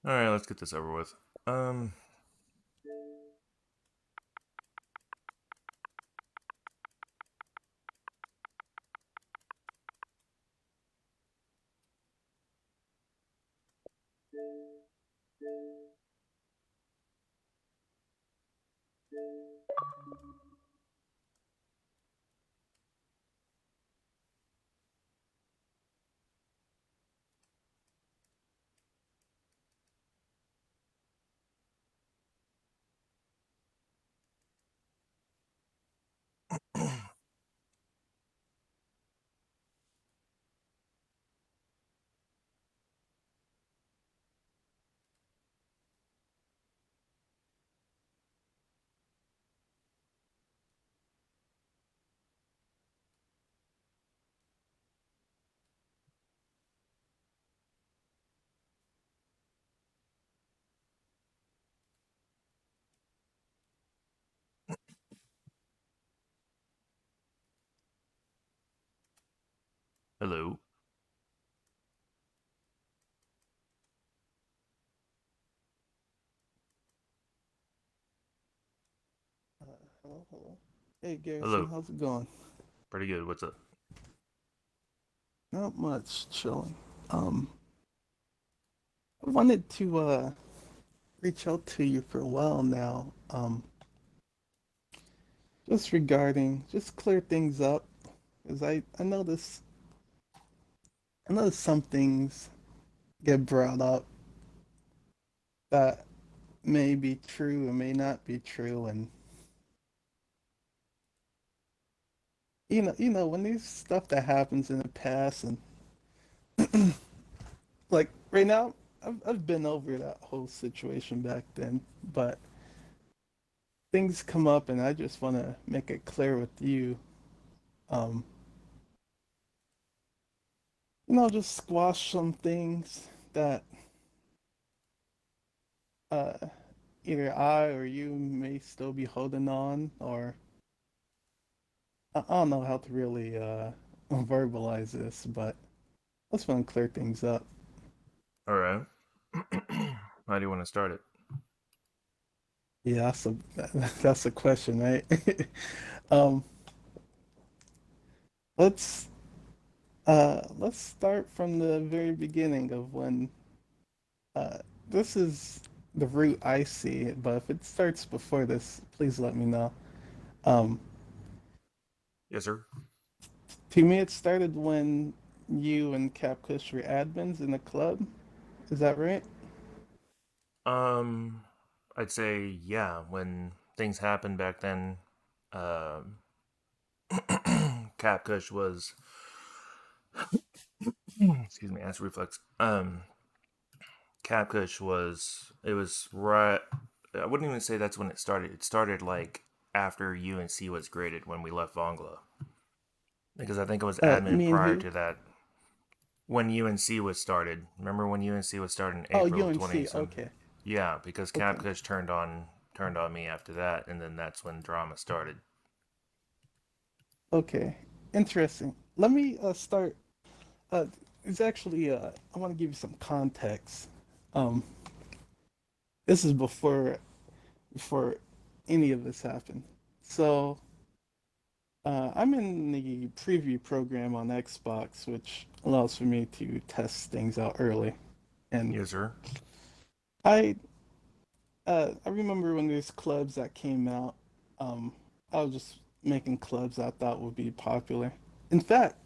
All right, let's get this over with. Um, hello, Hello, hello. Hey, Garrison, hello. how's it going? Pretty good. What's up? Not much, chilling. Um, I wanted to reach out to you for a while now. Just regarding, just clear things up, because I noticed some things get brought up that may be true and may not be true, and when there's stuff that happens in the past, and like right now, I've been over that whole situation back then, but things come up and I just want to make it clear with you. Um, just squash some things that uh, either I or you may still be holding on, or I don't know how to really verbalize this, but I just want to clear things up. All right. How do you want to start it? Yeah, that's a question, right? um, let's let's start from the very beginning of when uh, this is the route I see it, but if it starts before this, please let me know. Um, Yes, sir. to me, it started when you and Capcush were admins in the club. Is that right? Um, I'd say yeah. When things happened back then, um, Cat Kush was, excuse me, acid reflux. Cat Kush was. It was right. I wouldn't even say that's when it started. It started like after UNC was graded when we left Vongla, because I think it was admin Me and prior who? to that. When UNC was started. Remember when UNC was started in Oh, April of 20? UNC. So Okay, yeah, because okay, Capcush turned on me after that, and then that's when drama started. okay. Interesting. Let me start. Uh, it's actually I want to give you some context. Um, this is before any of this happened. So I'm in the preview program on Xbox, which allows for me to test things out early. And Yes, sir. I I remember when there's clubs that came out. Um, I was just making clubs I thought would be popular. In fact,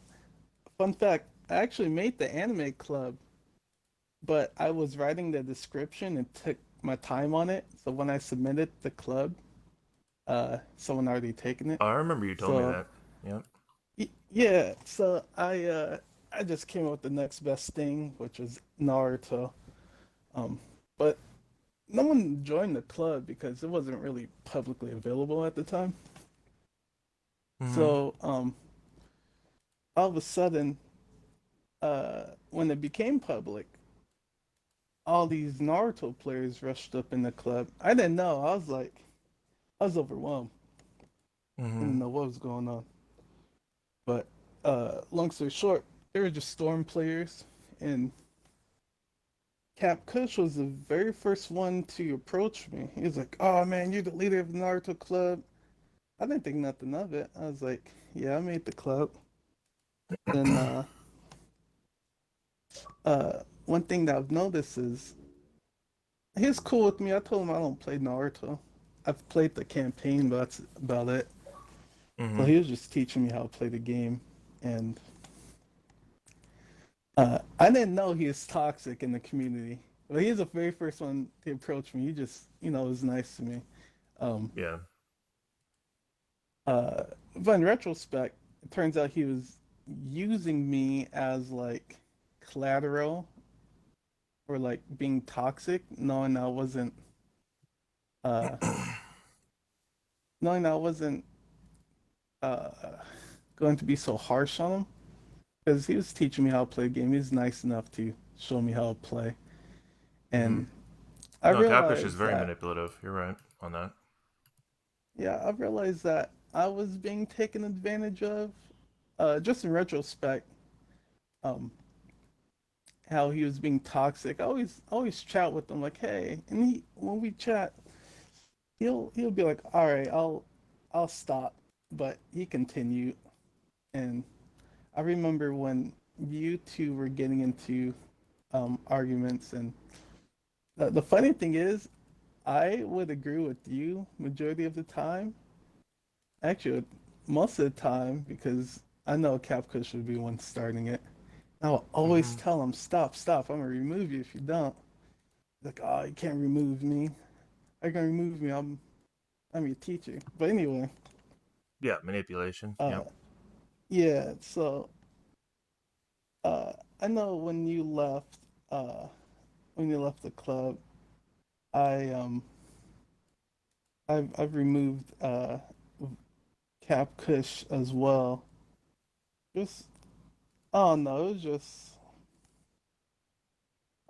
fun fact, I actually made the anime club, but I was writing the description and took my time on it. So when I submitted the club, someone already taken it. I remember you told me So that. Yep. yeah, so I just came up with the next best thing, which was Naruto. Um, but no one joined the club because it wasn't really publicly available at the time. Mm-hmm. So all of a sudden, when it became public, all these Naruto players rushed up in the club. I didn't know. I was overwhelmed. I Mm-hmm. didn't know what was going on. But long story short, they were just Storm players, and Cap Kush was the very first one to approach me. He was like, "Oh man, you're the leader of the Naruto club." I didn't think nothing of it. I was like, "Yeah, I made the club." Then one thing that I've noticed is he's cool with me. I told him I don't play Naruto. I've played the campaign, but that's about it. So Mm-hmm. he was just teaching me how to play the game, and I didn't know he was toxic in the community. But he was the very first one to approach me. He just, was nice to me. Um, Yeah. uh, but in retrospect, it turns out he was using me as like collateral or like being toxic, uh, knowing I wasn't uh, going to be so harsh on him because he was teaching me how to play a game. He was nice enough to show me how to play, Mm-hmm. and I No, Capish is realized very that manipulative. You're right on that. I realized that I was being taken advantage of. Just in retrospect, um, how he was being toxic. I always chat with him like, hey, and he when we chat, he'll be like, all right, I'll stop, but he continued, and I remember when you two were getting into arguments, and the funny thing is, I would agree with you majority of the time. Actually, most of the time, because I know Capcom should be one starting it. I'll always Mm-hmm. tell him, stop, stop. I'm gonna remove you if you don't. Like, oh, you can't remove me. Are you gonna remove me? I'm your teacher. But anyway, Yeah, manipulation. uh, Yep. yeah. So, uh, I know uh, when you left the club, I I've removed Cap Kush as well. Just, oh no, it was just,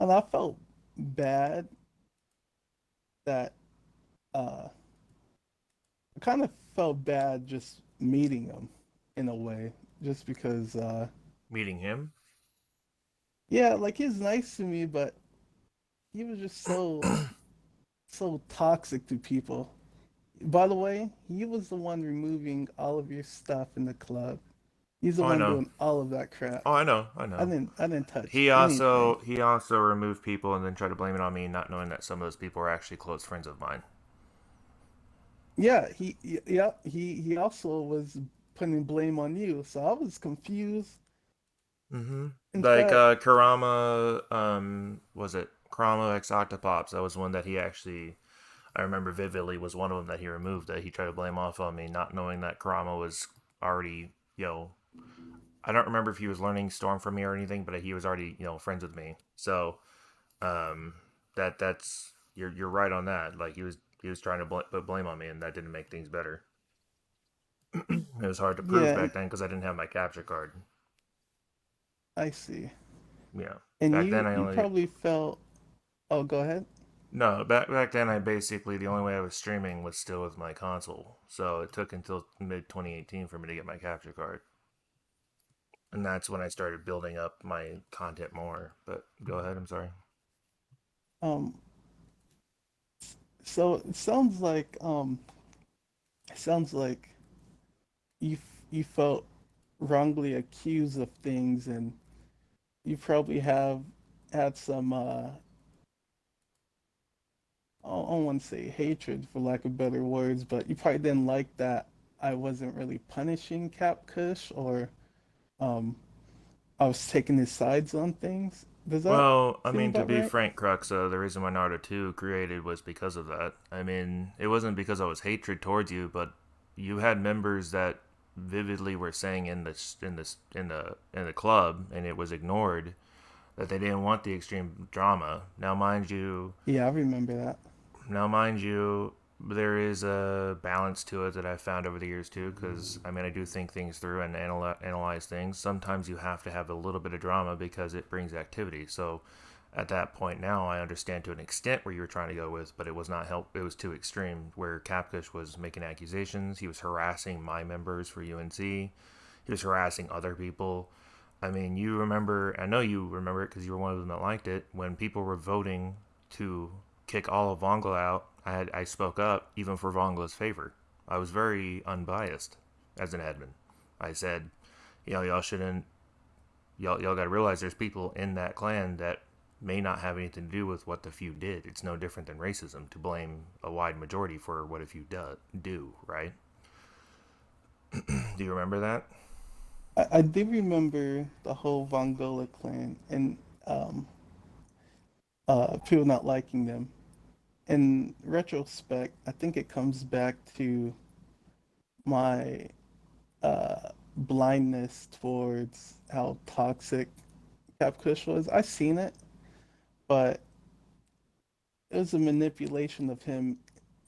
and I felt bad that uh I kind of felt bad just meeting him in a way, just because Meeting him. yeah, like he's nice to me, but he was just so toxic to people. By the way, he was the one removing all of your stuff in the club. He's the Oh, I one know. doing all of that crap. Oh, I know. I know. I didn't touch He anything. also he also removed people and then tried to blame it on me, not knowing that some of those people were actually close friends of mine. Yeah, he also was putting blame on you. So I was confused. Mm-hmm. In Like fact, Karama, was it Karama X Octopops? That was one that he actually, I remember vividly, was one of them that he removed that he tried to blame off on me, not knowing that Karama was already, I don't remember if he was learning Storm from me or anything, but he was already, friends with me. So, um, that's you're right on that. Like he was trying to put blame on me, and that didn't make things better. It was hard to prove yeah, back then because I didn't have my capture card. I see. Yeah, And back then you I you only probably felt, oh, go ahead. no back then I basically the only way I was streaming was still with my console. So it took until mid 2018 for me to get my capture card, and that's when I started building up my content more. But go ahead, I'm sorry. Um, so it sounds like you felt wrongly accused of things, and you probably have had some I don't want to say hatred for lack of better words, but you probably didn't like that I wasn't really punishing Cap Kush, or um I was taking his sides on things. Does that Well, I seem mean, to about be right? frank, Cruxuh, the reason why Naruto 2 created was because of that. I mean, it wasn't because I was hatred towards you, but you had members that vividly were saying in the club, and it was ignored that they didn't want the extreme drama. Yeah, I remember that. Now, mind you, there is a balance to it that I've found over the years too. Because I mean, I do think things through and analyze things. Sometimes you have to have a little bit of drama because it brings activity. So, at that point now, I understand to an extent where you were trying to go with, but it was not help. It was too extreme. Where Capkush was making accusations, he was harassing my members for UNC. He was harassing other people. I mean, you remember, I know you remember it because you were one of them that liked it. When people were voting to kick all of Vongla out, I spoke up even for Vongla's favor. I was very unbiased as an admin. I said, y'all shouldn't, y'all got to realize there's people in that clan that may not have anything to do with what the few did. It's no different than racism to blame a wide majority for what a few do, right? Do you remember that? I do remember the whole Vongola clan and um, people not liking them. In retrospect, I think it comes back to my blindness towards how toxic Cap Kush was. I seen it, but it was a manipulation of him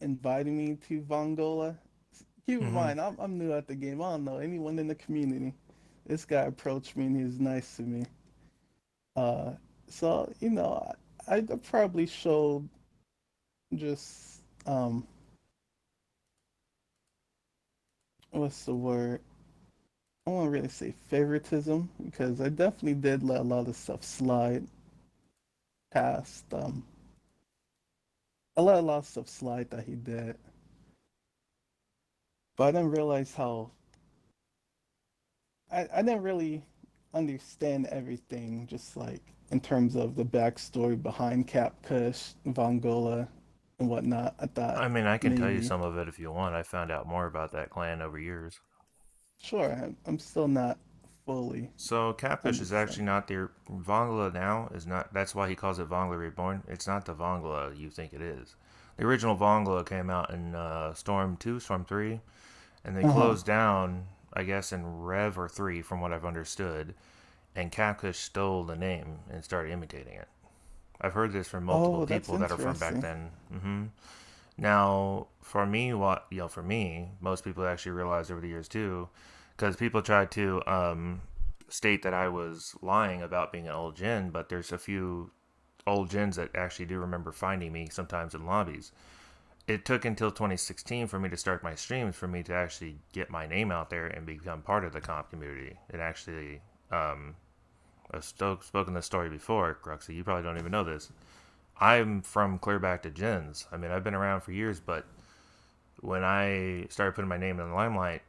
inviting me to Vongola. Keep in Mm-hmm. mind, I'm new at the game. I don't know anyone in the community. This guy approached me and he was nice to me. Uh, so I probably showed just what's the word? I won't really say favoritism because I definitely did let a lot of stuff slide past. I let a lot of stuff slide that he did, but I didn't realize how I didn't really understand everything, just like in terms of the backstory behind Cap Kush, Vongola, and whatnot. I thought I mean, I can tell you maybe, some of it if you want. I found out more about that clan over years. sure, I'm still not fully So Catfish is actually understanding. not the Vongla now. Is not. That's why he calls it Vongla Reborn. It's not the Vongla you think it is. The original Vongla came out in Storm 2, Storm 3, and they Uh huh. closed down, I guess, in Rev or 3, from what I've understood. And Catfish stole the name and started imitating it. I've heard this from multiple Oh, that's people that are from back interesting. then. Now, for me, for me, most people actually realized over the years too, because people tried to state that I was lying about being an old gen, but there's a few old gens that actually do remember finding me sometimes in lobbies. It took until 2016 for me to start my streams for me to actually get my name out there and become part of the comp community. It actually, I've spoken this story before, Cruxuh. You probably don't even know this. I'm from clear back to gens. I mean, I've been around for years, but when I started putting my name in the limelight,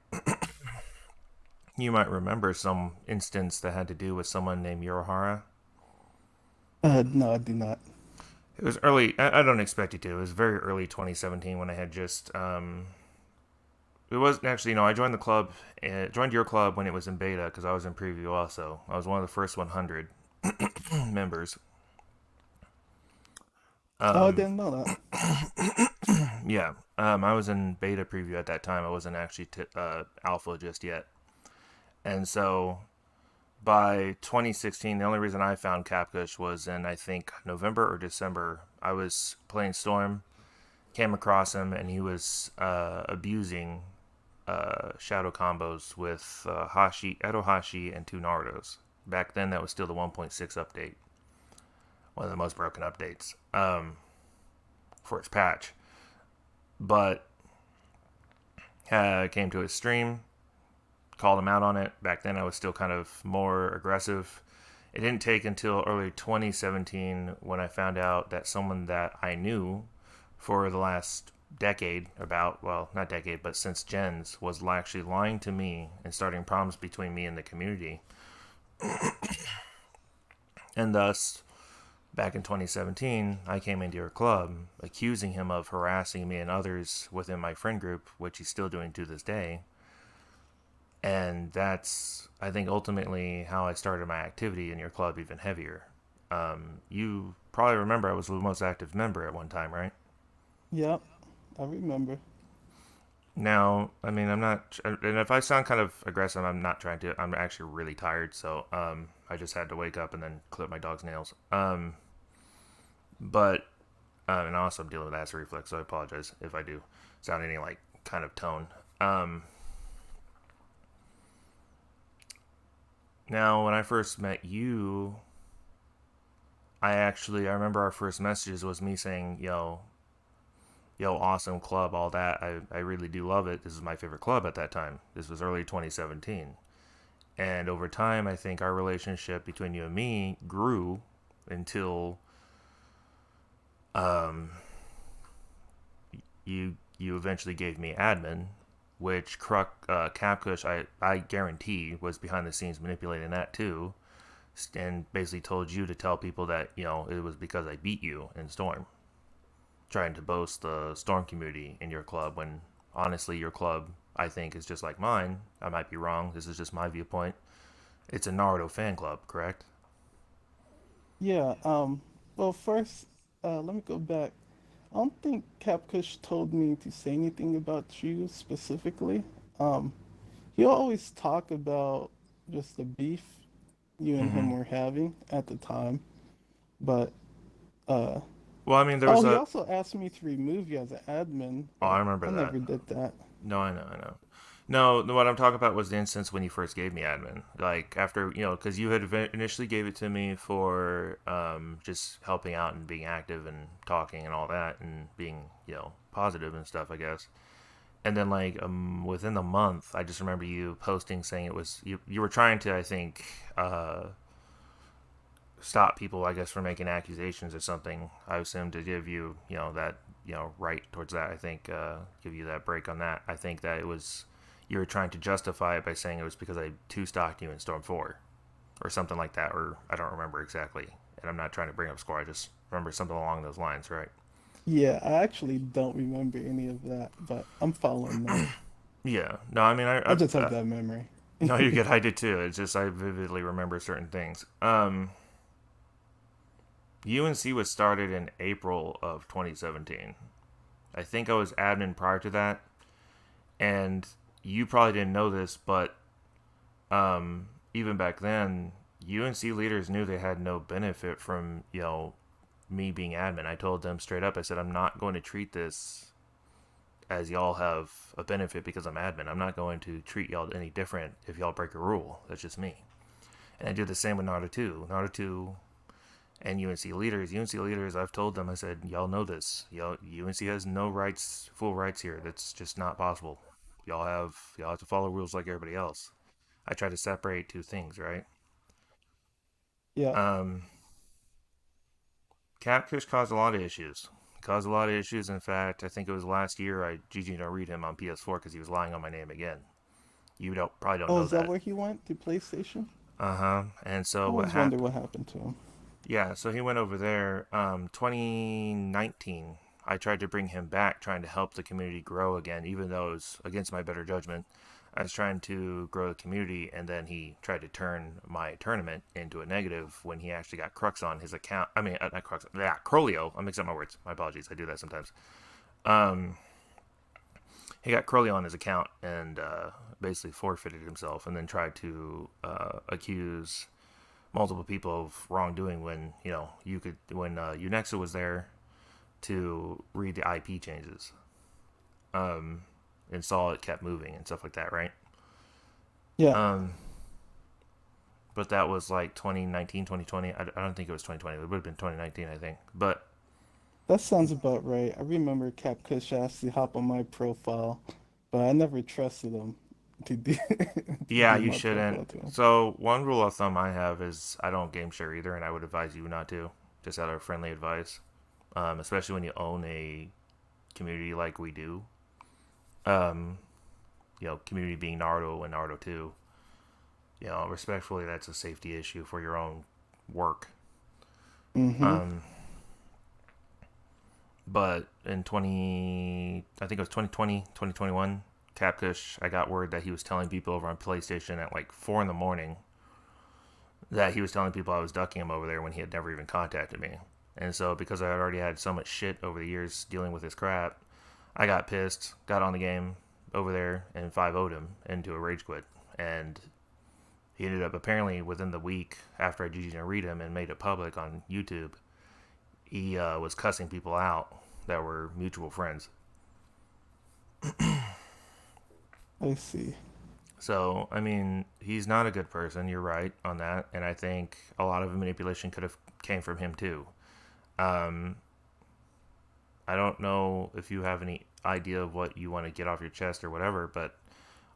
you might remember some instance that had to do with someone named Yorohara. No, I do not. It was early. I don't expect you to. It was very early 2017 when I had just. It wasn't actually. I joined the club. Joined your club when it was in beta because I was in preview also. I was one of the first 100 members. Oh, I Um, didn't know that. yeah. I was in beta preview at that time. I wasn't actually alpha just yet. And so by 2016, the only reason I found Capcush was in, I think, November or December. I was playing Storm, came across him, and he was abusing shadow combos with Edo Hashi, and two Narutos. Back then, that was still the 1.6 update, one of the most broken updates for its patch. But came to his stream, called him out on it. Back then, I was still kind of more aggressive. It didn't take until early 2017 when I found out that someone that I knew for the last decade, about, well, not decade, but since Gens, was actually lying to me and starting problems between me and the community. And thus, back in 2017, I came into your club accusing him of harassing me and others within my friend group, which he's still doing to this day. And that's, I think, ultimately how I started my activity in your club even heavier. You probably remember I was the most active member at one time, right? Yep, I remember. Now, I mean, I'm not, and if I sound kind of aggressive, I'm not trying to. I'm actually really tired, so I just had to wake up and then clip my dog's nails. But and also I'm dealing with acid reflux, so I apologize if I do sound any like kind of tone. Um, Now, when I first met you, I remember our first messages was me saying, yo, awesome club, all that. I really do love it. This is my favorite club at that time. This was early 2017. And over time, I think our relationship between you and me grew until um, you eventually gave me admin, which Capcush I guarantee was behind the scenes manipulating that too, and basically told you to tell people that it was because I beat you in Storm, trying to boast the Storm community in your club when honestly your club I think is just like mine. I might be wrong. This is just my viewpoint. It's a Naruto fan club, correct? Yeah. Well, first, let me go back. I don't think Capcush told me to say anything about you specifically. Um, he'll always talk about just the beef you and Mm-hmm. him were having at the time, but uh, Well, I mean, there oh, was he a. also asked me to remove you as an admin, Oh, I but remember I that. never did that. No, I know. No, what I'm talking about was the instance when you first gave me admin. Like after because you had initially gave it to me for just helping out and being active and talking and all that and being positive and stuff, I guess. And then like within the month, I just remember you posting saying it was you were trying to I think stop people I guess from making accusations or something. I assume to give you that right towards that. I think give you that break on that. I think that it was you were trying to justify it by saying it was because I two stocked you in Storm 4 or something like that, or I don't remember exactly. And I'm not trying to bring up score. I just remember something along those lines, right? Yeah, I actually don't remember any of that, but I'm following now. Yeah. No, I mean I just have that memory. no, you're good. I did too. It's just I vividly remember certain things. UNC was started in April of 2017. I think I was admin prior to that, and you probably didn't know this, but even back then, UNC leaders knew they had no benefit from me being admin. I told them straight up. I said I'm not going to treat this as y'all have a benefit because I'm admin. I'm not going to treat y'all any different if y'all break a rule. That's just me. And I do the same with Naruto 2. Naruto 2 and UNC leaders. UNC leaders, I've told them, I said, y'all know this. UNC has no rights, full rights here. That's just not possible. Y'all have to follow rules like everybody else. I try to separate two things, right? Yeah. Um, Catfish caused a lot of issues. Caused a lot of issues. In fact, I think it was last year I GG'd read him on PS4 because he was lying on my name again. You probably don't Oh, know is that that. where he went to PlayStation? Uh-huh. And I so what always wonder happened? what happened to him. Yeah, so he went over there. 2019, I tried to bring him back, trying to help the community grow again, even though it was against my better judgment. I was trying to grow the community, and then he tried to turn my tournament into a negative when he actually got Crux on his account. I mean, not Crux, yeah, Crolio. I'm mixing up my words. My apologies. I do that sometimes. Um, he got Crowley on his account and basically forfeited himself, and then tried to accuse multiple people of wrongdoing when you could when Unexa was there to read the IP changes and saw it kept moving and stuff like that, right? Yeah, Um, but that was like 2019, 2020. I don't think it was 2020. It would have been 2019, I think. But that sounds about right. I remember Cap Kush asked to hop on my profile, but I never trusted him to do to yeah, do you my shouldn't. profile to him. So one rule of thumb I have is I don't game share either, and I would advise you not to. Just out of friendly advice, especially when you own a community like we do. Um, community being Naruto and Naruto 2. Respectfully, that's a safety issue for your own work. Mm-hmm. Um, but in I think it was 2020, 2021, Capcush, I got word that he was telling people over on PlayStation at like 4 in the morning that he was telling people I was ducking him over there when he had never even contacted me. And so, because I had already had so much shit over the years dealing with his crap, I got pissed, got on the game over there, and 5-0'd him into a rage quit. And he ended up apparently within the week after I GG'd read him and made it public on YouTube, he was cussing people out that were mutual friends. I see. So, I mean, he's not a good person. You're right on that, and I think a lot of manipulation could have came from him too. Um, I don't know if you have any idea of what you want to get off your chest or whatever, but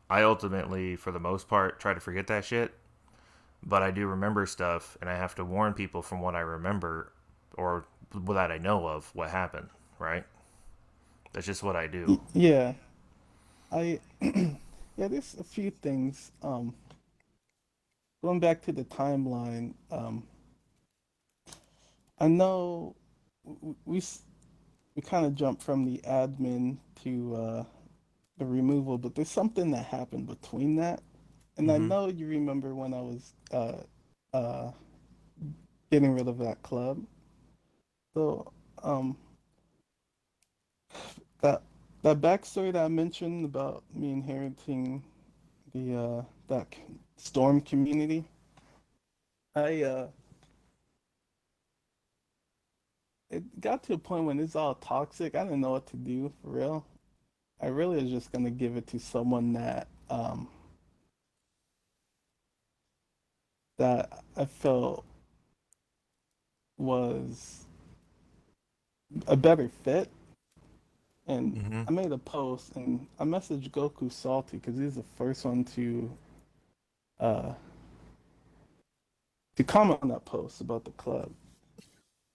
I ultimately, for the most part, try to forget that shit. But I do remember stuff, and I have to warn people from what I remember or that I know of what happened. Right? That's just what I do. Yeah, I yeah, there's a few things. Going back to the timeline, I know we we kind of jumped from the admin to the removal, but there's something that happened between that. And I Mm-hmm. know you remember when I was uh, getting rid of that club. So um, that that backstory that I mentioned about me inheriting the that storm community, I it got to a point when it's all toxic. I didn't know what to do for real. I really was just gonna give it to someone that I felt was a better fit. And Mm-hmm. I made a post and I messaged Goku Salty because he's the first one uh to comment on that post about the club.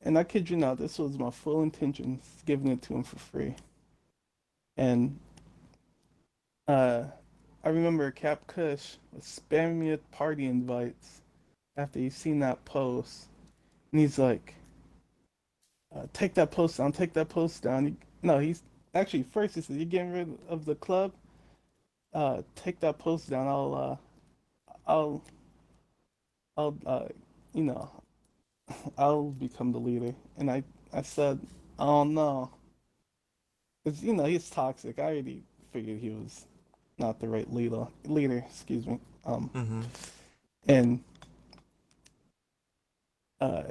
And I kid you not, this was my full intentions giving it to him for free. And uh I remember Cap Kush was spamming me with party invites after he seen that post. And he's like, take that post down, take that post down. No, he's actually first he said, you're getting rid of the club? Take that post down. I'll I'll you know, I'll become the leader. And I said, oh no. Because, he's toxic. I already figured he was not the right leader, excuse me. Mm-hmm. And uh,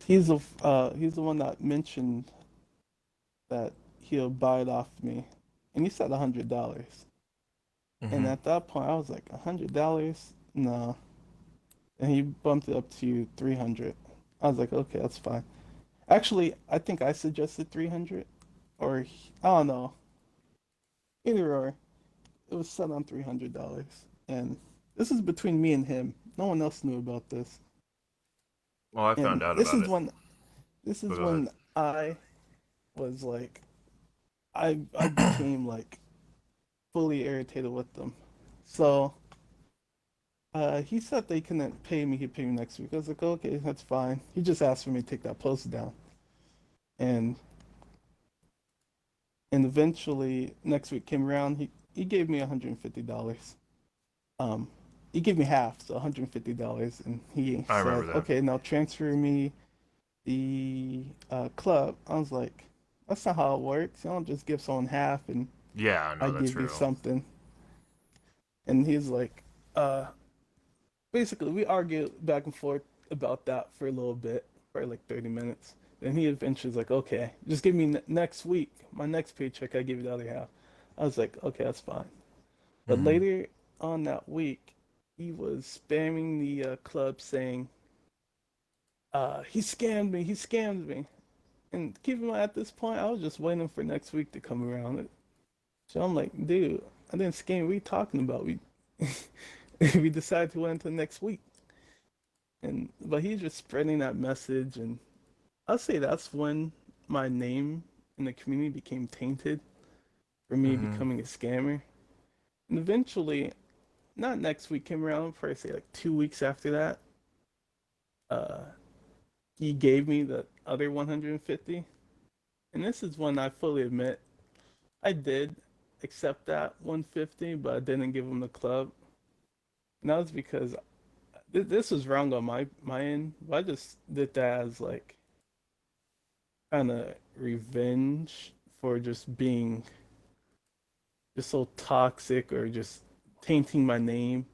he's the one that mentioned that he'll buy it off me. And he said $100. And Mm-hmm. at that point, I was like, $100? No. And he bumped it up to 300. I was like, okay, that's fine. Actually, I think I suggested 300, or I don't know. Either or, it was set on $300, and this is between me and him. No one else knew about this, Well, I and found out this about is it. when this But is go ahead. when I was like, I became like fully irritated with them. So he said they couldn't pay me. He'd pay me next week. I was like, okay, that's fine. He just asked for me to take that post down, and eventually next week came around. He gave me $150. Um, he gave me half, so $150, and he I remember said, that. "Okay, now transfer me the club." I was like, "That's not how it works. You don't just give someone half and Yeah, I I know that's give you real. something." And he's like, uh, basically, we argued back and forth about that for a little bit, for like 30 minutes. Then he eventually was like, "Okay, just give me next week, my next paycheck. I give you the other half." I was like, "Okay, that's fine." But Mm-hmm. later on that week, he was spamming the club saying, he scammed me, he scammed me. And keep in mind, at this point, I was just waiting for next week to come around. So I'm like, dude, I didn't scam. What are you talking about? We we decided to wait until next week. But he's just spreading that message, and I'll say that's when my name in the community became tainted for me Mm-hmm. becoming a scammer. And eventually, not next week came around, for I say like 2 weeks after that, uh, he gave me the other 150. And this is when I fully admit I did accept that 150, but I didn't give him the club. And that was because this was wrong on my end. But I just did that as like kind of revenge for just being just so toxic or just tainting my name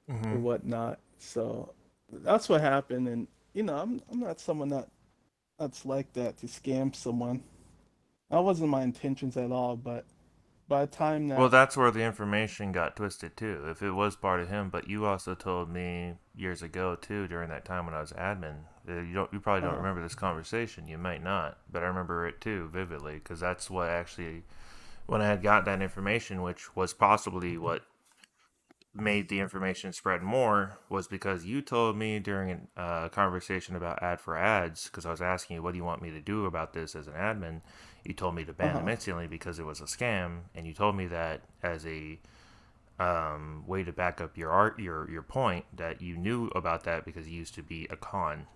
Mm-hmm. or whatnot. So that's what happened. And I'm not someone that's like that to scam someone. That wasn't my intentions at all. But by the time Well, that that's where the information got twisted too. If it was part of him, but you also told me years ago too, during that time when I was admin. You probably don't uh, remember this conversation. You might not, but I remember it too vividly because that's what actually when I had got that information, which was possibly what made the information spread more, was because you told me during a conversation about ad for ads, because I was asking you, what do you want me to do about this as an admin? You told me to Uh ban them huh. instantly because it was a scam, and you told me that as a way to back up your point that you knew about that because you used to be a con.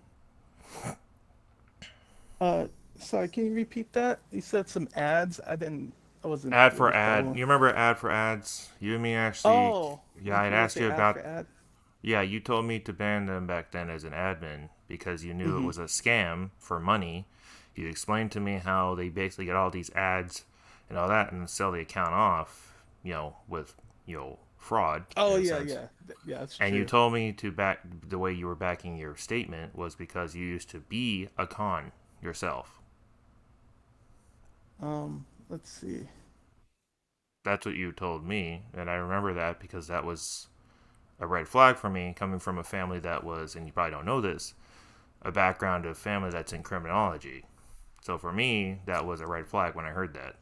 Uh, Sorry, can you repeat that? You said some ads. I wasn't Ad for really ad. following. You remember ad for ads? You and me actually. Oh, Yeah, when I'd people asked say you ad for about. ad. Yeah, you told me to ban them back then as an admin because you knew it Mm-hmm. was a scam for money. You explained to me how they basically get all these ads and all that and sell the account off, with, fraud in Oh a yeah, sense. yeah, yeah. That's And you true. told me to back the way you were backing your statement was because you used to be a con yourself. Let's see. That's what you told me, and I remember that because that was a red flag for me coming from a family that was, and you probably don't know this, a background of family that's in criminology. So for me, that was a red flag when I heard that.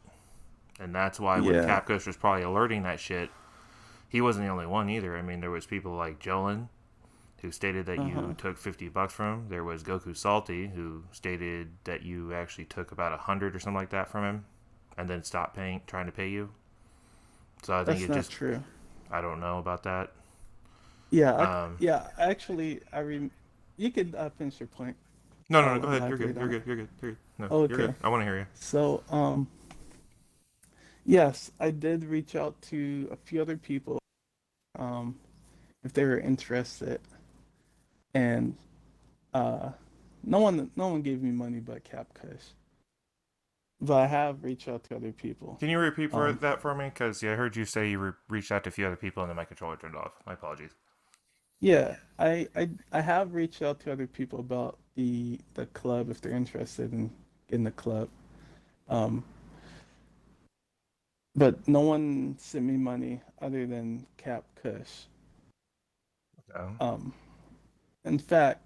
And that's why when Yeah. Capcush was probably alerting that shit, he wasn't the only one either. I mean, there was people like Jolin, who stated that Uh you huh. took $50 from him. There was Goku Salty, who stated that you actually took about 100 or something like that from him, and then stopped trying to pay you. So I think That's it not just, true. I don't know about that. Yeah. Um, Yeah. Actually, You could finish your point. no, no, no, I'll go ahead. You're good. elaborate You're on it. good. You're good. You're good. No, you're good. Okay. I want to hear you. So, yes, I did reach out to a few other people, um, if they were interested, and uh, no one gave me money but Cap Kush. But I have reached out to other people. Can you repeat Um, that for me? Because yeah, I heard you say you reached out to a few other people and then my controller turned off. My apologies. yeah, I have reached out to other people about the club if they're interested in the club. Um, but no one sent me money other than Cap Kush. Okay. Um, in fact,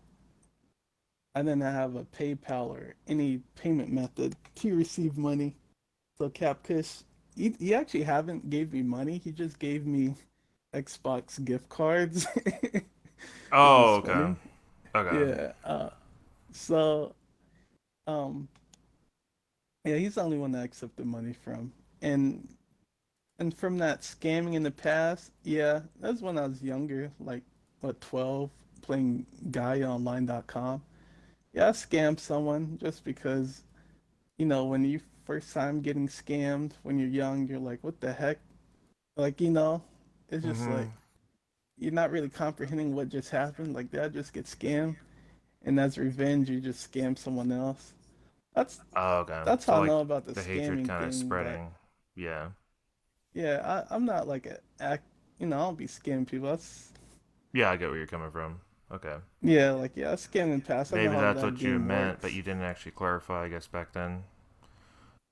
I didn't have a PayPal or any payment method to receive money. So Cap Kush, he actually haven't gave me money. He just gave me Xbox gift cards, which is Oh, okay. funny. Okay. Yeah. So um, yeah, he's the only one that I accepted money from. And and from that scamming in the past, yeah, that was when I was younger, like what 12, playing GuyOnline.com. Yeah, I scammed someone just because, when you first time getting scammed when you're young, you're like, what the heck? Like, it's just like Mm-hmm. you're not really comprehending what just happened. Like, did I just get scammed? And as revenge, you just scam someone else. That's Oh, okay. that's So how I like know about the the hatred scamming kind of thing. But spreading. Yeah. yeah, I'm not like a act. I don't be scamming people. That's Yeah, I get where you're coming from. Okay. Yeah, like I scammed in the past. I know Maybe how that's that what you game meant, but works. you didn't actually clarify, I guess, back then.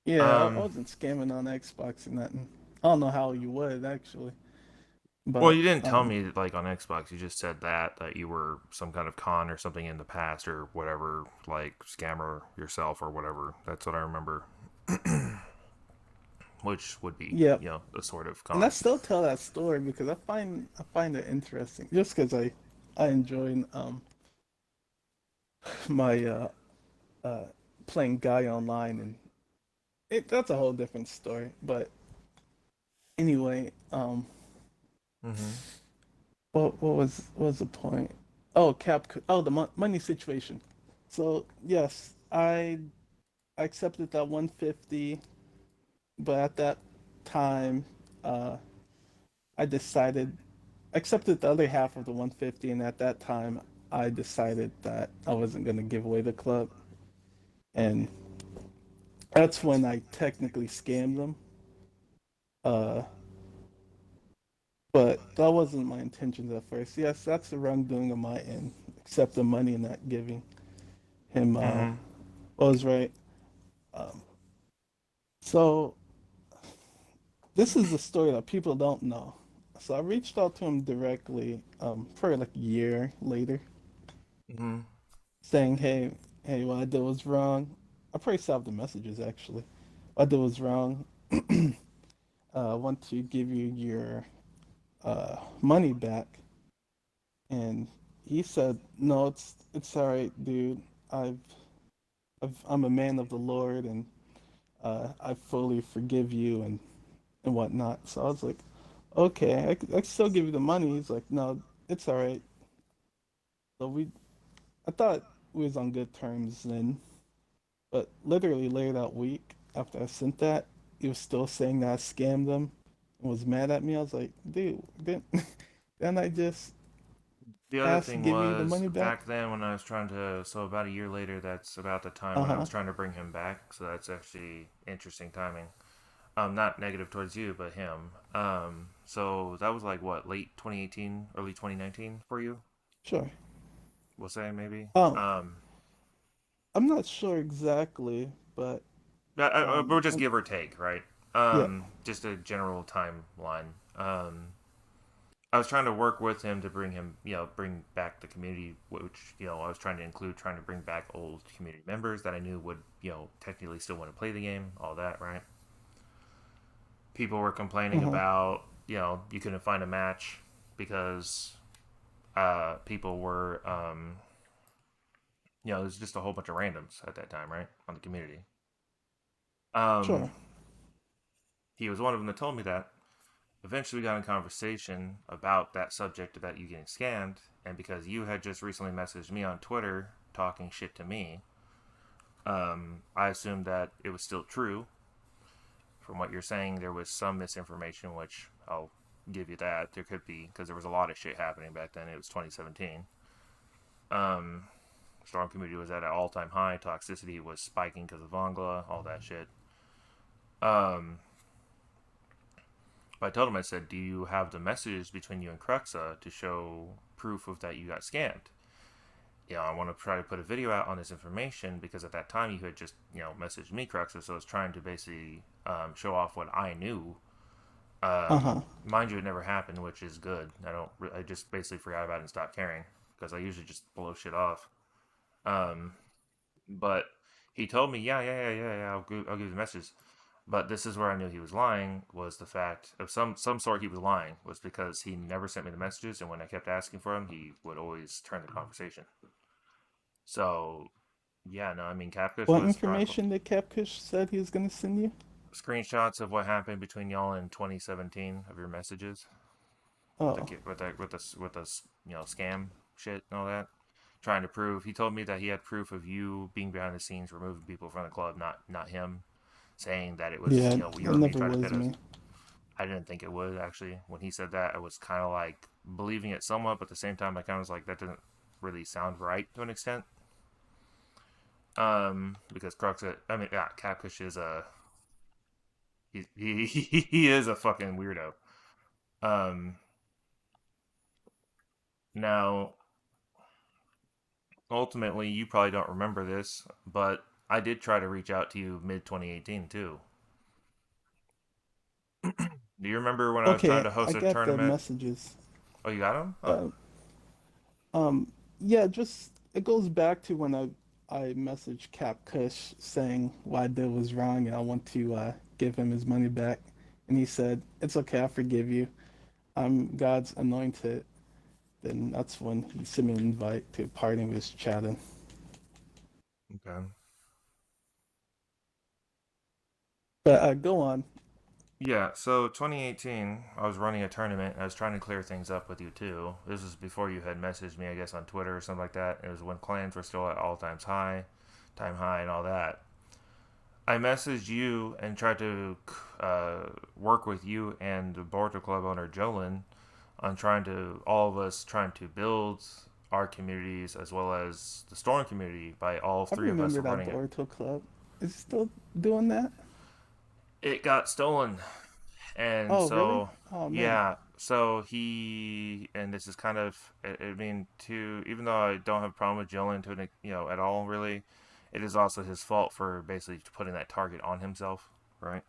Yeah, I Um. wasn't scamming on Xbox or nothing. I don't know how you would actually, Well, but you didn't tell me like on Xbox. You just said that you were some kind of con or something in the past or whatever, like scammer yourself or whatever. That's what I remember. Which would be, yeah. a sort of And I con. still tell that story because I find it interesting. Just because I enjoy my uh playing Guy online, and that's a whole different story. But anyway, Mm-hmm. what was the point? Oh, the money situation. So yes, I accepted that 150, but at that time, uh, I decided accepted the other half of the 150, and at that time, I decided that I wasn't going to give away the club, and that's when I technically scammed them. Uh, but that wasn't my intentions at first. Yes, that's the wrongdoing on my end. Accept the money and not giving him Mm-hmm. what was right. Um, so this is the story that people don't know. So I reached out to him directly, probably like a year later, Mm-hmm. saying, hey, what I did was wrong. I probably still have the messages actually. What I did was wrong. want to give you your money back, and he said, "No, it's all right, dude. I've, I'm a man of the Lord, and I fully forgive you and whatnot." So I was like, "Okay, I can still give you the money." He's like, "No, it's all right." So I thought we was on good terms then, but literally later that week after I sent that, he was still saying that I scammed him and was mad at me. I was like, "Dude, didn't I just The other ask to thing give you the was money back back?" then when I was trying to, so about a year later, that's about the time Uh when I huh. was trying to bring him back. So that's actually interesting timing. Not negative towards you, but him. So that was like what, late 2018, early 2019 for you? Sure. We'll say maybe. Um, Um, I'm not sure exactly, but we'll just when, give or take, right? yeah. Just a general timeline. I was trying to work with him to bring him, bring back the community, which, I was trying to include, trying to bring back old community members that I knew would, technically still want to play the game, all that, right? People were Uh complaining huh. about, you couldn't find a match because people were, there's just a whole bunch of randoms at that time, right, on the community. Um, Sure. he was one of them that told me that. Eventually, we got in conversation about that subject that you getting scammed, and because you had just recently messaged me on Twitter talking shit to me, I assumed that it was still true. From what you're saying, there was some misinformation, which I'll give you that. There could be, because there was a lot of shit happening back then. It was 2017. Um, Storm community was at an all time high. Toxicity was spiking because of Vongla, all that shit. Um, but I told him, I said, "Do you have the messages between you and Cruxuh to show proof of that you got scammed?" I want to try to put a video out on this information because at that time you had just, messaged me, Cruxuh, so I was trying to basically show off what I knew. Uh huh. Mind you, it never happened, which is good. I just basically forgot about it and stopped caring because I usually just blow shit off. Um, but he told me, yeah, yeah, yeah, yeah, yeah, I'll give you the messages. But this is where I knew he was lying, was the fact of some sort he was lying, was because he never sent me the messages, and when I kept asking for them, he would always turn the conversation. So yeah, no, I mean Capcus What was chronicling information did Capcush said he was gonna send you? screenshots of what happened between y'all in 2017 of your messages with the Oh, scam shit and all that. Trying to prove, he told me that he had proof of you being behind the scenes, removing people from the club, not him, saying that it was yeah, you it or me never trying to was pit us. me. I didn't think it would actually. When he said that, I was kind of like believing it somewhat, but at the same time, I kind of was like, that doesn't really sound right to an extent. Because Cruxuh, I mean, yeah, Catfish is a he is a fucking weirdo. Um, Now ultimately, you probably don't remember this, but I did try to reach out to you mid 2018 too. Do you remember when I was trying Okay, to I host a got the tournament? messages. Oh, you got them? Oh, Uh, yeah, just it goes back to when I messaged Cap Kush saying what I did was wrong and I want to give him his money back, and he said it's okay, I forgive you. I'm God's anointed. Then that's when he sent me an invite to a party and we was chatting. okay. But go on. Yeah, so 2018, I was running a tournament and I was trying to clear things up with you too. This was before you had messaged me, I guess, on Twitter or something like that. It was when clans were still at all times high, time high, and all that. I messaged you and tried to work with you and the Border Club owner Jolin on all of us trying to build our communities as well as the Storm community by all I three of us remember that running it. Boruto Club. Is he still doing that? It got stolen, and Oh, really? so Oh man. yeah, so he and this is kind of I mean to even though I don't have a problem with Jolin to at all really, it is also his fault for basically putting that target on himself, right?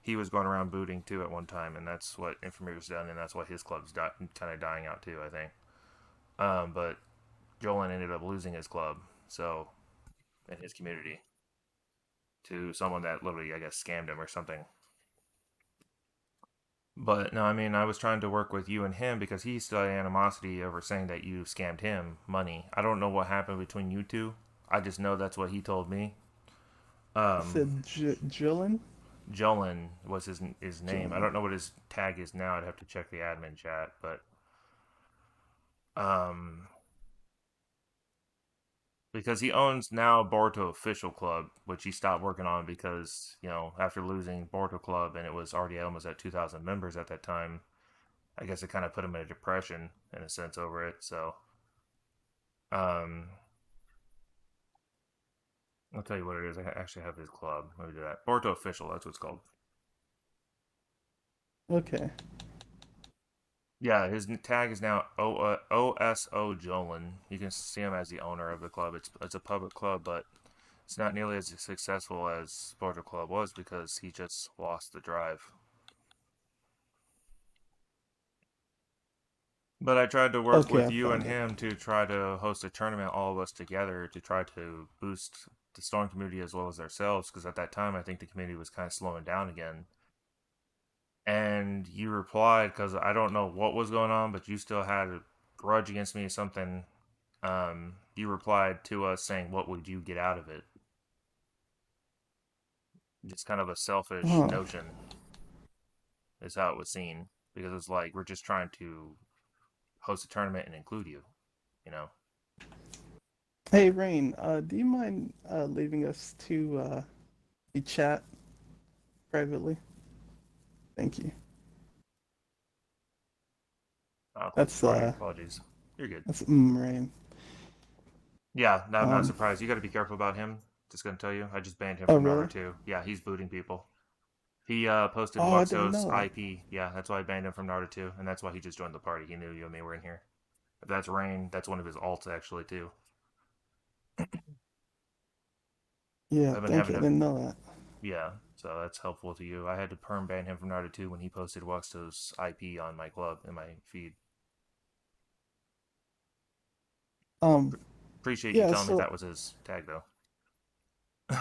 He was going around booting too at one time, and that's what Infermir's done, and that's why his club's kind of dying out too, I think. But Jolin ended up losing his club, so in his community to someone that literally, I guess, scammed him or something. But no, I mean, I was trying to work with you and him because he still had animosity over saying that you scammed him money. I don't know what happened between you two. I just know that's what he told me. I Um, said Jillin. Jolin was his name. I Jillin. don't know what his tag is now. I'd have to check the admin chat, but um, because he owns now Boruto Official Club, which he stopped working on because after losing Boruto Club and it was already almost at 2,000 members at that time. I guess it kind of put him in a depression in a sense over it. So um, I'll tell you what it is. I actually have his club. Let me do that. Boruto Official. That's what it's called. Okay. Yeah, his tag is now OSO Jolin. You can see him as the owner of the club. It's a public club, but it's not nearly as successful as Boruto Club was because he just lost the drive. But I tried to work Okay, with I you and found it. him to try to host a tournament, all of us together, to try to boost the Storm community as well as ourselves. Because at that time, I think the community was kind of slowing down again. And you replied because I don't know what was going on, but you still had a grudge against me or something. You replied to us saying, "What would you get out of it?" It's kind of a selfish Huh. notion, is how it was seen, because it's like we're just trying to host a tournament and include you. You know. Hey Rain, do you mind leaving us to the chat privately? Thank you. I'll close the That's party. Apologies. You're good. Rain. Yeah, no, I'm not Um. surprised. You got to be careful about him. Just gonna tell you, I just banned him Oh from really? Naruto. Yeah, he's booting people. He posted Oh, I didn't Wuxo's know that. IP. Yeah, that's why I banned him from Naruto, and that's why he just joined the party. He knew you and me were in here. If that's Rain, that's one of his alts actually too. Yeah, I've been thank having you. I to, didn't know that. yeah, so that's helpful to you. I had to perm ban him from Naruto when he posted Wuxo's IP on my club in my feed. Um. Appreciate you Yeah. telling me So that was his tag though.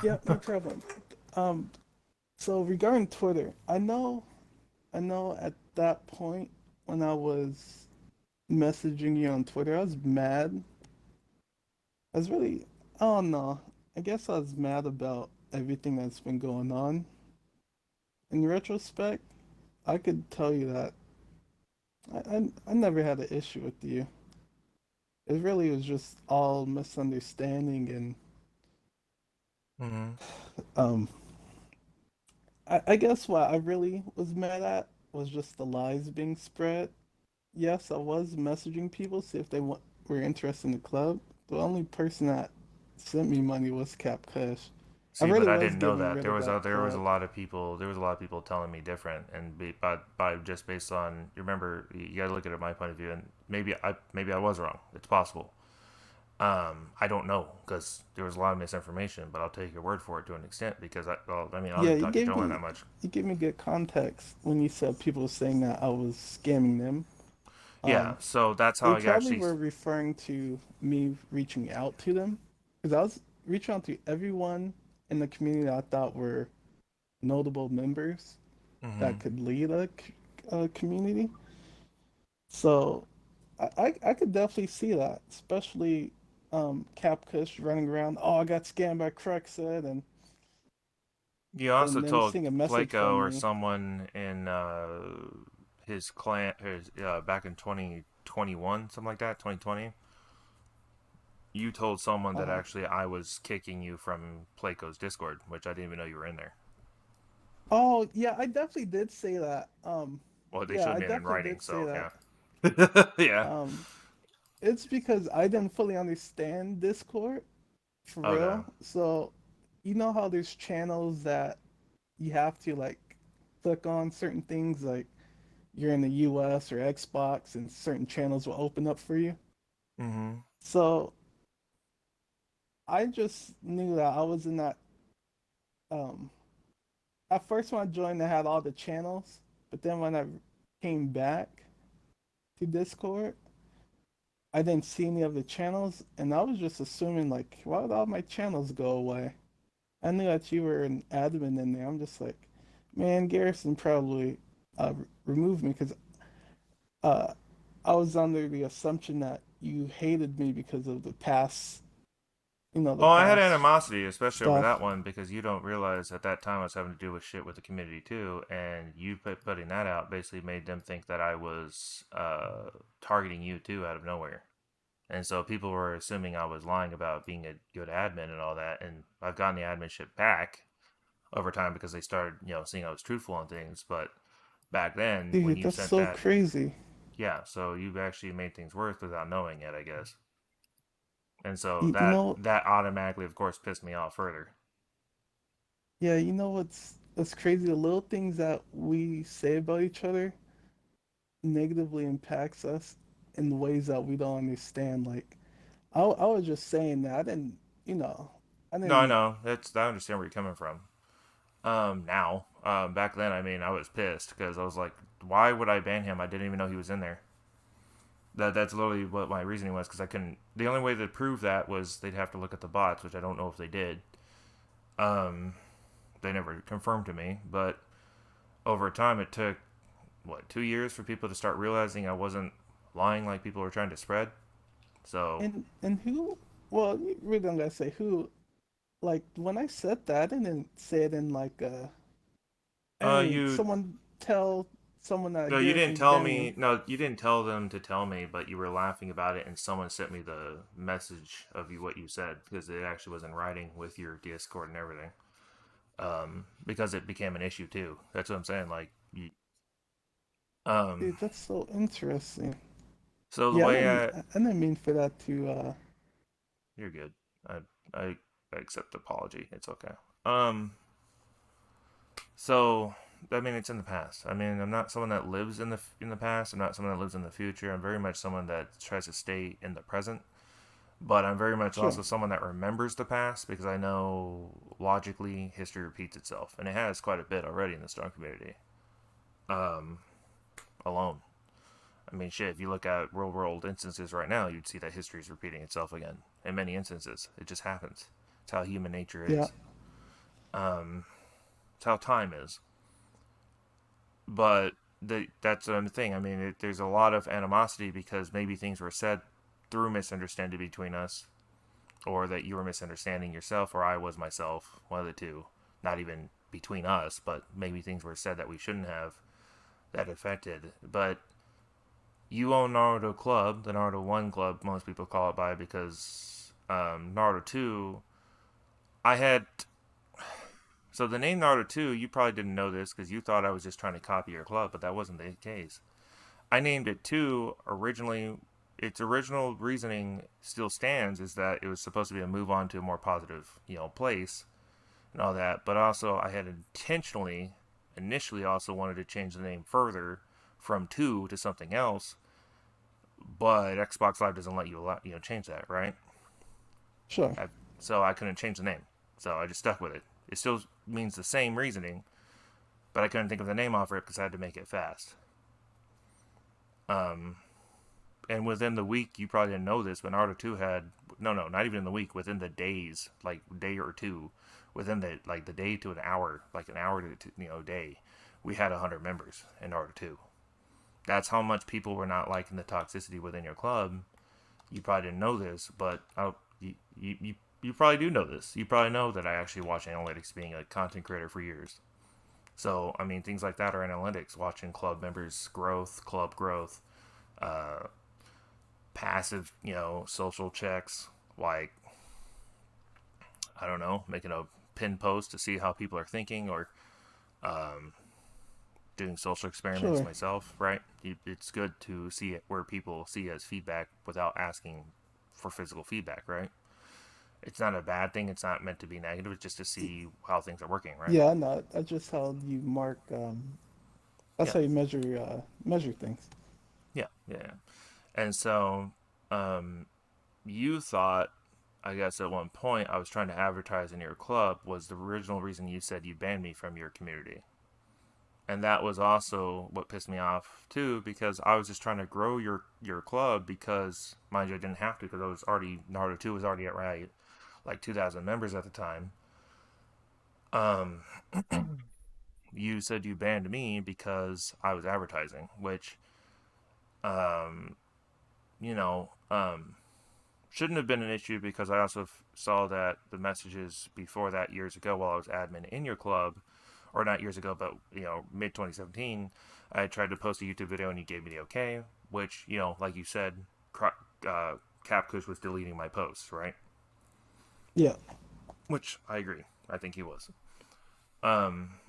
yeah, no problem. Um. So regarding Twitter, I know at that point when I was messaging you on Twitter, I was mad. I was really, I don't know. I guess I was mad about everything that's been going on. In retrospect, I could tell you that I never had an issue with you. It really was just all misunderstanding and Mm-hmm. um I guess what I really was mad at was just the lies being spread. Yes, I was messaging people see if were interested in the club. The only person that sent me money was Cap Kush. I See, but really I was didn't know getting that rid of that there was a club. lot of people telling me different, and by just based on you remember you got to look at it my point of view, and maybe I was wrong. It's possible. I don't know because there was a lot of misinformation, but I'll take your word for it to an extent because I mean I don't Yeah, even talk to Joanne that much. you gave me good context when you said people were saying that I was scamming them. Yeah, Um, so that's how they I probably actually. were referring to me reaching out to them because I was reaching out to everyone in the community that I thought were notable members that Hmm. could lead a community. So I could definitely see that, especially Cap Kush running around. Oh, I got scammed by Cruxuh, You also and then told seeing a message Placo from or me. someone in his clan his, back in 2021, something like that, 2020. You told someone that Uh, actually I was kicking you from Placo's Discord, which I didn't even know you were in there. oh yeah, I definitely did say that. Well, they Yeah, showed I me it in definitely writing, did say so that. yeah. Yeah. Um, it's because I didn't fully understand Discord for Okay. real. So, you know how there's channels that you have to like click on certain things, like you're in the US or Xbox, and certain channels will open up for you. Mm-hmm. So, I just knew that I was in that. Um, at first, when I joined, I had all the channels, but then when I came back to Discord, I didn't see any of the channels, and I was just assuming like, why would all my channels go away? I knew that you were an admin in there. I'm just like, man, Garrison probably remove me because uh, I was under the assumption that you hated me because of the past, the Oh, I had past animosity, especially over stuff. that one, because you don't realize at that time I was having to deal with shit with the community too, and you putting that out basically made them think that I was targeting you too out of nowhere. And so people were assuming I was lying about being a good admin and all that, and I've gotten the adminship back over time because they started, seeing I was truthful on things. But back then, when Dude, you that's sent so that, crazy. yeah, so you've actually made things worse without knowing it, I guess. And so You that know, that automatically, of course, pissed me off further. yeah, you know what's crazy? The little things that we say about each other negatively impacts us in ways that we don't understand. Like, I was just saying that you know, I No, I didn't. know. I understand where you're coming from. Now, back then, I mean, I was pissed because I was like, why would I ban him? I didn't even know he was in there. That's literally what my reasoning was because I couldn't. The only way to prove that was they'd have to look at the bots, which I don't know if they did. Um, they never confirmed to me, but over time, it took what 2 years for people to start realizing I wasn't lying like people were trying to spread. So, And who? Well, you really don't gotta say who. Like when I said that, I didn't say it in like hey, you someone tell someone that no, you didn't Garrison's tell banning him. me. No, you didn't tell them to tell me, but you were laughing about it, and someone sent me the message of you what you said because it actually was in writing with your Discord and everything. Because it became an issue too. That's what I'm saying. Like, um, Dude, that's so interesting. so the Yeah, way I didn't mean for that to you're good. I I, I accept the apology. It's okay. Um, so I mean, it's in the past. I mean, I'm not someone that lives in the past. I'm not someone that lives in the future. I'm very much someone that tries to stay in the present. But I'm very much sure. also someone that remembers the past because I know logically history repeats itself, and it has quite a bit already in the Storm community. Um, Alone. I mean, shit. If you look at real world instances right now, you'd see that history is repeating itself again. In many instances, it just happens. It's how human nature Yeah. is. It's how time is. But that's the thing. I mean, there's a lot of animosity because maybe things were said through misunderstanding between us, or that you were misunderstanding yourself, or I was myself. One of the two. Not even between us, but maybe things were said that we shouldn't have that affected. But you own Naruto Club, the Naruto 1 Club, most people call it by, because Naruto 2, I had. So the name Naruto 2, you probably didn't know this because you thought I was just trying to copy your club, but that wasn't the case. I named it 2 originally. Its original reasoning still stands, is that it was supposed to be a move on to a more positive, place and all that. But also, I had initially also wanted to change the name further from 2 to something else, but Xbox Live doesn't let you change that, right? Sure. I, so I couldn't change the name, so I just stuck with it. It still means the same reasoning, but I couldn't think of the name off it because I had to make it fast. Um, and within the week, you probably didn't know this, but Naruto 2 had no, not even in the week, within the days, like day or two, within the day to an hour, like an hour to day, we had 100 members in Naruto 2. That's how much people were not liking the toxicity within your club. You probably didn't know this, but you probably do know this. You probably know that I actually watch analytics, being a content creator for years. So I mean, things like that are analytics. Watching club members' growth, club growth, uh, passive, social checks, like, I don't know, making a pin post to see how people are thinking, or um, doing social experiments Sure. myself, right? It's good to see it where people see as feedback without asking for physical feedback, right? It's not a bad thing. It's not meant to be negative. It's just to see how things are working, right? Yeah, I know. That's just how you mark. That's Yeah, how you measure things. yeah. And so, um, you thought, I guess at one point, I was trying to advertise in your club was the original reason you said you banned me from your community. And that was also what pissed me off too, because I was just trying to grow your club, because mind you, I didn't have to, because I was already Naruto 2 was already at right like 2,000 members at the time. Um, you said you banned me because I was advertising, which, um, you know, shouldn't have been an issue because I also saw that the messages before that years ago while I was admin in your club, or not years ago, but mid 2017, I tried to post a YouTube video and you gave me the okay, which like you said, Capcush was deleting my posts, right? Yeah. Which I agree. I think he was.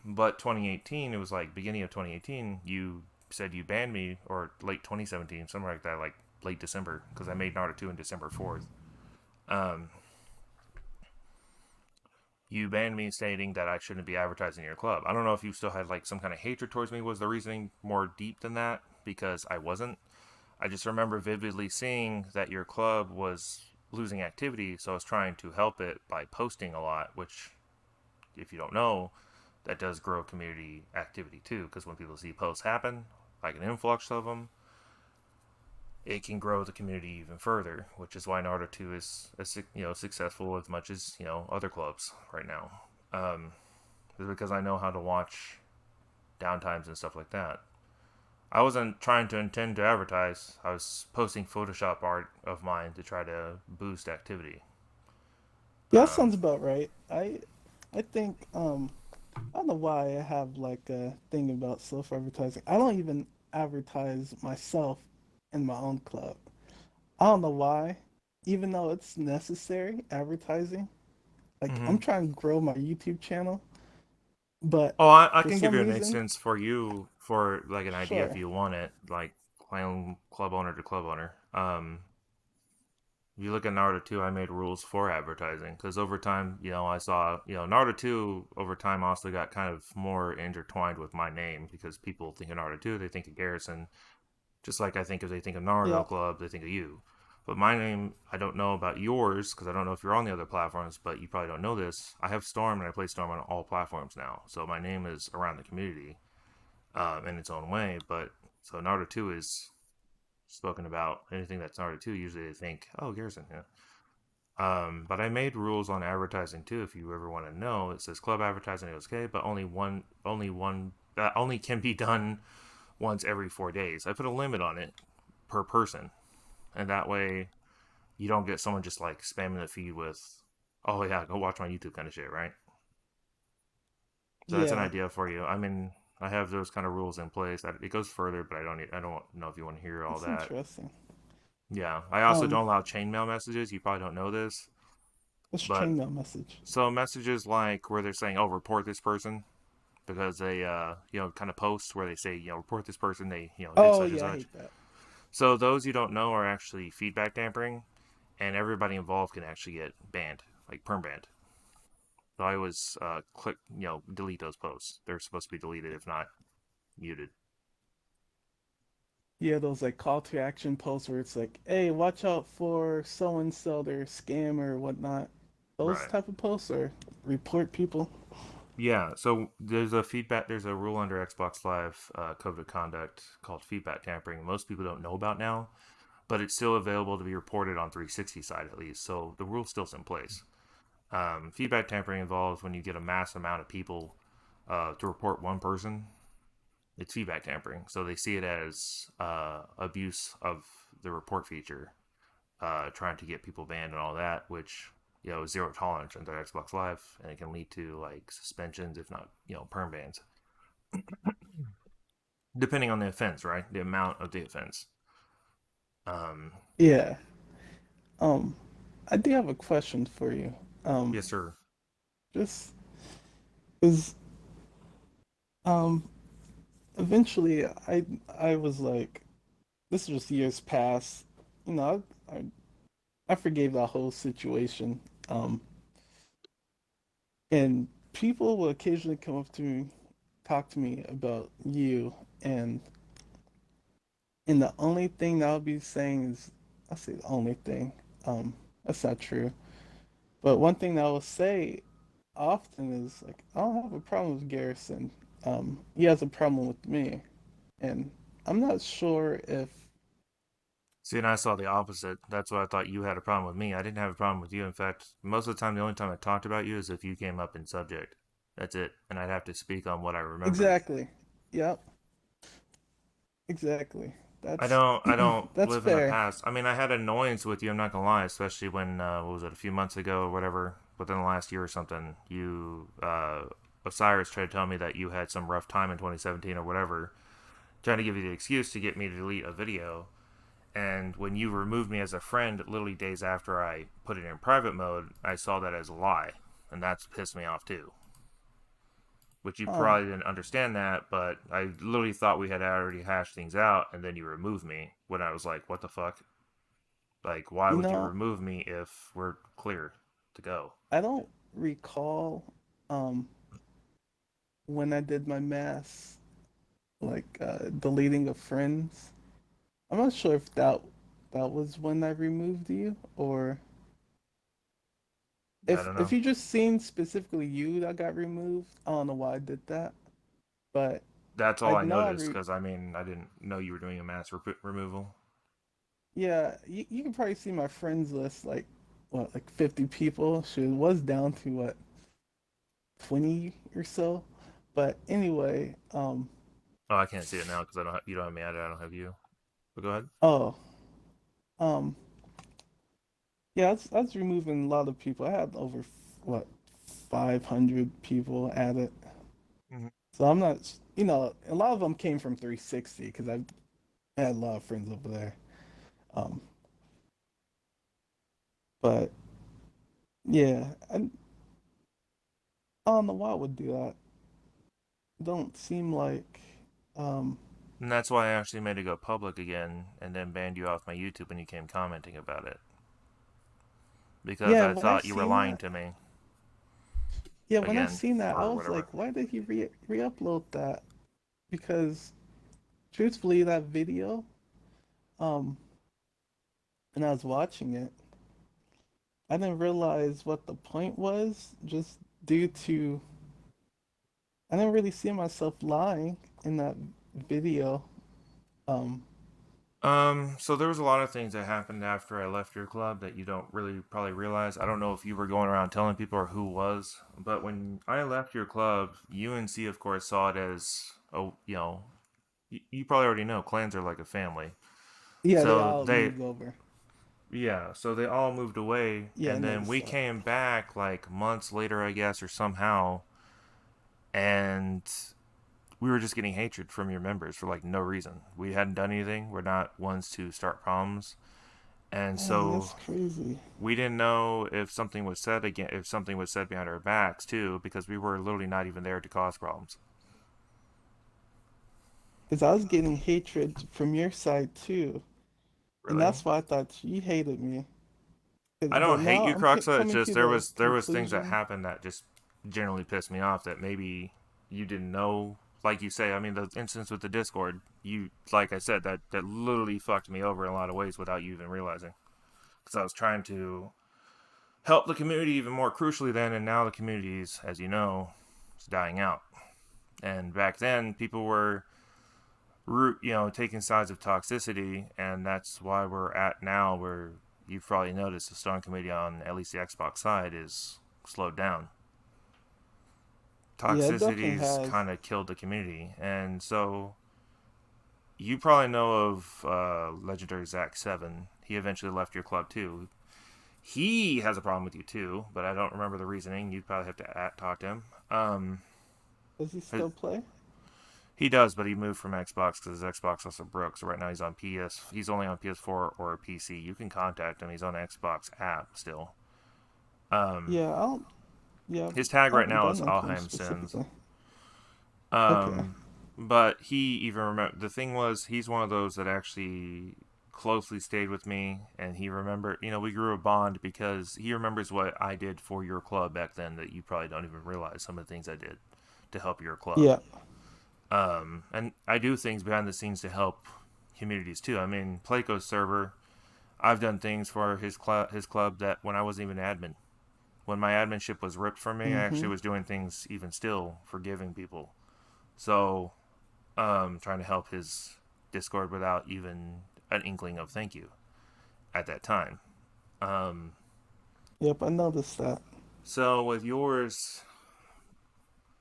But 2018, it was like beginning of 2018. You said you banned me, or late 2017, something like that, like late December, because I made Naruto 2 on December 4th. Um, you banned me stating that I shouldn't be advertising your club. I don't know if you still had like some kind of hatred towards me. Was the reasoning more deep than that? Because I wasn't. I just remember vividly seeing that your club was losing activity, so I was trying to help it by posting a lot, which, if you don't know, that does grow community activity too. Because when people see posts happen, like an influx of them, it can grow the community even further, which is why Naruto 2 is successful as much as other clubs right now. Um, is because I know how to watch downtimes and stuff like that. I wasn't trying to intend to advertise. I was posting Photoshop art of mine to try to boost activity. Yeah, that sounds Um, about right. I think I don't know why I have like a thing about self advertising. I don't even advertise myself in my own club. I don't know why. Even though it's necessary advertising. Like mm-hmm. I'm trying to grow my YouTube channel, but Oh, I for can give some you an reason, instance for you for like an idea if sure. you want it, like playing club owner to club owner. If you look at Naruto 2, I made rules for advertising because over time, I saw, Naruto 2 over time also got kind of more intertwined with my name because people think of Naruto 2, they think of Garrison. Just like I think if they think of Yeah. Naruto Club, they think of you. But my name, I don't know about yours because I don't know if you're on the other platforms, but you probably don't know this. I have Storm and I play Storm on all platforms now. So my name is around the community in its own way. But so Naruto 2 is spoken about. Anything that's Naruto 2, usually they think, oh, Garrison, yeah. But I made rules on advertising too. If you ever want to know, it says club advertising is okay, but only can be done once every 4 days. I put a limit on it per person, and that way you don't get someone just like spamming the feed with, "Oh yeah, go watch my YouTube" kind of shit, right? So that's an Yeah. idea for you. I mean, I have those kind of rules in place. That it goes further, but I don't know if you want to hear all That's that. interesting. Yeah, I also Um, don't allow chainmail messages. You probably don't know this, let's but train that message. so messages like where they're saying, "Oh, report this person," because they kind of post where they say, report this person, they did Oh such and yeah, I such. hate that. So those you don't know are actually feedback tampering, and everybody involved can actually get banned, like perm banned. So I always click, delete those posts. They're supposed to be deleted if not muted. Yeah, those like call to action posts where it's like, "Hey, watch out for so and so, they're a scam or whatnot." Those Right. type of posts or report people. Yeah. So there's a feedback. There's a rule under Xbox Live Code of Conduct called feedback tampering. Most people don't know about now, but it's still available to be reported on 360 side at least. So the rule's still in place. Feedback tampering involves when you get a mass amount of people to report one person. It's feedback tampering, so they see it as abuse of the report feature, trying to get people banned and all that, which is zero tolerance under Xbox Live, and it can lead to like suspensions, if not perm bans, depending on the offense, right? The amount of the offense. Um, Yeah. Um, I do have a question for you. Um, yes, sir. just is um eventually I was like, this was years past. You know, I forgave that whole situation. And people will occasionally come up to me, talk to me about you, and the only thing that I'll be saying is, I say the only thing. That's not true. But one thing that I will say often is like, I don't have a problem with Garrison. He has a problem with me, and I'm not sure if See, and I saw the opposite. That's why I thought you had a problem with me. I didn't have a problem with you. In fact, most of the time, the only time I talked about you is if you came up in subject. That's it. And I'd have to speak on what I remembered. Exactly. Yep. Exactly. I That's don't I don't that's live in the fair. past. I mean, I had annoyance with you. I'm not gonna lie, especially when what was it, a few months ago or whatever, within the last year or something. You Osiris tried to tell me that you had some rough time in 2017 or whatever, trying to give you the excuse to get me to delete a video. And when you removed me as a friend, literally days after I put it in private mode, I saw that as a lie, and that's pissed me off too. Which you Huh. probably didn't understand that, but I literally thought we had already hashed things out, and then you removed me when I was like, "What the fuck? Like, why You would you know, remove me if we're clear to go?" I don't recall um when I did my mass like deleting of friends. I'm not sure if that was when I removed you or Yeah, I don't if know. you just seen specifically you that got removed. I don't know why I did that, but That's all I I know noticed because I mean I didn't know you were doing a mass removal. yeah, you can probably see my friends list like what like 50 people. Shit was down to what 20 or so. But anyway, Oh, I can't see it now because I don't. You don't have me added. I don't have you. But go ahead. oh, um, yeah, I was removing a lot of people. I had over what 500 people added. Mm-hmm. So I'm not, a lot of them came from 360 because I had a lot of friends over there. Um, but yeah, I don't know why I would do that. Don't seem like, um, And that's why I actually made it go public again, and then banned you off my YouTube when you came commenting about it because yeah, I when I thought you were seen lying that, to me yeah, when I again seen that, I or was whatever. like, why did he re-upload that? Because truthfully, that video, um, and I was watching it, I didn't realize what the point was just due to I didn't really see myself lying in that video. Um, So there was a lot of things that happened after I left your club that you don't really probably realize. I don't know if you were going around telling people or who was, but when I left your club, UNC of course saw it as, oh, you probably already know clans are like a family. yeah, they So all moved over. so they all moved away, Yeah, I and then noticed we that. came back like months later, I guess, or somehow, and we were just getting hatred from your members for like no reason. We hadn't done anything. We're not ones to start problems. And Man, so that's crazy. we didn't know if something was said again, if something was said behind our backs too, because we were literally not even there to cause problems. Because I was getting hatred from your side too. And Really, that's why I thought you hated me. I But don't hate now you, I'm Cruxuh. It's coming just to the there was things that conclusion. happened that just generally pissed me off. That maybe you didn't know, like you say. I mean, the instance with the Discord, you like I said that literally fucked me over in a lot of ways without you even realizing. Because I was trying to help the community even more crucially then, and now the community's, as you know, is dying out. And back then, people were taking sides of toxicity, and that's why we're at now where you've probably noticed the Stone Committee on at least the Xbox side is slowed down. Yeah, it definitely Toxicity's has. kind of killed the community, and so you probably know of legendary Zach Seven. He eventually left your club too. He has a problem with you too, but I don't remember the reasoning. You'd probably have to talk to him. Does he still play? He does, but he moved from Xbox because his Xbox also broke. So right now he's on PS. He's only on PS4 or PC. You can contact him. He's on the Xbox app still. Um, Yeah, I don't. Yeah, his tag I right haven't now done is that to him Alheim Sins. specifically. Okay. Um, but he even remember the thing was he's one of those that actually closely stayed with me, and he remembered. We grew a bond because he remembers what I did for your club back then that you probably don't even realize some of the things I did to help your club. Yeah. And I do things behind the scenes to help communities too. I mean, Playco's server, I've done things for his club that when I wasn't even admin. When my adminship was ripped from me, I actually Mm-hmm. was doing things even still forgiving people. So, trying to help his Discord without even an inkling of thank you at that time. Um, Yep, I noticed that. so with yours,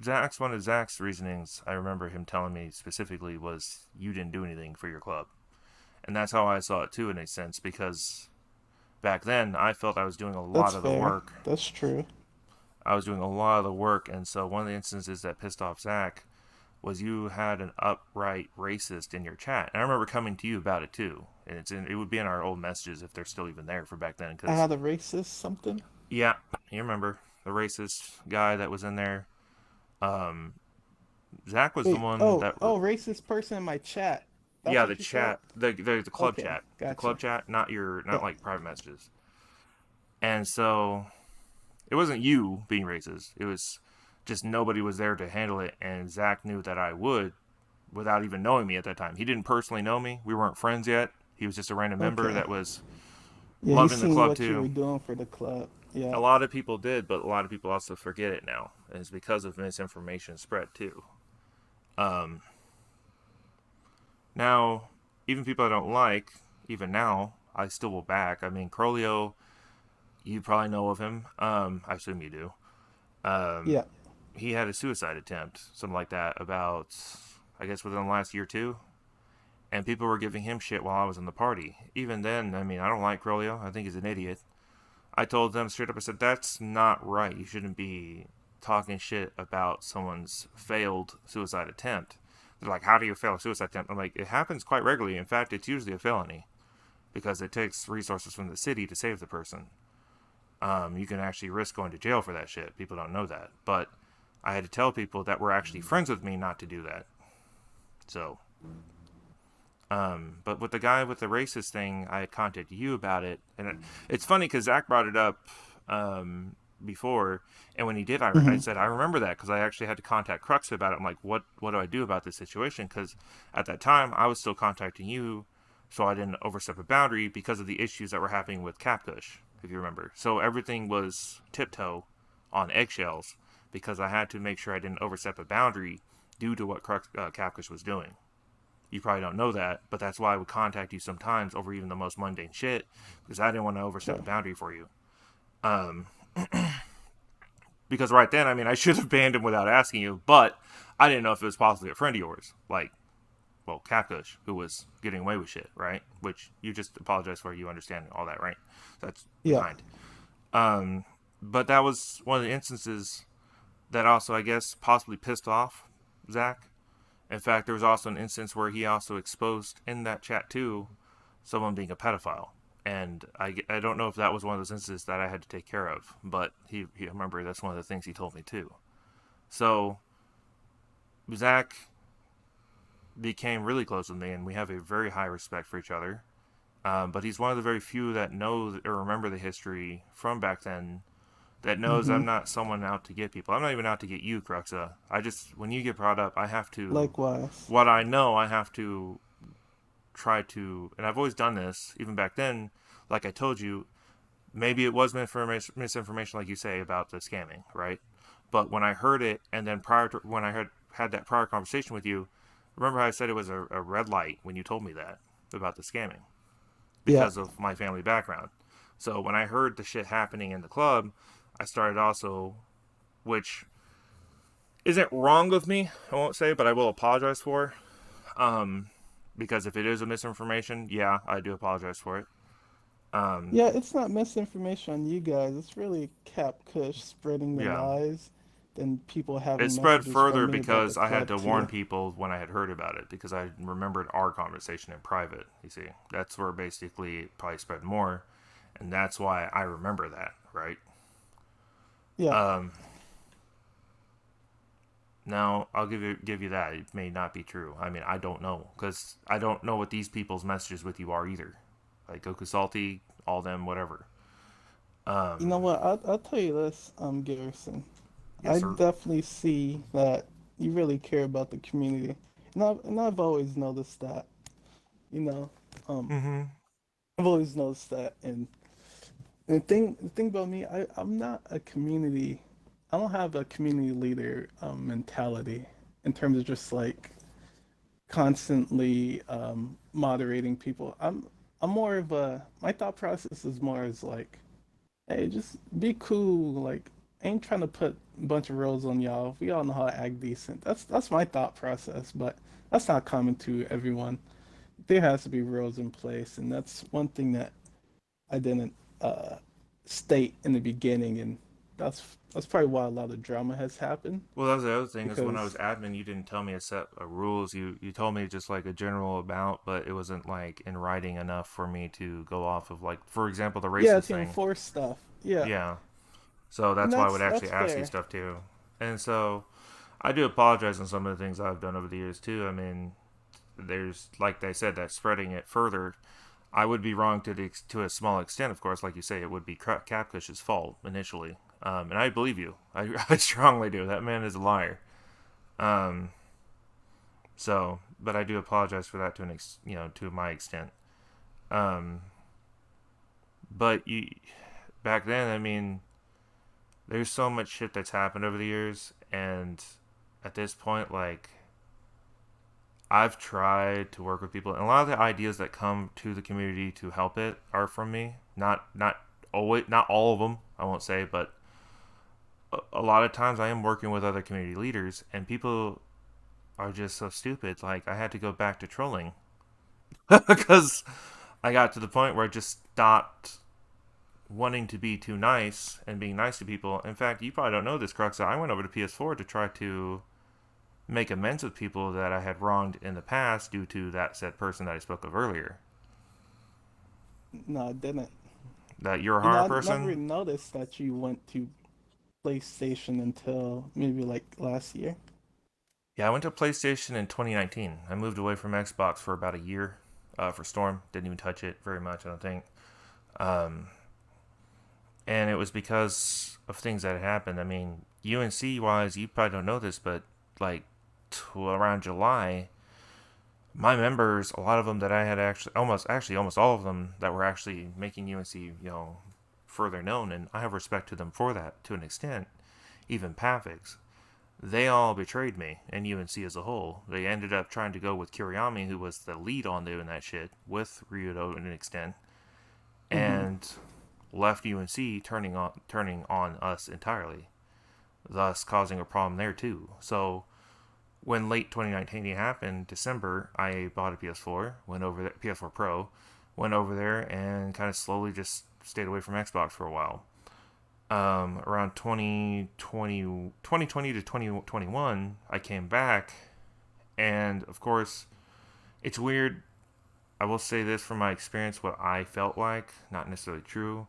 Zach's one of Zach's reasonings. I remember him telling me specifically was you didn't do anything for your club, and that's how I saw it too in a sense because back then I felt I was doing a lot That's of the fair. work. That's true. I was doing a lot of the work, and so one of the instances that pissed off Zach was you had an upright racist in your chat, and I remember coming to you about it too. And it would be in our old messages if they're still even there for back then, I because had a racist something. yeah, you remember the racist guy that was in there. Um, Zach was the Wait, one oh, that oh, racist person in my chat. That's yeah, the what you said? chat, the club Okay, chat, gotcha. not your not Yeah, like private messages. And so it wasn't you being racist. It was just nobody was there to handle it, and Zach knew that I would without even knowing me at that time. He didn't personally know me. We weren't friends yet. He was just a random member okay. that was Yeah, he's loving the seen club what you were too. doing for the club. A Yeah, lot of people did, but a lot of people also forget it now. And it's because of misinformation spread too. Um, Now, even people I don't like, even now, I still will back. I mean, Crolio, you probably know of him. I assume you do. Um, yeah. he had a suicide attempt, something like that, about I guess within the last year or two, and people were giving him shit while I was in the party. Even then, I mean, I don't like Crolio. I think he's an idiot. I told them straight up. I said that's not right. You shouldn't be talking shit about someone's failed suicide attempt. They're like, how do you fail a suicide attempt? I'm like, it happens quite regularly. In fact, it's usually a felony because it takes resources from the city to save the person. You can actually risk going to jail for that shit. People don't know that. But I had to tell people that were actually friends with me not to do that. So, but with the guy with the racist thing, I contacted you about it. And it's funny because Zach brought it up before. And when he did, I Hmm. said, I remember that because I actually had to contact Cruxuh about it. I'm like, what do I do about this situation? Because at that time, I was still contacting you so I didn't overstep a boundary because of the issues that were happening with Capcush, if you remember. So everything was tiptoe on eggshells because I had to make sure I didn't overstep a boundary due to what Capcush was doing. You probably don't know that, but that's why I would contact you sometimes over even the most mundane shit because I didn't want to overstep a Sure. boundary for you. Um, because right then, I mean, I should have banned him without asking you, but I didn't know if it was possibly a friend of yours, like well, Catfish, who was getting away with shit, right? Which you just apologize for. You understand all that, right? So that's Yeah. kind. Um, but that was one of the instances that also, I guess, possibly pissed off Zach. In fact, there was also an instance where he also exposed in that chat too someone being a pedophile. And I don't know if that was one of those instances that I had to take care of, but I remember that's one of the things he told me too. So Zach became really close with me, and we have a very high respect for each other. But he's one of the very few that know or remember the history from back then. That knows Hmm. I'm not someone out to get people. I'm not even out to get you, Cruxuh. I just when you get brought up, I have to. Likewise. What I know, I have to try to, and I've always done this, even back then. Like I told you, maybe it was misinformation, like you say about the scamming, right? But when I heard it, and then prior to when I had that prior conversation with you, remember how I said it was a red light when you told me that about the scamming Yeah. because of my family background. So when I heard the shit happening in the club, I started also, which isn't wrong of me, I won't say, but I will apologize for. Um, because if it is a misinformation, yeah, I do apologize for it. Um, Yeah, it's not misinformation on you guys. It's really Cap Kush spreading the yeah, lies, then people it having spread messages from further me about the because I had club to warn too. people when I had heard about it because I remembered our conversation in private. You see, that's where basically it probably spread more, and that's why I remember that, right? Yeah. Um, Now I'll give you that. It may not be true. I mean, I don't know because I don't know what these people's messages with you are either. Like Goku Salty, all them, whatever. You know Um, what? I'll tell you this, Garrison. yes, I sir. definitely see that you really care about the community. And I've always noticed that, you know. Um, Mm-hmm. I've always noticed that. And the thing about me, I'm not a community, I don't have a community leader mentality in terms of just like constantly moderating people. I'm more of a, my thought process is more as like, hey, just be cool, like, ain't trying to put a bunch of rules on y'all. We all know how to act decent. That's my thought process, but that's not common to everyone. There has to be rules in place, and that's one thing that I didn't uh, state in the beginning, and that's probably why a lot of drama has happened. Well, that was the other thing is when I was Because admin, you didn't tell me a set of rules. You told me just like a general amount, but it wasn't like in writing enough for me to go off of. Like, for example, the yeah, racist to thing. enforce stuff, yeah, Yeah. So and that's why I would actually that's ask you fair. stuff too. And so I do apologize on some of the things I've done over the years too. I mean, there's like they said that spreading it further. I would be wrong to a small extent, of course. Like you say, it would be Capcush's fault initially, and I believe you. I strongly do. That man is a liar. Um, but I do apologize for that to to my extent. Um, but you back then, I mean, there's so much shit that's happened over the years, and at this point, like I've tried to work with people, and a lot of the ideas that come to the community to help it are from me. Not always, not all of them. I won't say, but a lot of times I am working with other community leaders, and people are just so stupid. Like I had to go back to trolling because I got to the point where I just stopped wanting to be too nice and being nice to people. In fact, you probably don't know this, Cruxuh. I went over to PS4 to try to make amends with people that I had wronged in the past due to that said person that I spoke of earlier. No, I didn't. That you're a You know, harm I never person? even noticed that you went to PlayStation until maybe like last year. Yeah, I went to PlayStation in 2019. I moved away from Xbox for about a year for Storm. Didn't even touch it very much, I don't think. Um, and it was because of things that had happened. I mean, UNC wise, you probably don't know this, but like around July, my members, a lot of them that I had almost all of them that were actually making UNC, further known, and I have respect to them for that to an extent. Even Pavix, they all betrayed me and UNC as a whole. They ended up trying to go with Kiriyami, who was the lead on doing that shit, with Ryudo to an extent, Mm-hmm. and left UNC turning on us entirely, thus causing a problem there too. So when late 2019 happened, December, I bought a PS4, went over there, PS4 Pro, went over there and kind of slowly just stayed away from Xbox for a while. Around 2020 to 2021, I came back, and of course, it's weird. I will say this from my experience, what I felt like, not necessarily true,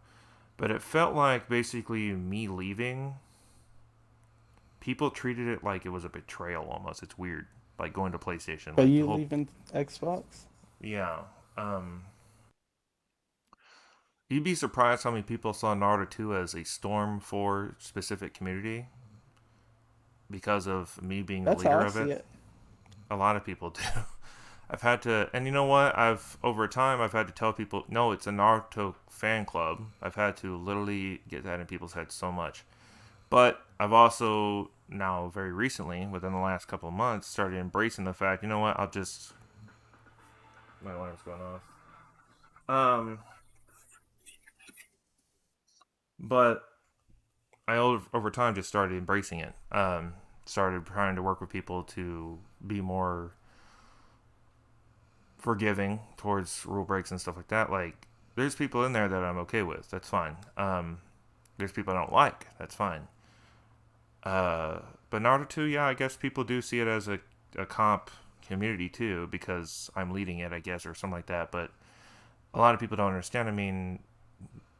but it felt like basically me leaving, people treated it like it was a betrayal almost. It's weird. Like going to PlayStation. But Like the you whole. leaving Xbox? Yeah. Um, you'd be surprised how many people saw Naruto 2 as a Storm 4 specific community because of me being the That's how leader I of see it. it. A lot of people do. I've had to, and you know what? Over time, I've had to tell people, no, it's a Naruto fan club. I've had to literally get that in people's heads so much. But I've also now, very recently, within the last couple of months, started embracing the fact, you know what? I'll just. My alarm's going off. But I over time just started embracing it. Started trying to work with people to be more forgiving towards rule breaks and stuff like that. Like, there's people in there that I'm okay with. That's fine. There's people I don't like. That's fine. Uh, but Naruto 2, yeah, I guess people do see it as a comp community too because I'm leading it, I guess, or something like that. But a lot of people don't understand. I mean,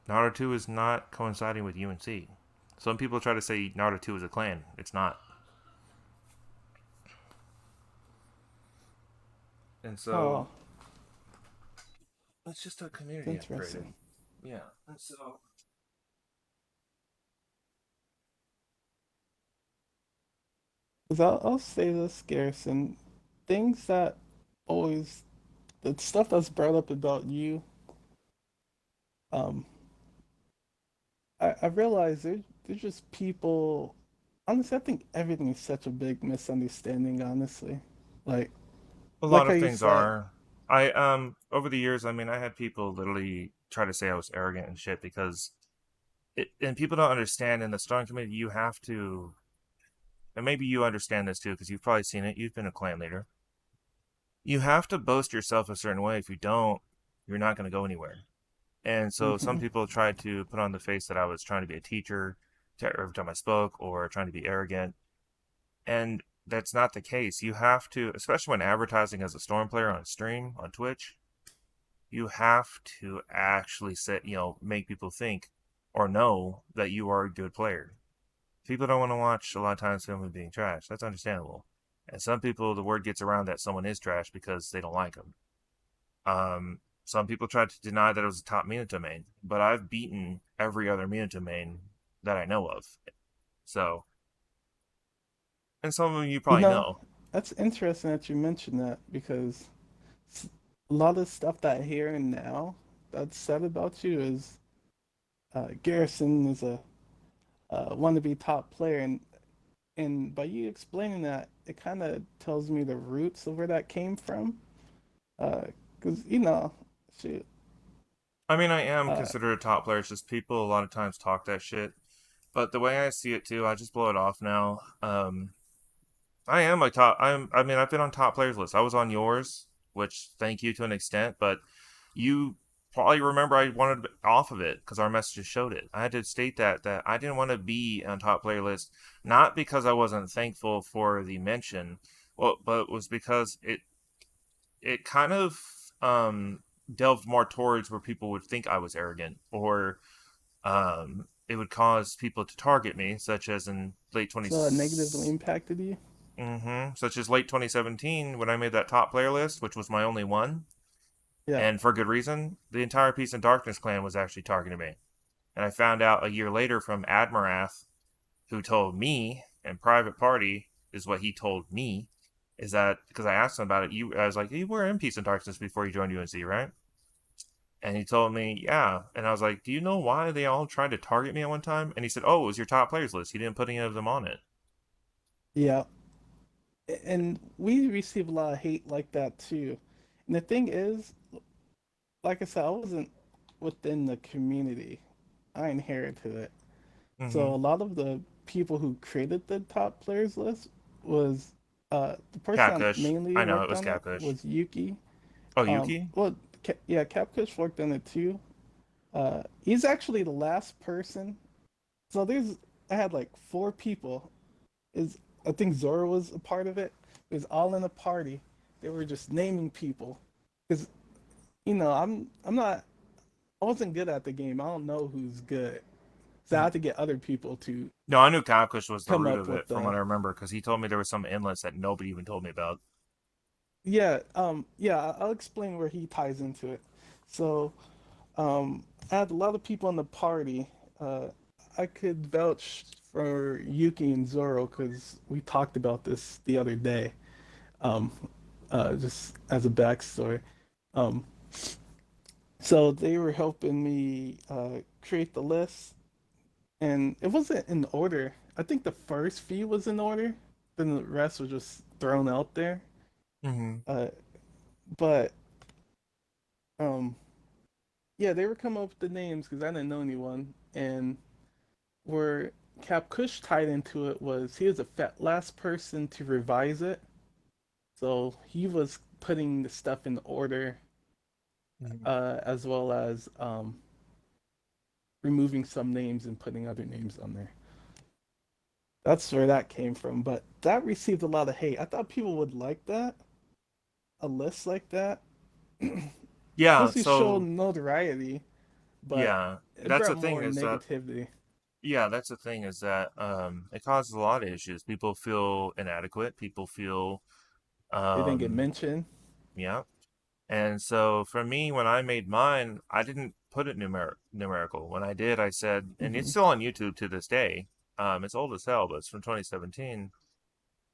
Naruto 2 is not coinciding with UNC. Some people try to say Naruto 2 is a clan. It's not. And so Oh, it's just a it's community I've created. interesting. Yeah. And so. 'Cause I'll say this, Garrison. Things that always the stuff that's brought up about you, um, I realize there's just people. Honestly, I think everything is such a big misunderstanding. Honestly, like A lot like how of you things said, are. I over the years, I mean, I had people literally try to say I was arrogant and shit because and people don't understand in the strong community, you have to, and maybe you understand this too, because you've probably seen it. You've been a clan leader. You have to boast yourself a certain way. If you don't, you're not going to go anywhere. And so some Hmm. people tried to put on the face that I was trying to be a teacher every time I spoke or trying to be arrogant. And that's not the case. You have to, especially when advertising as a Storm player on stream, on Twitch, you have to actually make people think or know that you are a good player. People don't want to watch a lot of times someone being trash. That's understandable. And some people, the word gets around that someone is trash because they don't like them. Some people tried to deny that it was a top Minato main, but I've beaten every other Minato main that I know of. So, and some of them you You probably know, know. that's interesting that you mentioned that because a lot of stuff that I hear now that's said about you is Garrison is a wannabe top player, and by you explaining that, it kind of tells me the roots of where that came from. Because shoot, I mean, I am uh, considered a top player. It's just people a lot of times talk that shit. But the way I see it too, I just blow it off now. I am a top. I mean, I've been on top players list. I was on yours, which thank you to an extent. But you probably remember I wanted off of it because our messages showed it. I had to state that I didn't want to be on top player list, not because I wasn't thankful for the mention, well, but it was because it kind of delved more towards where people would think I was arrogant or it would cause people to target me, such as in late 20. so it negatively impacted you. Such as late 2017 when I made that top player list, which was my only one, Yeah, and for good reason. The entire Peace and Darkness clan was actually targeting me, and I found out a year later from Admirath, who told me, and private party is what he told me, is that because I asked him about it, I was like, you were in Peace and Darkness before you joined UNC, right? And he told me, yeah. And I was like, do you know why they all tried to target me at one time? And he said, oh, it was your top players list. He didn't put any of them on it. yeah, and we receive a lot of hate like that too. And the thing is, like I said, I wasn't within the community. I inherited it. Mm-hmm. So a lot of the people who created the top players list was the person that Catfish. mainly I know it worked was on it Catfish. was Yuki. Oh, Yuki? Well, yeah, Capcush worked on it too. He's actually the last person. So I had like four people. Is I think Zora was a part of it. It was all in a party. They were just naming people because I'm not I wasn't good at the game. I don't know who's good. So I Mm. had to get other people to No, I knew Catfish was the come root up of it with from the what I remember because he told me there was some inlets that nobody even told me about. yeah, I'll explain where he ties into it. So, I had a lot of people in the party. Uh, I could vouch for Yuki and Zoro because we talked about this the other day. Um, just as a backstory. Um, so they were helping me create the list, and it wasn't in order. I think the first few was in order, then the rest was just thrown out there. Mm-hmm. Uh, but um, yeah, they were coming up with the names because I didn't know anyone, and where Cap Kush tied into it was he was the last person to revise it, so he was putting the stuff in order, Mm-hmm. as well as removing some names and putting other names on there. That's where that came from, but that received a lot of hate. I thought people would like that, a list like that, Yeah, mostly show so notoriety, but yeah, it that's brought the thing more is that negativity. that's the thing is that it causes a lot of issues. People feel inadequate. People feel They didn't get um mentioned. yeah. And so for me, when I made mine, I didn't put it numerical. When I did, I said, and it's Hmm. still on YouTube to this day. It's old as hell, but it's from 2017.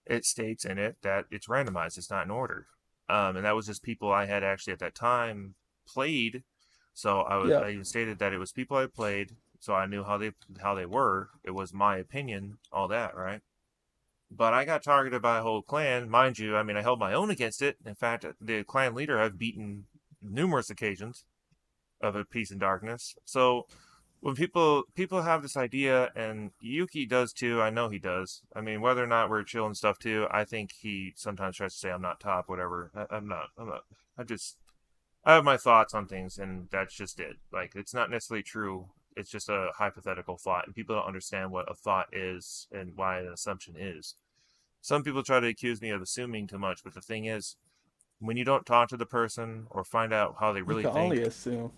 It states in it that it's randomized. It's not in order. And that was just people I had actually at that time played. So Yeah, I even stated that it was people I played, so I knew how they were. It was my opinion, all that, right? But I got targeted by a whole clan, mind you. I mean, I held my own against it. In fact, the clan leader I've beaten numerous occasions of a Peace and Darkness. So when people have this idea, and Yuki does too. I know he does. I mean, whether or not we're chill and stuff too, I think he sometimes tries to say I'm not top, whatever. I'm not. I'm not. I just I have my thoughts on things, and that's just it. Like, it's not necessarily true. It's just a hypothetical thought, and people don't understand what a thought is and why an assumption is. Some people try to accuse me of assuming too much, but the thing is, when you don't talk to the person or find out how they You really can only think, assume.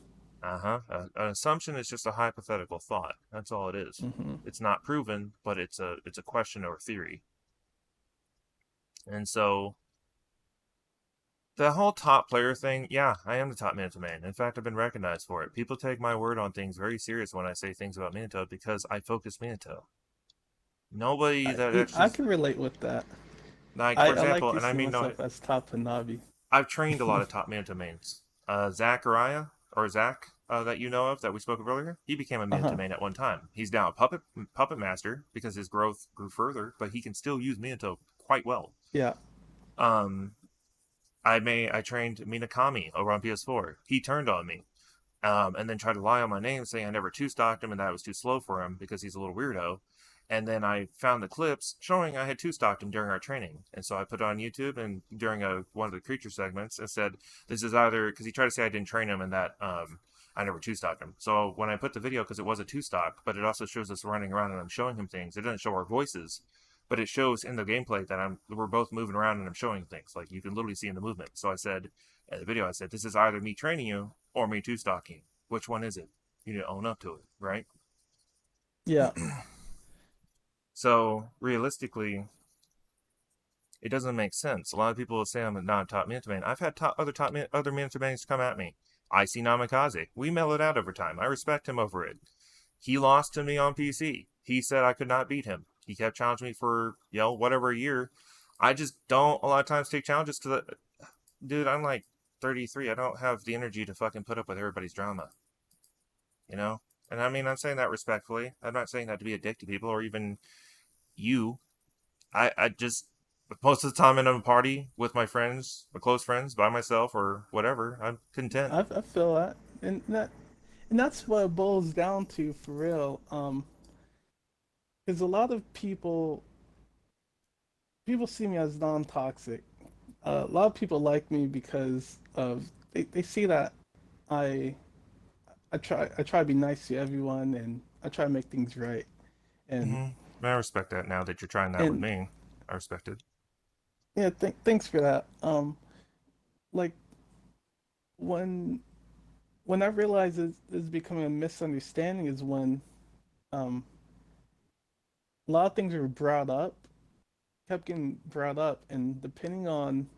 an assumption is just a hypothetical thought. That's all it is. Hmm. It's not proven, but it's a question or a theory. And so the whole top player thing, yeah, I am the top Minato main. In fact, I've been recognized for it. People take my word on things very serious when I say things about Minato because I focus Minato. Nobody that I actually, can relate with that. like, for I like example, to and I see mean, no, myself as top Hanabi. I've trained a lot of top Minato mains. Zachariah, or Zach, that you know of, that we spoke of earlier, he became a Uh Minato huh. main at one time. He's now a puppet master because his growth grew further, but he can still use Minato quite well. Yeah. Um, I trained Minakami over on PS4. He turned on me, and then tried to lie on my name, saying I never two stocked him and that I was too slow for him because he's a little weirdo. And then I found the clips showing I had two stocked him during our training, and so I put it on YouTube and during one of the creature segments, and said this is either because he tried to say I didn't train him and that I never two stocked him. So when I put the video, because it was a two stock, but it also shows us running around and I'm showing him things. It doesn't show our voices, but it shows in the gameplay that we're both moving around and I'm showing things. Like, you can literally see in the movement. So I said in the video, I said this is either me training you or me two stocking. Which one is it? You need to own up to it, right? Yeah. So realistically, it doesn't make sense. A lot of people will say I'm not a top Minato main. I've had other Minato mains come at me. I see Namikaze. We mellowed out over time. I respect him over it. He lost to me on PC. He said I could not beat him. He kept challenging me for, whatever, a year. I just don't a lot of times take challenges because, dude, I'm like 33. I don't have the energy to fucking put up with everybody's drama, you know? And I mean, I'm saying that respectfully. I'm not saying that to be a dick to people or even you. I just, most of the time in a party with my friends, my close friends, by myself or whatever, I'm content. I feel that, and that's what it boils down to for real. Because a lot of people see me as non-toxic. A lot of people like me because of they see that I I try to be nice to everyone and I try to make things right. And I respect that now that you're trying that with and me. I respect it. yeah, thanks for that. Like when when I realized it's becoming a misunderstanding is when um a lot of things were brought up, kept getting brought up, and depending on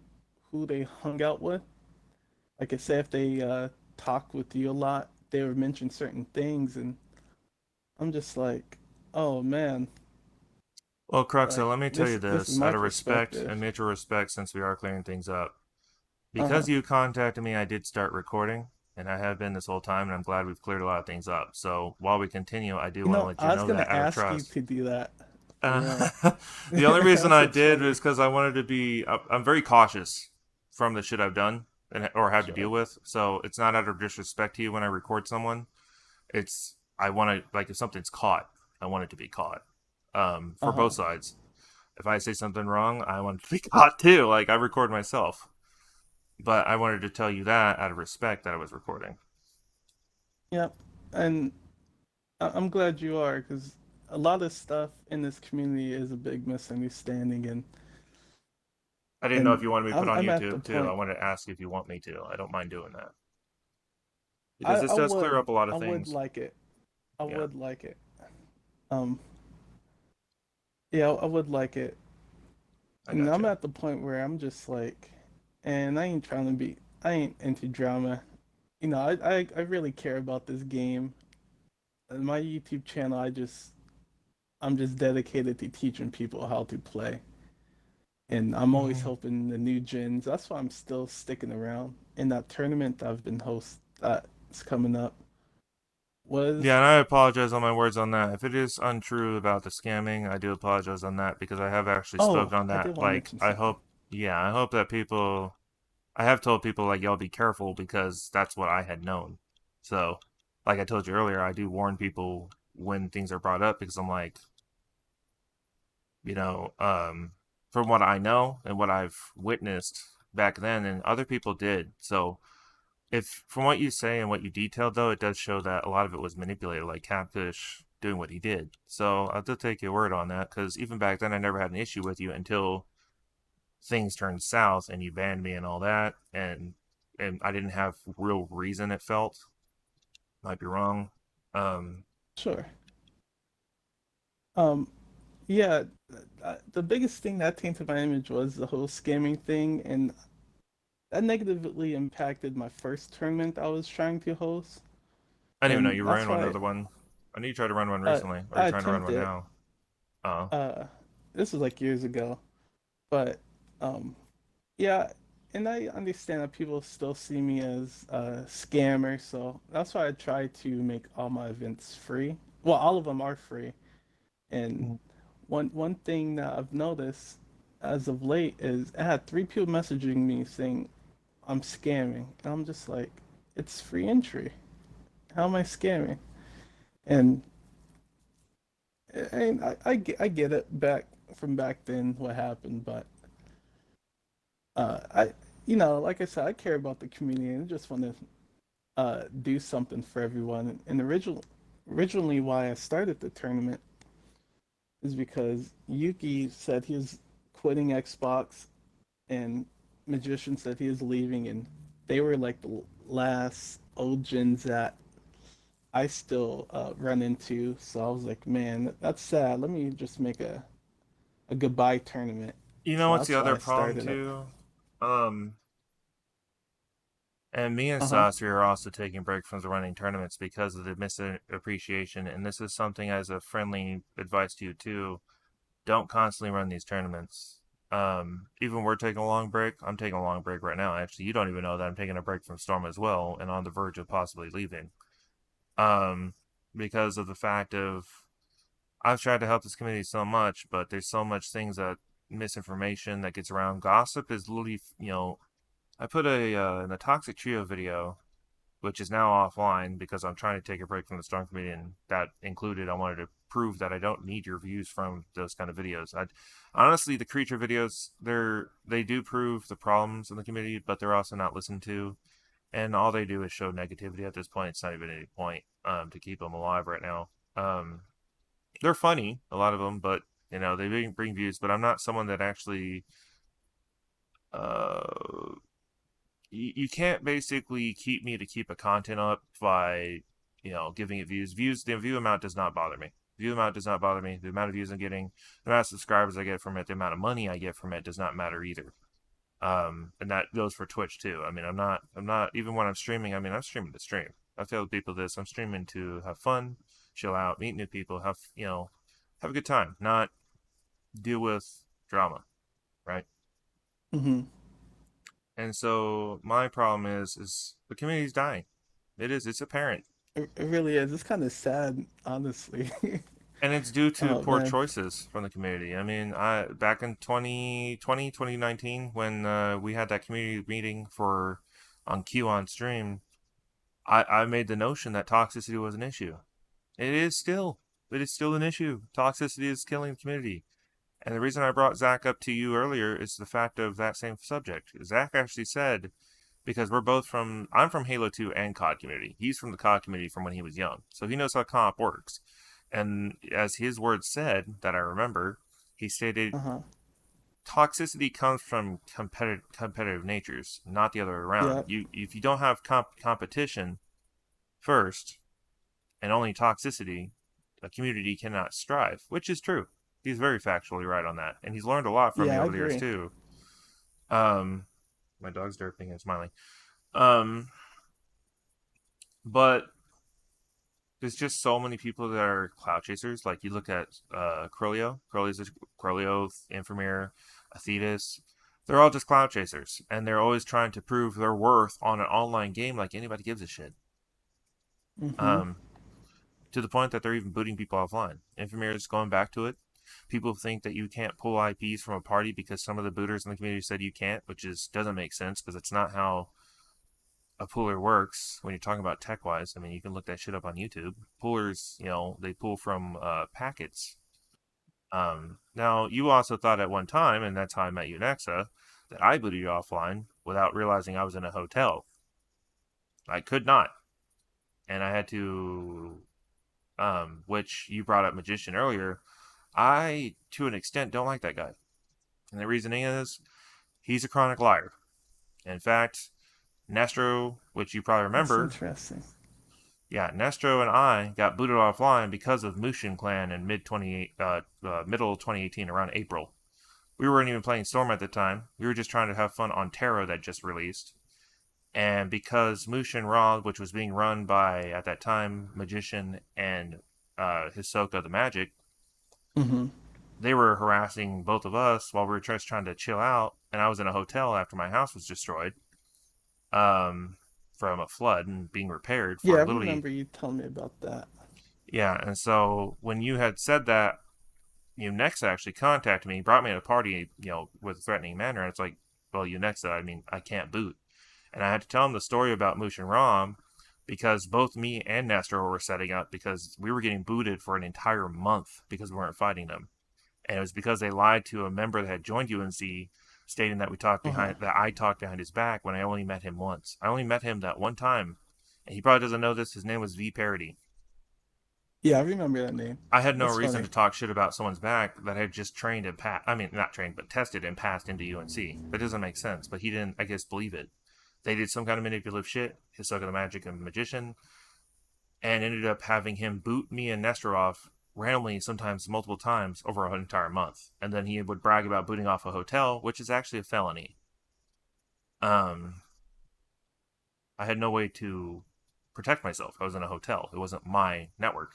who they hung out with, like I say, if they talk with you a lot, they would mention certain things, and I'm just like, oh man, Well, Cruxuh, like let me tell you this is this my out of respect perspective. and mutual respect, since we are clearing things up. Uh huh. Because you contacted me, I did start recording, and I have been this whole time, and I'm glad we've cleared a lot of things up. So while we continue, I do You want to know, let you I was know gonna that out of ask you trust. to do that for Uh, real. the only reason I That's did funny. was because I wanted to be. I'm very cautious from the shit I've done or had to deal Sure. with. So it's not out of disrespect to you when I record someone. It's I want to, like, if something's caught, I want it to be caught. Uh For huh. both sides. If I say something wrong, I want it to be caught too. Like, I record myself, but I wanted to tell you that out of respect that I was recording. Yep. And I'm glad you are because a lot of stuff in this community is a big misunderstanding, I didn't know if and you wanted me to put on I'm at the YouTube too. I point. wanted to ask you if you want me to. I don't mind doing that because this I does clear would up a lot I of would things. like it. I Yeah, would like it. Um. Yeah, I would like it. I And I'm gotcha. at the point where I'm just like, and I ain't trying to be. I ain't into drama. You know, I really care about this game. And my YouTube channel, I'm just dedicated to teaching people how to play. And I'm always Hmm. helping the new gens. That's why I'm still sticking around. In that tournament I've been that's coming up Yeah, was and I apologize on my words on that. If it is untrue about the scamming, I do apologize on that because I have actually oh, spoken on I did that. want to Like, mention something. I hope that I have told people, like, y'all be careful because that's what I had known. So like I told you earlier, I do warn people when things are brought up because I'm like, you know, from what I know and what I've witnessed back then, and other people did. So, if from what you say and what you detailed, though, it does show that a lot of it was manipulated, like Catfish doing what he did. So, I'll have to take your word on that because even back then, I never had an issue with you until things turned south and you banned me and all that, and I didn't have real reason. It felt might be wrong. Um, Sure. Um, yeah, the biggest thing that tainted my image was the whole scamming thing, and that negatively impacted my first tournament I was trying to host, I didn't even know and you that's ran why another one. I knew you tried to run one uh, recently, or you're I trying to run one attempted. now. Oh, Uh, this was like years ago, but um, yeah, and I understand that people still see me as a scammer, so that's why I try to make all my events free. Well, all of them are free, and one thing that I've noticed as of late is I had three people messaging me saying I'm scamming, and I'm just like, it's free entry. How am I scamming? And I get it back from back then what happened, but I like I said, I care about the community and I just want to do something for everyone. And originally why I started the tournament is because Yuki said he was quitting Xbox and Magician said he was leaving, and they were like the last old gens that I still run into. So I was like, man, that's sad. Let me just make a goodbye tournament. you know So what's the that's why other I problem started it. too? Um, and me and Uh huh. Saucy are also taking break from the running tournaments because of the misappreciation. And this is something as a friendly advice to you too. Don't constantly run these tournaments. Even we're taking a long break. I'm taking a long break right now. Actually, you don't even know that I'm taking a break from Storm as well, and on the verge of possibly leaving. Um, because of the fact of I've tried to help this community so much, but there's so much things that misinformation that gets around. Gossip is literally, I put in a toxic trio video, which is now offline because I'm trying to take a break from the Storm community, and that included I wanted to prove that I don't need your views from those kind of videos. I honestly, the creature videos they do prove the problems in the community, but they're also not listened to, and all they do is show negativity at this point. It's not even any point to keep them alive right now. They're funny, a lot of them, but they bring views. But I'm not someone that actually uh you can't basically keep me to keep a content up by giving it views. The view amount does not bother me. View amount does not bother me. The amount of views I'm getting, the amount of subscribers I get from it, the amount of money I get from it does not matter either. And that goes for Twitch too. I mean, I'm not even when I'm streaming. I mean, I'm streaming to stream. I tell people this: I'm streaming to have fun, chill out, meet new people, have a good time, not deal with drama, right? Mm-hmm. And so my problem is the community's dying. It's apparent. It really is. It's kind of sad, honestly. And it's due to Oh poor man. choices from the community. I mean, I back in 2019 when we had that community meeting for on Q on stream, I made the notion that toxicity was an issue. It is still. It is still an issue. Toxicity is killing the community. And the reason I brought Zach up to you earlier is the fact of that same subject. Zach actually said, because I'm from Halo 2 and COD community. He's from the COD community from when he was young. So he knows how comp works. And as his words said, that I remember, he stated Uh-huh. toxicity comes from competitive natures, not the other way around. Yeah. If you don't have competition first and only toxicity, a community cannot strive, which is true. He's very factually right on that, and he's learned a lot from me Yeah, I over the years agree. too. Um, my dog's derping and smiling. Um, but there's just so many people that are cloud chasers. Like you look at Crolio, Infamir, Athetus. They're all just cloud chasers, and they're always trying to prove their worth on an online game like anybody gives a shit. Mm-hmm. Um, to the point that they're even booting people offline. Infamir is going back to it. People think that you can't pull IPs from a party because some of the booters in the community said you can't, which is doesn't make sense because it's not how a pooler works when you're talking about tech wise. I mean, you can look that shit up on YouTube. Poolers, they pull from packets. Now, you also thought at one time, and that's how I met you, Nexa, that I booted you offline without realizing I was in a hotel. I could not, and I had to. Which you brought up Magician earlier. I, to an extent, don't like that guy, and the reasoning is he's a chronic liar. In fact, Nestro, which you probably That's remember, interesting. yeah, Nestro and I got booted offline because of Mushin Clan in middle 2018, around April. We weren't even playing Storm at the time. We were just trying to have fun on Terra that just released. And because Mushin Ra, which was being run by, at that time, Magician and Hisoka the Magic, Mm-hmm. they were harassing both of us while we were just trying to chill out. And I was in a hotel after my house was destroyed um, from a flood and being repaired Yeah, for I literally. remember you telling me about that. Yeah, and so when you had said that, Nexa actually contacted me, brought me to a party, with a threatening manner. And it's like, well, Nexa, I mean, I can't boot. And I had to tell him the story about Moosh and Rom because both me and Nestor were setting up because we were getting booted for an entire month because we weren't fighting them. And it was because they lied to a member that had joined UNC, stating that Uh-huh. I talked behind his back when I only met him once. I only met him that one time, and he probably doesn't know this. His name was V Parody. Yeah, I remember that name. I had no That's reason funny. to talk shit about someone's back that had just trained and passed. I mean, not trained, but tested and passed into UNC. That doesn't make sense. But he didn't, I guess, believe it. They did some kind of manipulative shit, Hisoka the Magic and Magician, and ended up having him boot me and Nestor off randomly, sometimes multiple times over an entire month. And then he would brag about booting off a hotel, which is actually a felony. Um, I had no way to protect myself. I was in a hotel. It wasn't my network.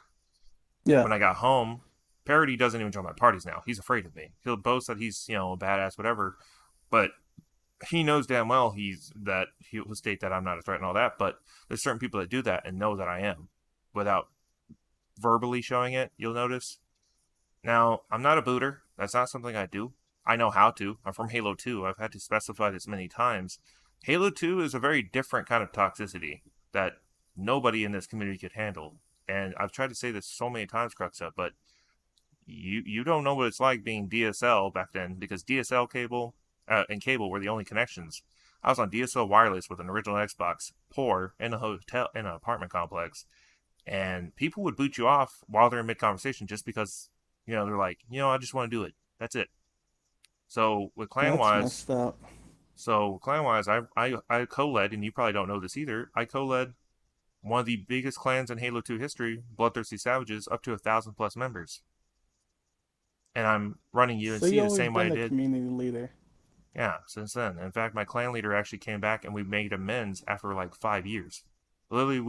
Yeah, When I got home, Parody doesn't even join my parties now. He's afraid of me. He'll boast that he's, a badass, whatever, but he knows damn well he'll state that I'm not a threat and all that. But there's certain people that do that and know that I am without verbally showing it. You'll notice. Now, I'm not a booter. That's not something I do. I know how to. I'm from Halo 2. I've had to specify this many times. Halo 2 is a very different kind of toxicity that nobody in this community could handle. And I've tried to say this so many times, Cruxuh, but you don't know what it's like being DSL back then because DSL cable and cable were the only connections. I was on DSL wireless with an original Xbox, poor in a hotel in an apartment complex, and people would boot you off while they're in mid conversation just because they're like, I just want to do it. That's it. So with clan that's wise, messed up. I co-led, and you probably don't know this either. I co-led one of the biggest clans in Halo 2 history, Bloodthirsty Savages, up to 1,000+ members, and I'm running So UNC you the always same way I been a did. community leader. Yeah, since then. In fact, my clan leader actually came back and we made amends after like 5 years. Literally,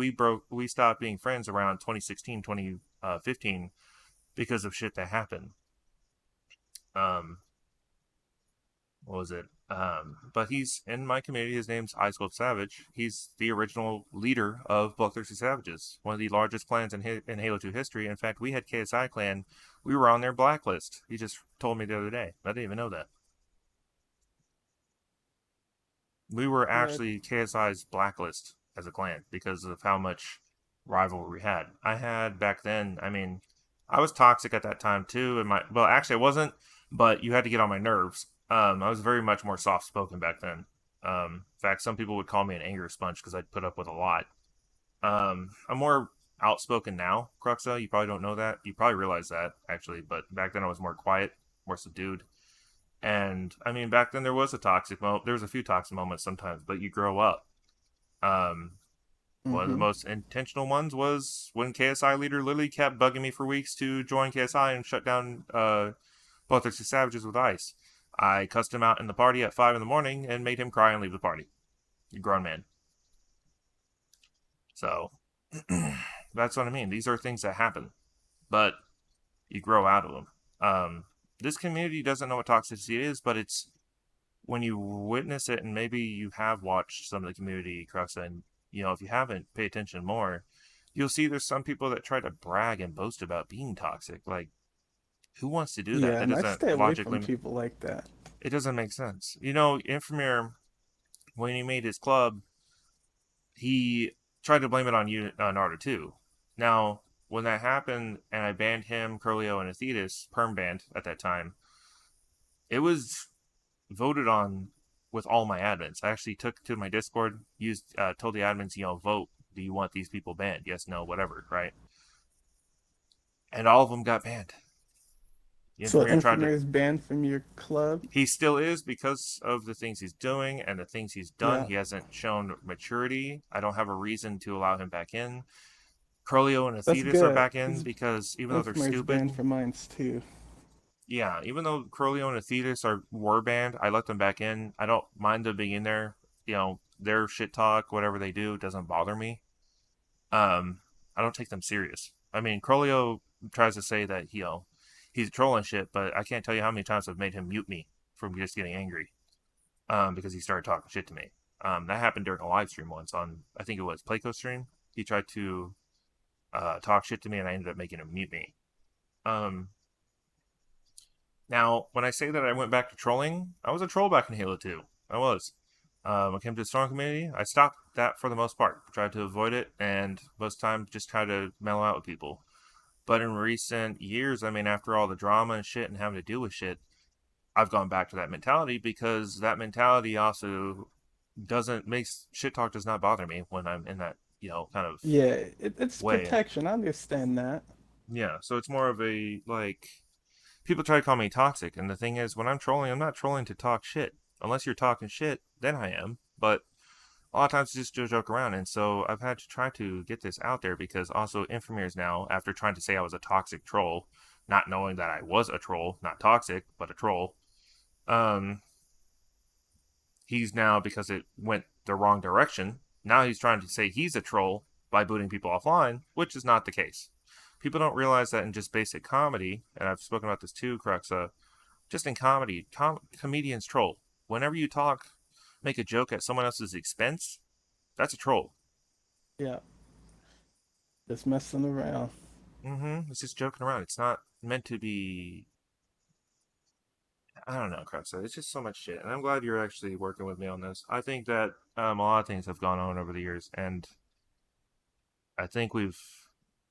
we stopped being friends around 2016, 2015 because of shit that happened. Um, what was it? But he's in my community. His name's Ice Cold Savage. He's the original leader of Bloodthirsty Savages, one of the largest clans in Halo 2 history. In fact, we had KSI clan. We were on their blacklist. He just told me the other day. I didn't even know that. We were Yeah, actually KSI's blacklist as a clan because of how much rivalry we had. I had back then, I mean, I was toxic at that time too. And well, actually, I wasn't, but you had to get on my nerves. I was very much more soft spoken back then. In fact, some people would call me an anger sponge because I'd put up with a lot. I'm more outspoken now, Cruxuh. You probably don't know that. You probably realize that actually, but back then I was more quiet, more subdued. And I mean, back then there was a there was a few toxic moments sometimes, but you grow up. Um, One of the mm-hmm. most intentional ones was when KSI leader literally kept bugging me for weeks to join KSI and shut down both of the Savages with ice. I cussed him out in the party at 5 in the morning and made him cry and leave the party. You grown man. So that's what I mean. These are things that happen, but you grow out of them. This community doesn't know what toxicity is, but it's when you witness it, and maybe you have watched some of the community crux, and if you haven't, pay attention more. You'll see there's some people that try to brag and boast about being toxic. Like, who wants to do that? Yeah, That and I doesn't stay away from logically. people like that. It doesn't make sense. Infamir, when he made his club, he tried to blame it on you, Naruto too. Now, when that happened, and I banned him, Curlio, and Athetus, perm banned at that time, it was voted on with all my admins. I actually took to my Discord, used told the admins, vote. Do you want these people banned? Yes, no, whatever, right? And all of them got banned. The So Infamir tried to. Infamous is banned from your club. He still is because of the things he's doing and the things he's done. Yeah, He hasn't shown maturity. I don't have a reason to allow him back in. Curlio and that's Athetus are good. back in Because because even though they're Infamous is banned stupid, from mines too. yeah, even though Curlio and Athetus were banned, I let them back in. I don't mind them being in there. Their shit talk, whatever they do, doesn't bother me. I don't take them serious. I mean, Crolio tries to say that he's trolling shit, but I can't tell you how many times I've made him mute me from just getting angry. Because he started talking shit to me. That happened during a live stream once on, I think it was Playco stream. He tried to talk shit to me, and I ended up making him mute me. Um, Now, when I say that I went back to trolling, I was a troll back in Halo 2. I was. When it came to the Storm community, I stopped that for the most part. Tried to avoid it, and most times just try to mellow out with people. But in recent years, I mean, after all the drama and shit and having to deal with shit, I've gone back to that mentality because that mentality also doesn't makes shit talk does not bother me when I'm in that kind of Yeah, it's way. protection. I understand that. Yeah, so it's more of a like people try to call me toxic, and the thing is, when I'm trolling, I'm not trolling to talk shit. Unless you're talking shit, then I am. But a lot of times it's just to joke around, and so I've had to try to get this out there because also Infomir's now, after trying to say I was a toxic troll, not knowing that I was a troll, not toxic, but a troll, um, he's now, because it went the wrong direction, now he's trying to say he's a troll by booting people offline, which is not the case. People don't realize that in just basic comedy, and I've spoken about this too, Cruxuh, just in comedy, comedians troll. Whenever you talk, make a joke at someone else's expense, that's a troll. Yeah, just messing around. It's just joking around. It's not meant to be. I don't know, Cruxuh. It's just so much shit, and I'm glad you're actually working with me on this. I think that a lot of things have gone on over the years, and I think we've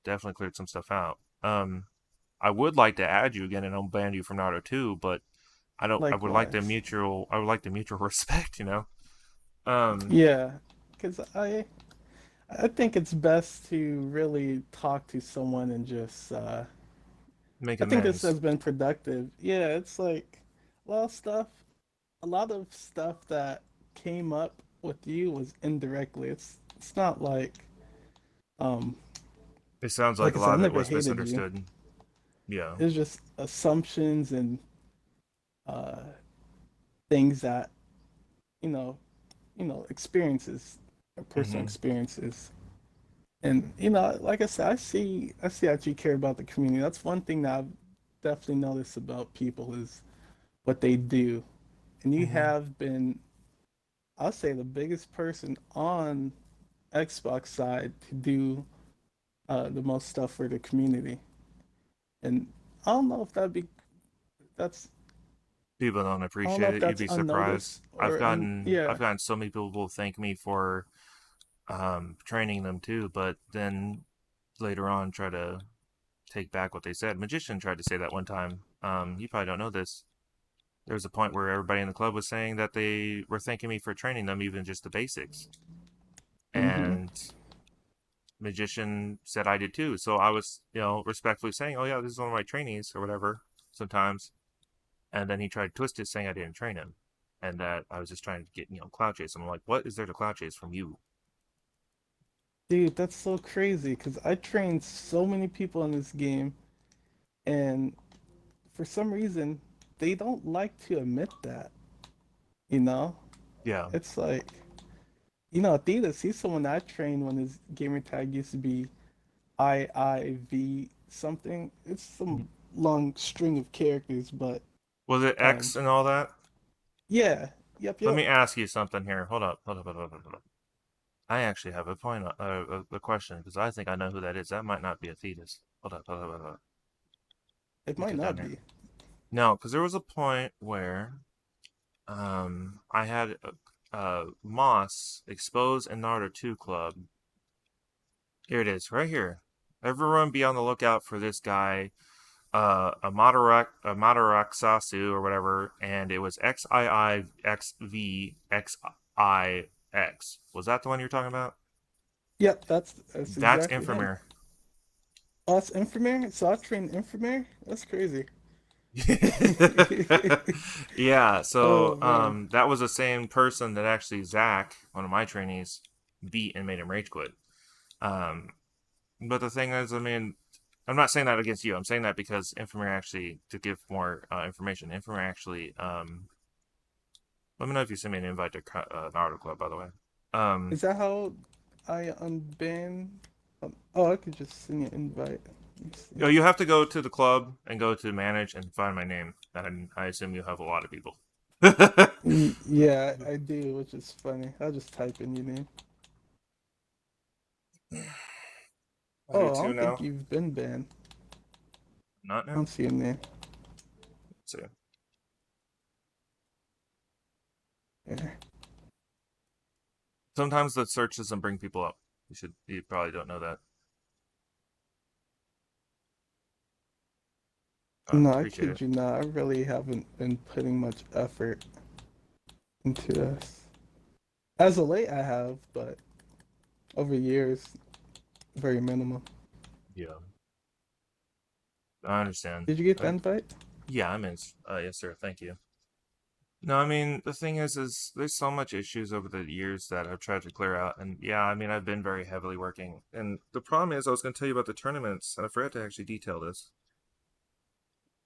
definitely cleared some stuff out. I would like to add you again and unban you from Naruto too, but I don't. I would like the Likewise. mutual. I would like the mutual respect. Um, Yeah, because I think it's best to really talk to someone and just make I think this amends. has been productive. Yeah, it's like a lot of stuff, a lot of stuff that came up with you was indirectly. It's not um It sounds like like a I said, lot I of it never was hated you. misunderstood. Yeah. It's just assumptions and uh things that you know experiences or personal Mm-hmm. experiences. And like I said, I see that you care about the community. That's one thing that I've definitely noticed about people is what they do. And you Mm-hmm. have been, I'll say, the biggest person on Xbox side to do the most stuff for the community. And I don't know if that's People don't I don't know appreciate if it. You'd that's be unnoticed surprised. or un I've yeah. gotten so many people thank me for training them too, but then later on try to take back what they said. Magician tried to say that one time. You probably don't know this. There was a point where everybody in the club was saying that they were thanking me for training them, even just the basics. Mm-hmm. And Magician said I did too. So I was, respectfully saying, "Oh yeah, this is one of my trainees or whatever." Sometimes, and then he tried to twist it, saying I didn't train him, and that I was just trying to get cloud chase. I'm like, what is there to cloud chase from you? Dude, that's so crazy because I trained so many people in this game, and for some reason, they don't like to admit that, you know? Yeah. It's like, Adidas, he's someone I trained when his gamer tag used to be IIV something. It's some long string of characters, but Was it um X and all that? yeah, yep, Let yep. me ask you something here. Hold up, hold up, hold up, hold up. I actually have a point, a question, because I think I know who that is. That might not be a fetus. Hold up, hold up, hold up. It Let me might get down not here. be. No, because there was a point where I had. Moss Expose and Naruto 2 Club. Here it is, right here. Everyone be on the lookout for this guy, a Mataraxasu or whatever, and it was XIIXVXIX. Was that the one you're talking about? Yep, that's That's exactly him. Infamir. Oh, it's Infamare? So I trained Infamare? That's crazy. Yeah, so Oh man. that was the same person that actually Zach, one of my trainees, beat and made him rage quit. Um, but the thing is, I mean, I'm not saying that against you. I'm saying that because Infamir actually, to give more information, Infamir actually, let me know if you send me an invite to Naruto Club, by the way. Um, Is that how I unban? Oh, I could just send you an invite. Let me see. you have to go to the club and go to manage and find my name. And I assume you have a lot of people. Yeah, I do, which is funny. I'll just type in your name. I do Oh, I too don't think now. you've been banned. Not I now. don't see your name. So Yeah. sometimes the search doesn't bring people up. You probably don't know that. No, I Appreciate kid it. you not. I really haven't been putting much effort into this. As of late, I have, but over years, very minimum. Yeah, I understand. Did you get the I, invite? yeah, I'm in. Yes, sir. Thank you. No, I mean the thing is there's so much issues over the years that I've tried to clear out, and yeah, I mean I've been very heavily working, and the problem is I was going to tell you about the tournaments, and I forgot to actually detail this.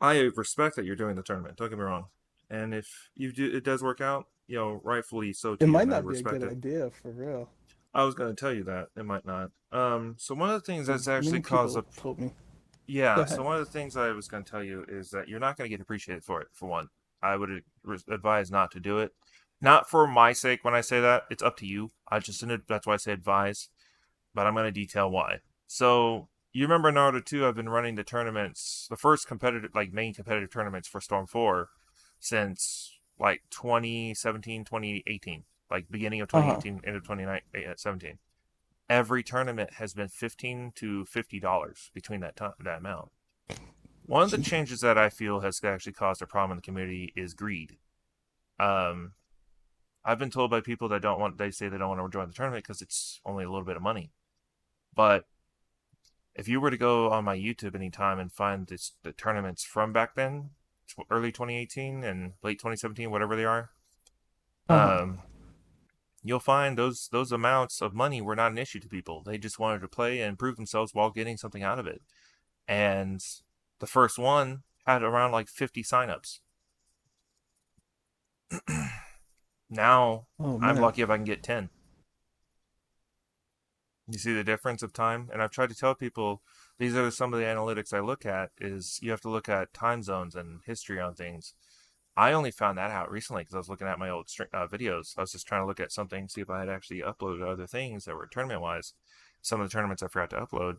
I respect that you're doing the tournament. Don't get me wrong, and if you do, it does work out, rightfully so It to you, might and I not be a respect good it. idea for real. I was going to tell you that it might not. So one of the things that's Because actually many caused people a told me. Go yeah. So ahead. one of the things I was going to tell you is that you're not going to get appreciated for it. For one, I would advise not to do it. Not for my sake when I say that. It's up to you. That's why I say advise, but I'm going to detail why. So you remember Naruto 2? I've been running the tournaments, the first competitive, like main competitive tournaments for Storm 4 since like 2017, 2018, like beginning of Uh huh. 2018, end of 2017. Every tournament has been $15 to $50 between that amount. One of the changes that I feel has actually caused a problem in the community is greed. Um, I've been told by people that don't want, they say they don't want to join the tournament because it's only a little bit of money. But if you were to go on my YouTube anytime and find the tournaments from back then, early 2018 and late 2017, whatever they are, Uh huh. um, you'll find those amounts of money were not an issue to people. They just wanted to play and prove themselves while getting something out of it. And the first one had around like 50 signups. Now Oh I'm man. lucky if I can get 10. You see the difference of time? And I've tried to tell people these are some of the analytics I look at is you have to look at time zones and history on things. I only found that out recently because I was looking at my old videos. I was just trying to look at something, see if I had actually uploaded other things that were tournament wise. Some of the tournaments I forgot to upload.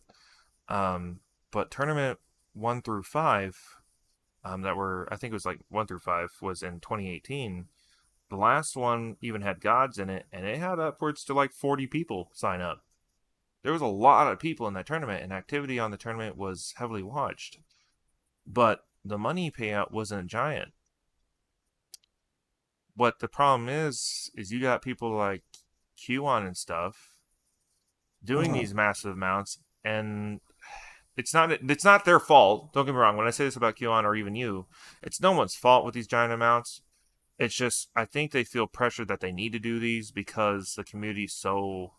Um, but tournament 1 through 5, that were, I think it was like 1 through 5, was in 2018. The last one even had gods in it, and it had upwards to like 40 people sign up. There was a lot of people in that tournament, and activity on the tournament was heavily watched. But the money payout wasn't giant. What the problem is you got people like QAnon and stuff Uh doing huh. these massive amounts, and it's not their fault. Don't get me wrong. When I say this about QAnon or even you, it's no one's fault with these giant amounts. It's just I think they feel pressured that they need to do these because the community's so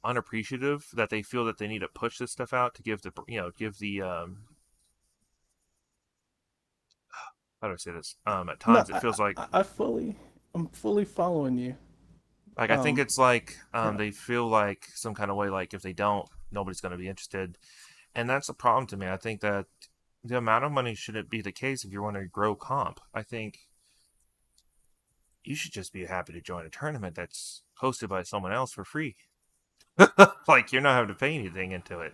unappreciative that they feel that they need to push this stuff out to give the how do I say this? At No, times it feels I'm fully following you. like I think Um, it's like yeah. they feel like some kind of way like if they don't, nobody's going to be interested, and that's a problem to me. I think that the amount of money shouldn't be the case if you want to grow comp. I think you should just be happy to join a tournament that's hosted by someone else for free. Like you're not having to pay anything into it.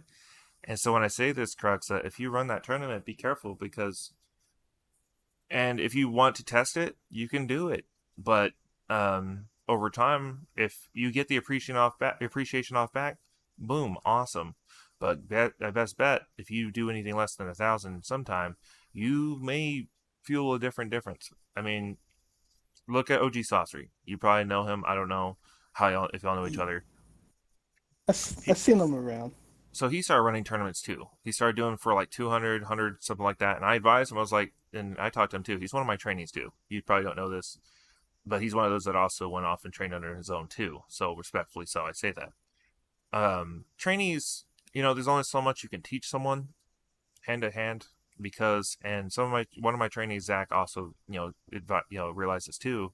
And so when I say this, Cruxuh, if you run that tournament, be careful because And if you want to test it, you can do it. But over time, if you get the appreciation off back, boom, awesome. But I best bet if you do anything less than 1,000 sometime, you may feel a different difference. I mean, look at OG Saucery. You probably know him. I don't know how y'all if y'all know each other. I He, seen them around. so he started running tournaments too. He started doing for like 200, something like that. And I advised him. I was like, and I talked to him too. He's one of my trainees too. You probably don't know this, but he's one of those that also went off and trained under his own too. So respectfully, so I say that. Trainees, there's only so much you can teach someone hand to hand because, and one of my trainees, Zach, also, realized this too.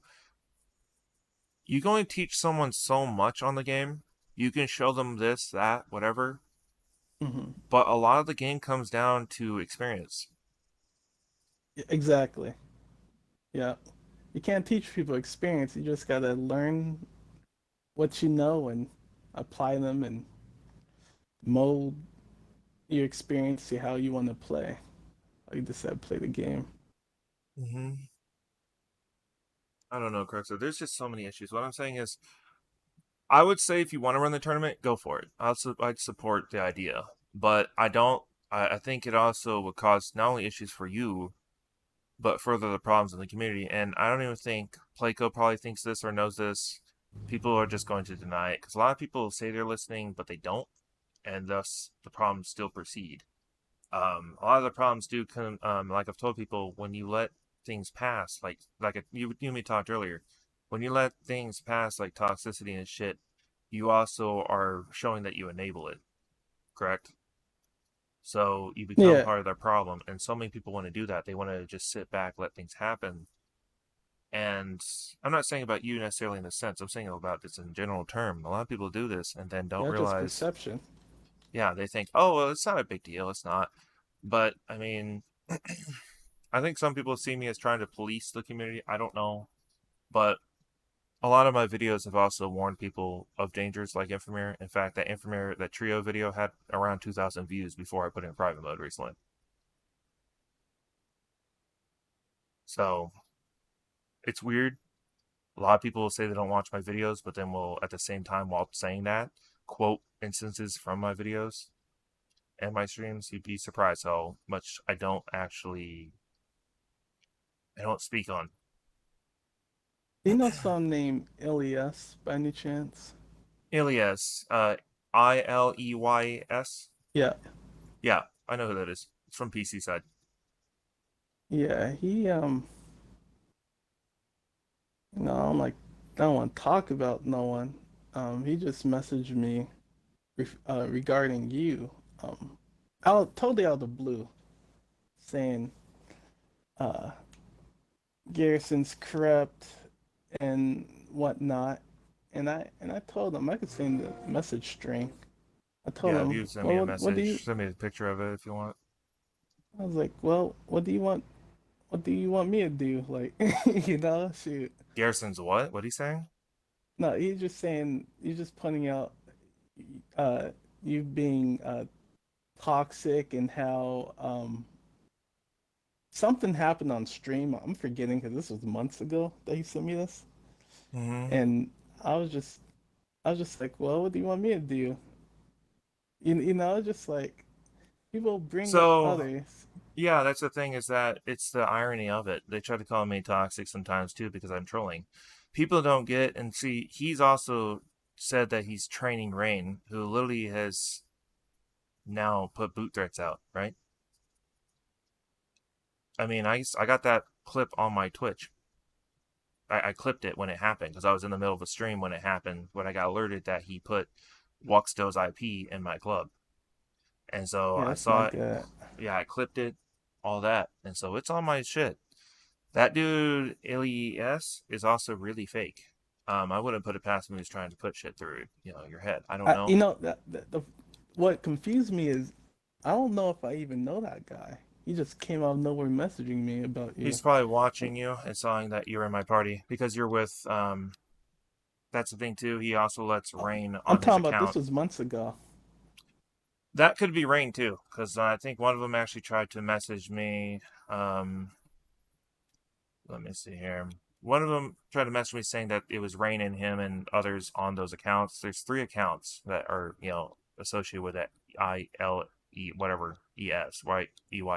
You can only teach someone so much on the game. You can show them this, that, whatever, Hmm. but a lot of the game comes down to experience. Exactly. Yeah. You can't teach people experience. You just gotta learn what you know and apply them and mold your experience to how you want to play. Like you just said, play the game. Mm-hmm. I don't know, Cruxuh. There's just so many issues. What I'm saying is, I would say if you want to run the tournament, go for it. I'd support the idea, but I don't. I think it also would cause not only issues for you, but further the problems in the community. And I don't even think Playco probably thinks this or knows this. People are just going to deny it because a lot of people say they're listening, but they don't, and thus the problems still proceed. A lot of the problems do come, like I've told people, when you let things pass, you and me talked earlier, when you let things pass like toxicity and shit, you also are showing that you enable it, correct? So you become Yeah, part of their problem, and so many people want to do that. They want to just sit back, let things happen. And I'm not saying about you necessarily in this sense. I'm saying about this in general term. A lot of people do this and then don't yeah, just realize. perception. Yeah, they think, oh, well, it's not a big deal. It's not. But I mean, I think some people see me as trying to police the community. I don't know, but a lot of my videos have also warned people of dangers like Infamir. In fact, that trio video had around 2,000 views before I put it in private mode recently. So it's weird. A lot of people will say they don't watch my videos, but then will at the same time while saying that quote instances from my videos and my streams. You'd be surprised how much I don't speak on. Do you know someone named Elias by any chance? Ilias, Ileys. Yeah, Yeah, I know who that is. It's from PC side. yeah. I don't want to talk about no one. He just messaged me regarding you. Totally out of the blue, saying uh, Garrison's corrupt and whatnot. And I told him I could send the message string. I told Yeah, if him, you send me well, a what do you? message, send me a picture of it if you want. I was like, well, what do you want? What do you want me to do? Like, shoot. Garrison's what? What are you saying? No, he's just pointing out uh, you being toxic and how something happened on stream. I'm forgetting because this was months ago that he sent me this, Mm-hmm. and I was just I was just like, well, what do you want me to do? Just like people bring up So others. yeah, that's the thing is that it's the irony of it. They try to call me toxic sometimes too because I'm trolling. People don't get and see. He's also said that he's training Rain, who literally has now put boot threats out. Right? I mean, I got that clip on my Twitch. I clipped it when it happened because I was in the middle of a stream when it happened. When I got alerted that he put Wuxto's IP in my club, and so Yeah, I that's saw not it. good. Yeah, I clipped it, all that, and so it's on my shit. That dude Iles is also really fake. I wouldn't put it past him who's trying to put shit through your head. I don't I, know. you know what confused me is I don't know if I even know that guy. He just came out of nowhere messaging me about you. He's probably watching you and sawing that you're in my party because you're with. That's the thing too. He also lets Rain I'm on his talking about this account. was months ago. That could be Rain too, because I think one of them actually tried to message me. Um, let me see here. One of them tried to message me saying that it was Rain and him and others on those accounts. There's three accounts that are associated with that ILE whatever ES right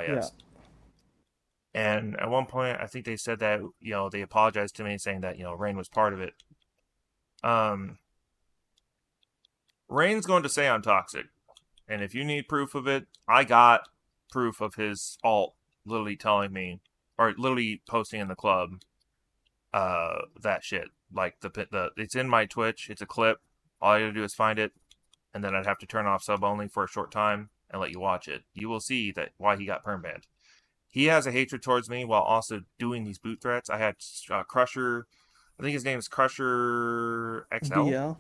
Yeah. EYS. And at one point, I think they said that they apologized to me, saying that Rain was part of it. Um, Rain's going to say I'm toxic, and if you need proof of it, I got proof of his alt literally telling me, or literally posting in the club, that shit. Like the it's in my Twitch. It's a clip. All I gotta do is find it, and then I'd have to turn off sub only for a short time and let you watch it. You will see that why he got perm banned. He has a hatred towards me while also doing these boot threats. I had Cruxuh, I think his name is Cruxuh XL VL.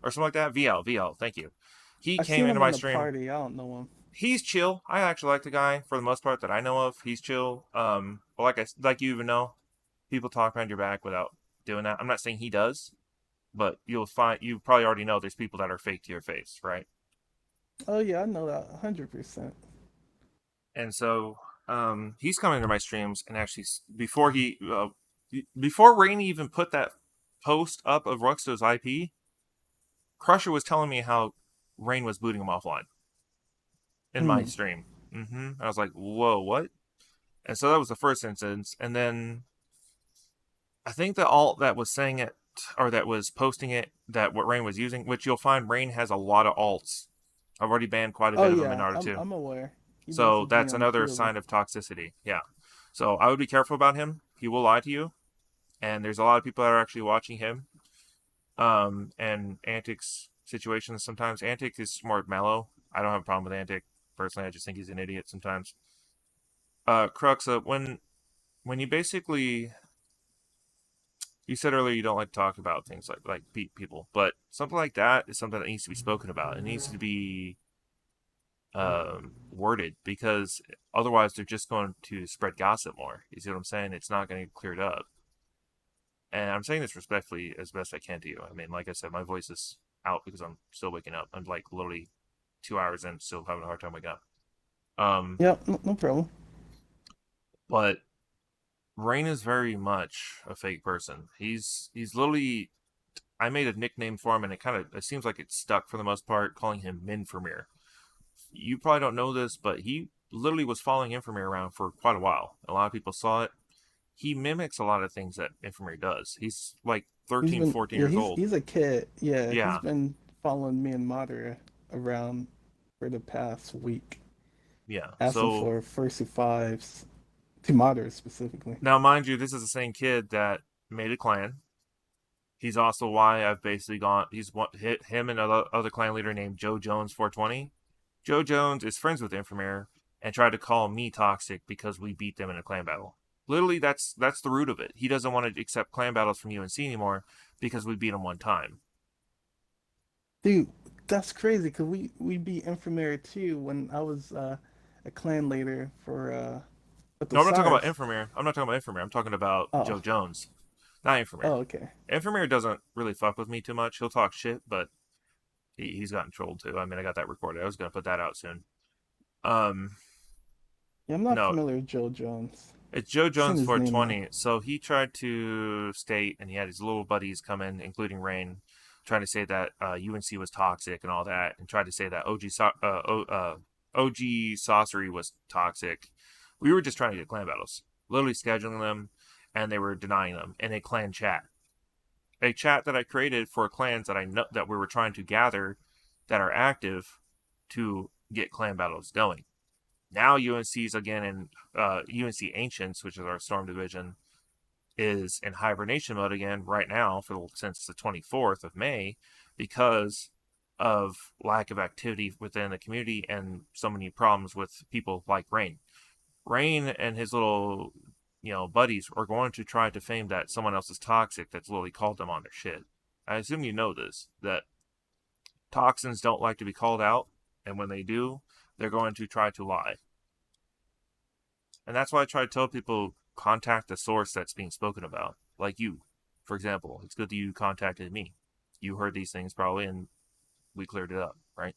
or something like that. VL. Thank you. He I came seen into him my in the stream. party. I don't know him. He's chill. I actually like the guy for the most part that I know of. He's chill. But like you even know, people talk behind your back without doing that. I'm not saying he does, but you probably already know there's people that are fake to your face, right? Oh yeah, I know that 100%. And so he's coming to my streams and actually before Rainey even put that post up of Ruxto's IP, Cruxuh was telling me how Rain was booting him offline in my Hmm. stream. I was like, whoa, what? And so that was the first instance. And then I think the alt that was saying it, or that was posting it, that what Rain was using, which you'll find Rain has a lot of alts. I've already banned quite a Oh bit of them in yeah, Naruto I'm too. I'm aware. He So messaged me that's on a another few of them. sign of toxicity. Yeah. So I would be careful about him. He will lie to you. And there's a lot of people that are actually watching him. And Antic's situations sometimes. Antic is more mellow. I don't have a problem with Antic. Personally, I just think he's an idiot sometimes. Cruxuh, when you basically you said earlier you don't like to talk about things like beat people, but something like that is something that needs to be spoken about. It needs to be worded because otherwise they're just going to spread gossip more. You see what I'm saying? It's not going to get cleared up. And I'm saying this respectfully as best I can to you. I mean, like I said, my voice is out because I'm still waking up. I'm like literally 2 hours in, still having a hard time waking up. Um, Yeah, no problem. but Rain is very much a fake person. He's literally. I made a nickname for him, and it seems like it's stuck for the most part, calling him Minfamir. You probably don't know this, but he literally was following Infamir around for quite a while. A lot of people saw it. He mimics a lot of things that Infamir does. He's like He's 13, been 14 yeah, years he's old. he's a kid. Yeah, he's Yeah, been following me and Mater around for the past week, yeah. asking So for fursuit fives to Mater specifically. now, mind you, this is the same kid that made a clan. He's also why I've basically gone. Hit him and other clan leader named Joe Jones 420. Joe Jones is friends with Infamir and tried to call me toxic because we beat them in a clan battle. Literally, that's the root of it. He doesn't want to accept clan battles from UNC anymore because we beat him one time. Dude, that's crazy because we beat Infirmary too when I was a clan leader for with No, I'm not talking about Osiris. Infamir. I'm not talking about Infamir. I'm talking about Oh, Joe Jones, not Infamir. oh, okay. Infamir doesn't really fuck with me too much. He'll talk shit, but he's gotten trolled too. I mean, I got that recorded. I was gonna put that out soon. Um, Yeah, I'm not no, familiar with Joe Jones. it's Joe I've seen Jones his name though. 420. So he tried to state, and he had his little buddies come in, including Rain, trying to say that UNC was toxic and all that, and tried to say that OG Sorcery was toxic. We were just trying to get clan battles, literally scheduling them, and they were denying them in a clan chat. A chat that I created for clans that I know that we were trying to gather that are active to get clan battles going. Now UNC's again in UNC Ancients, which is our Storm division, is in hibernation mode again right now since the 24th of May because of lack of activity within the community and so many problems with people like Rain. Rain and his little buddies are going to try to fame that someone else is toxic that's literally called them on their shit. I assume you know this, that toxins don't like to be called out, and when they do, they're going to try to lie. And that's why I try to tell people contact the source that's being spoken about. Like you, for example. It's good that you contacted me. You heard these things probably, and we cleared it up, right?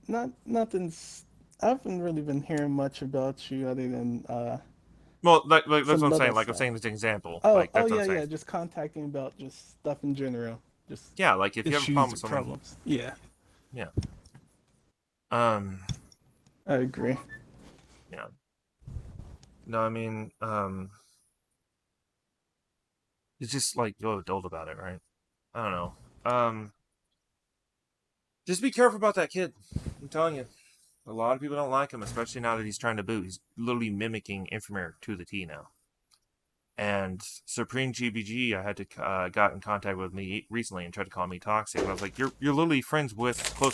Not nothing's. I haven't really been hearing much about you other than Well, like that's what I'm some saying. little Like I'm stuff. saying this example. Oh, Like oh that's what I'm yeah, saying. yeah. Just contacting about just stuff in general, just Yeah, like if you have a problem issues or with someone, problems. Yeah, yeah. Um, I agree. yeah. No, I mean, it's just like go adult about it, right? I don't know. Just be careful about that kid. I'm telling you, a lot of people don't like him, especially now that he's trying to boot. He's literally mimicking Infamere to the T now. And Supreme GBG, I had to got in contact with me recently and tried to call me toxic. And I was like, you're literally close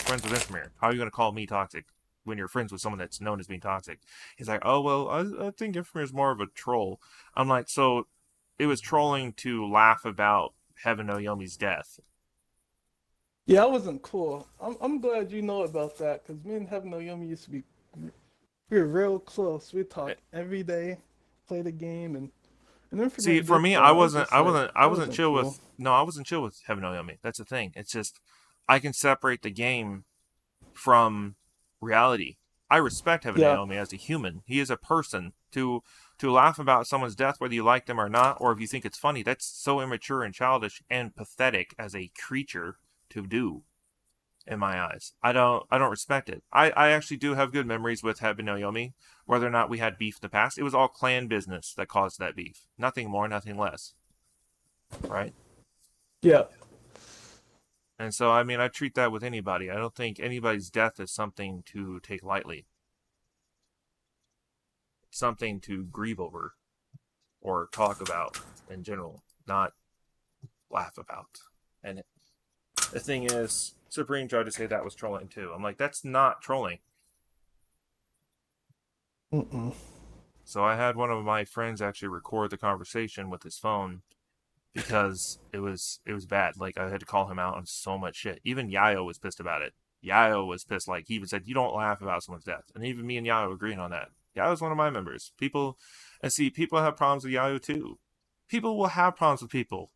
friends with Infamere. How are you going to call me toxic when you're friends with someone that's known as being toxic? He's like, oh well, I think Infamere is more of a troll. I'm like, so it was trolling to laugh about Heaven no Yomi's death. Yeah, I wasn't cool. I'm glad you know about that because me and Heaven no Yomi used to be we were real close. We talk every day, play the game, and then See, Infamous for did me, that. I was just like, I that wasn't wasn't chill cool. with. No, I wasn't chill with Heaven no Yomi. That's the thing. It's just I can separate the game from reality. I respect Heaven Yeah, Naomi as a human. He is a person. To laugh about someone's death, whether you like them or not, or if you think it's funny, that's so immature and childish and pathetic as a creature to do. In my eyes, I don't respect it. I actually do have good memories with Heaven Naomi. Whether or not we had beef in the past, it was all clan business that caused that beef. Nothing more, nothing less. Right? yeah, And so, I mean, I treat that with anybody. I don't think anybody's death is something to take lightly, something to grieve over or talk about in general, not laugh about. And the thing is, Supreme tried to say that was trolling too. I'm like, that's not trolling. mm-mm. So I had one of my friends actually record the conversation with his phone because it was bad. Like I had to call him out on so much shit. Even Yayo was pissed about it. Yayo was pissed. Like he even said, "You don't laugh about someone's death," and even me and Yayo agreeing on that. Yayo's one of my members. People, and see, people have problems with Yayo too. People will have problems with people.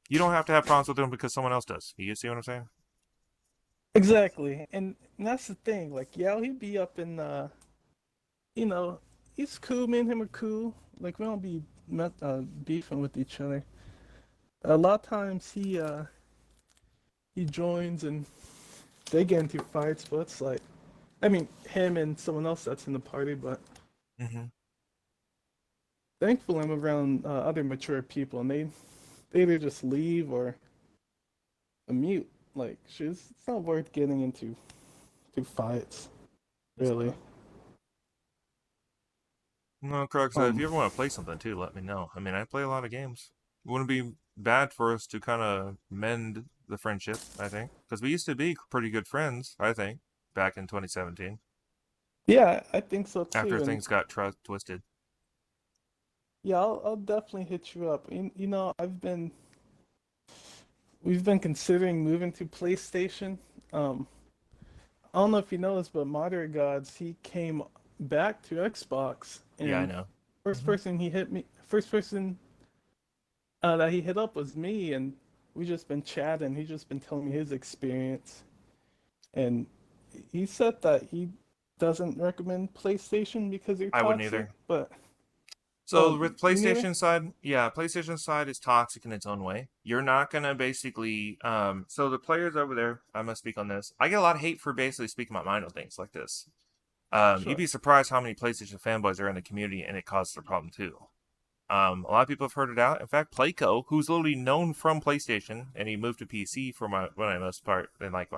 You don't have to have problems with them because someone else does. You see what I'm saying? Exactly. And that's the thing. Like, yeah, he'd be up in, you know, he's cool. Me and him are cool. Like, we don't be beefing with each other. A lot of times he joins and they get into fights, but it's like, I mean, him and someone else that's in the party, but Mm-hmm. thankfully I'm around other mature people and they either just leave or mute. Like, it's not worth getting into fights, That's really. fine. No, Cruxuh, if Um, you ever want to play something too, let me know. I mean, I play a lot of games. It wouldn't be bad for us to kind of mend the friendship, I think. Because we used to be pretty good friends, I think, back in 2017, yeah, I think so after too. And things got twisted. yeah, I'll definitely hit you up. You know, we've been considering moving to PlayStation. Um, I don't know if you know this, but Moderate Gods he came back to Xbox, Yeah, I and know. first Hmm. person he hit me, first person that he hit up was me, and we just been chatting. He's just been telling me his experience, and he said that he doesn't recommend PlayStation because you're I wouldn't toxic. either. But oh, So with you neither? PlayStation side, yeah, PlayStation side is toxic in its own way. You're not gonna basically, so the players over there, I must speak on this. I get a lot of hate for basically speaking my mind on things like this. You'd Sure. be surprised how many PlayStation fanboys are in the community, and it causes a problem too. A lot of people have heard it out. In fact, Playco, who's literally known from PlayStation, and he moved to PC for my most part, and like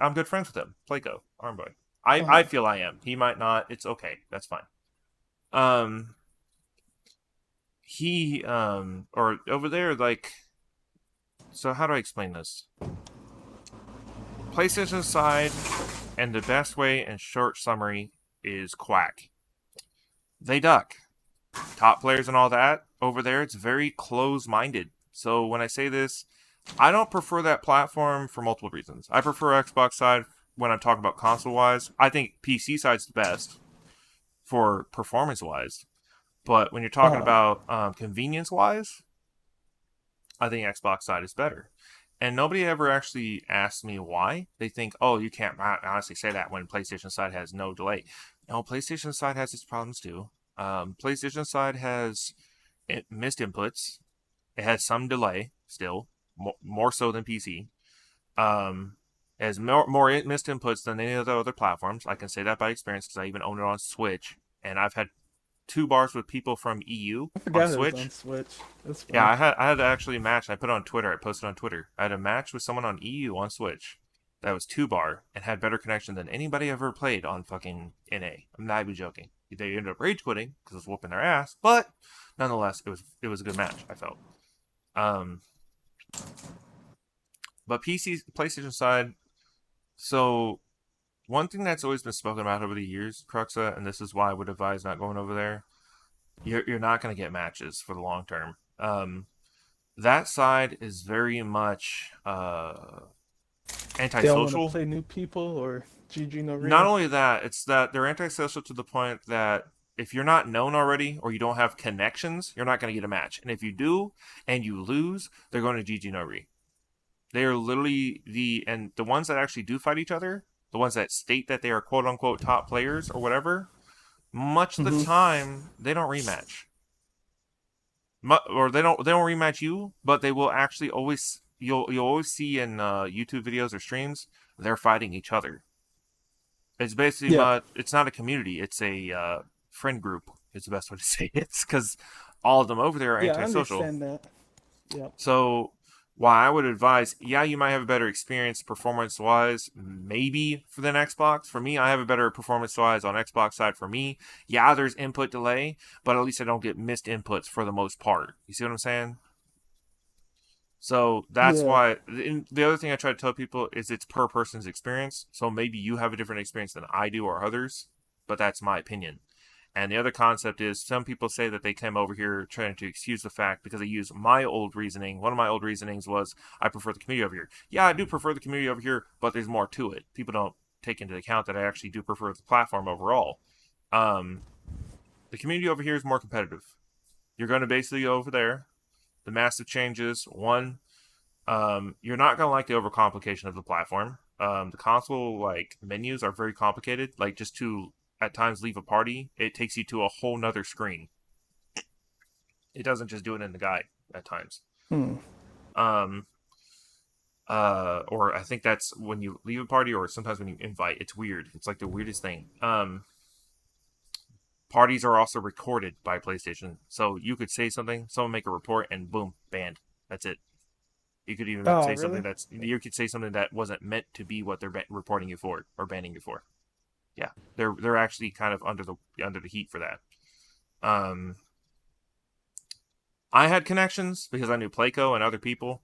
I'm good friends with him. Playco, Armboy. I Uh-huh. feel I am. He might not. It's okay. That's fine. Um, he or over there, like, so how do I explain this? PlayStation side, and the best way in short summary is Quack. They duck. Top players and all that over there, it's very close minded. So when I say this, I don't prefer that platform for multiple reasons. I prefer Xbox side when I'm talking about console wise. I think PC side's the best for performance wise. But when you're talking Uh-huh. about convenience wise, I think Xbox side is better. And nobody ever actually asked me why. They think, oh, you can't honestly say that when PlayStation side has no delay. No, PlayStation side has its problems too. PlayStation side has missed inputs. It has some delay still, more so than PC. Um, it has more missed inputs than any of the other platforms. I can say that by experience because I even own it on Switch, and I've had two bars with people from EU I on forgot it was on Switch. Switch. That's Yeah, fun. I had to actually match. I put it on Twitter. I posted on Twitter. I had a match with someone on EU on Switch that was two bar and had better connection than anybody I've ever played on fucking NA. I'm not even joking. They ended up rage quitting because I was whooping their ass, but nonetheless, it was a good match. I felt. Um, but PC PlayStation side. So one thing that's always been spoken about over the years, Cruxuh, and this is why I would advise not going over there. You're not going to get matches for the long term. That side is very much They don't want to antisocial. play new people or GG no Not real. only that, it's that they're antisocial to the point that if you're not known already or you don't have connections, you're not going to get a match. And if you do and you lose, they're going to GG no re. They are literally the ones that actually do fight each other, the ones that state that they are quote unquote top players or whatever, much of the Mm-hmm. time they don't rematch. Or they don't rematch you, but they will actually always you'll always see in YouTube videos or streams they're fighting each other. It's basically Yeah. it's not a community, it's a friend group. Is the best way to say it. It's because all of them over there are Yeah, I antisocial. understand that. Yep. So why I would advise, yeah, you might have a better experience performance wise, maybe for than Xbox. For me, I have a better performance wise on Xbox side for me. Yeah, there's input delay, but at least I don't get missed inputs for the most part. You see what I'm saying? So that's Yeah. why. And the other thing I try to tell people is it's per person's experience. So maybe you have a different experience than I do or others, but that's my opinion. And the other concept is some people say that they came over here trying to excuse the fact because they use my old reasoning. One of my old reasonings was I prefer the community over here. Yeah, I do prefer the community over here, but there's more to it. People don't take into account that I actually do prefer the platform overall. Um, the community over here is more competitive. You're going to basically go over there. The massive changes. One, you're not going to like the overcomplication of the platform. The console like menus are very complicated. Like just to at times leave a party, it takes you to a whole nother screen. It doesn't just do it in the guide at times. Hmm. Um, or I think that's when you leave a party, or sometimes when you invite. It's weird. It's like the weirdest thing. Parties are also recorded by PlayStation, so you could say something, someone make a report, and boom, banned. That's it. You could even Oh, say something really? that's you could say something that wasn't meant to be what they're reporting you for or banning you for. Yeah, they're actually kind of under the heat for that. Um, I had connections because I knew Playco and other people.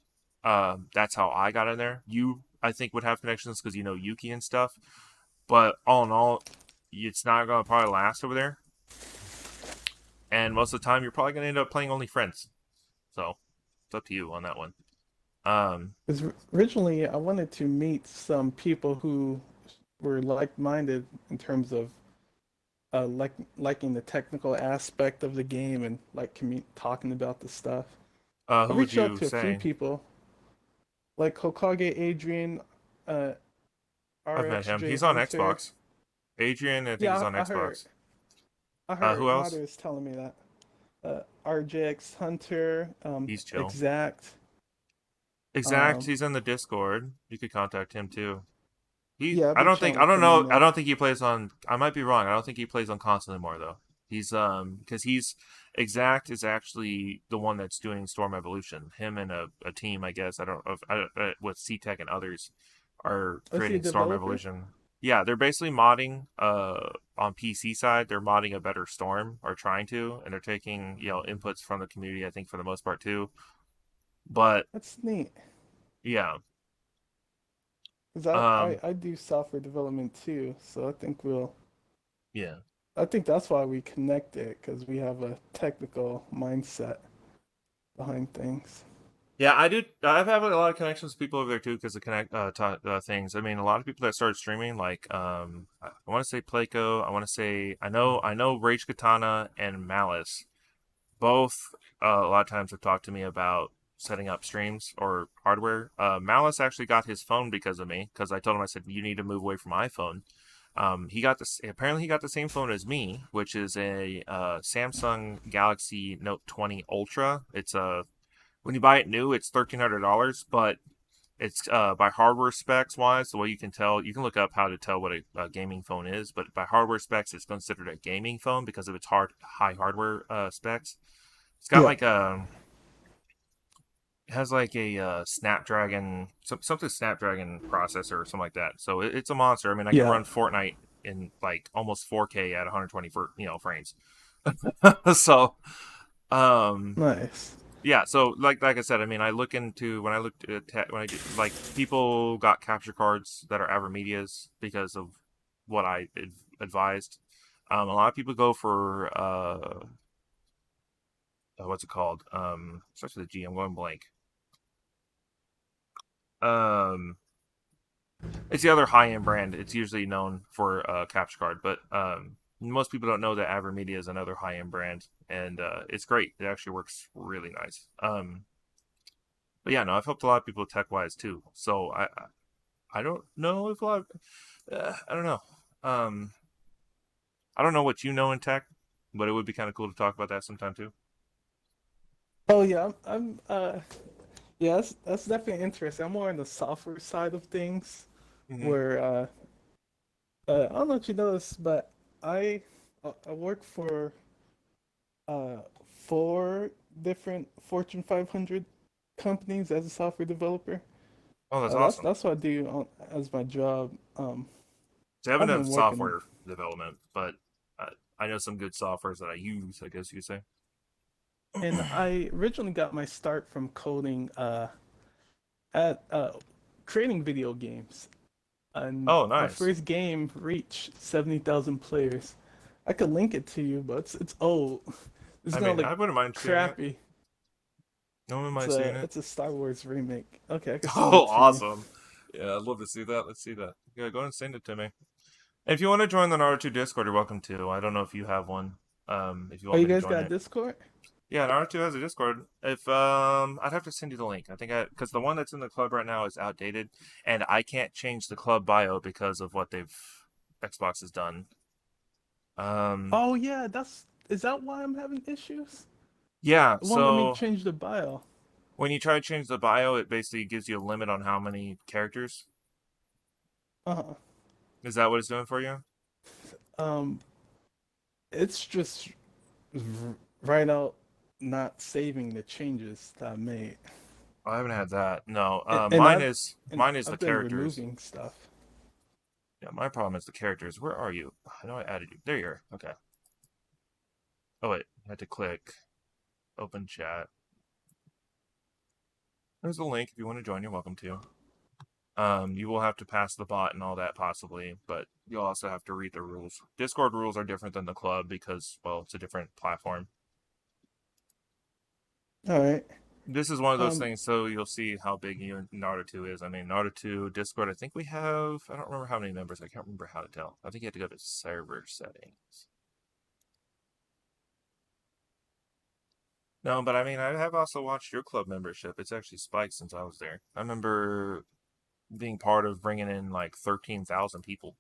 That's how I got in there. You, I think, would have connections because you know Yuki and stuff. But all in all, it's not going to probably last over there. And most of the time, you're probably going to end up playing only friends. So it's up to you on that one. Um, Because originally I wanted to meet some people who were like-minded in terms of liking the technical aspect of the game and like talking about the stuff. I who would reached out you to a few say? people like Hokage Adrian, uh, I've met him. RXJ He's on Hunter. Xbox. Adrian, I think he's Yeah, on I heard. Xbox. I heard Who else? modders telling me that. RJX Hunter, He's chill. Exact. Exact. Um, He's in the Discord. You could contact him too. He. yeah, I've been chatting I with don't him on know. I that. don't think he plays on. I might be wrong. I don't think he plays on console anymore though. He's because he's exact is actually the one that's doing Storm Evolution. Him and a team, I guess. I don't know if, with C-Tech and others are Is he a creating Storm developer? Evolution. Yeah, they're basically modding on PC side. They're modding a better Storm or trying to, and they're taking inputs from the community. I think for the most part too. But That's neat. yeah, Because um, I do software development too, so yeah. I think that's why we connected because we have a technical mindset behind things. Yeah, I do. I've had a lot of connections with people over there too because of connect things. I mean, a lot of people that started streaming, like I want to say Playco. I want to say I know Rage Katana and Malice. Both a lot of times have talked to me about setting up streams or hardware. Malice actually got his phone because of me because I told him I said you need to move away from iPhone. He got this. Apparently, he got the same phone as me, which is a Samsung Galaxy Note 20 Ultra. It's a when you buy it new, it's $1,300, but it's by hardware specs wise, the way you can tell, you can look up how to tell what a gaming phone is, but by hardware specs, it's considered a gaming phone because of its high hardware specs. It's got Yeah. like a it has like a Snapdragon something Snapdragon processor or something like that. So it's a monster. I mean, I can Yeah. run Fortnite in like almost 4K at 120 frames. So um Nice. yeah, so like I said, I mean, I look into when I looked at when I do, like people got capture cards that are Avermedias because of what I advised. A lot of people go for what's it called? Starts with a G. I'm going blank. Um, it's the other high end brand. It's usually known for capture card, but most people don't know that Avermedia is another high end brand, and it's great. It actually works really nice. But yeah, no, I've helped a lot of people tech wise too. So I don't know if a lot. I don't know. Um, I don't know what you know in tech, but it would be kind of cool to talk about that sometime too. Oh yeah, yeah, that's definitely interesting. I'm more on the software side of things, Hmm. where I don't know if you know this, but I I work for uh four different Fortune 500 companies as a software developer. Oh, that's That's awesome. that's what I do as my job. So I haven't I've done been working, software development, but I know some good softwares that I use. I guess you could say. and I originally got my start from coding at creating video games. And Oh, my nice. first game reached 70,000 players. I could link it to you, but it's old. It's I gonna mean, look I wouldn't mind seeing it. crappy. No one It's mind seeing a it. it's a Star Wars remake. Okay, I can send Oh, it to you. awesome. Yeah, I'd love to see that. Let's see that. Yeah, go ahead and send it to me. And if you want to join the Naruto Discord, you're welcome to. I don't know if you have one. If you Oh, want you me to guys join got it. Discord? Yeah, Naruto has a Discord. If I'd have to send you the link. I think because the one that's in the club right now is outdated, and I can't change the club bio because of what they've Xbox has done. Um, Oh yeah, that's is that why I'm having issues? yeah. It won't let me So change the bio. when you try to change the bio, it basically gives you a limit on how many characters. Uh-huh. Is that what it's doing for you? Um, it's just right out not saving the changes that I made. I haven't had that. No. And, and Mine I've is and mine is the I've been characters. removing stuff. Yeah, my problem is the characters. Where are you? I know I added you. There you are. Okay. Oh wait, I had to click open chat. There's the link. If you want to join, you're welcome to. You will have to pass the bot and all that possibly, but you'll also have to read the rules. Discord rules are different than the club because, well, it's a different platform. All right. This is one of those Um, things, so you'll see how big Naruto is. I mean, Naruto Discord, I think we have, I don't remember how many members. I can't remember how to tell. I think you have to go to server settings. No, but I mean, I have also watched your club membership. It's actually spiked since I was there. I remember being part of bringing in like 13,000 people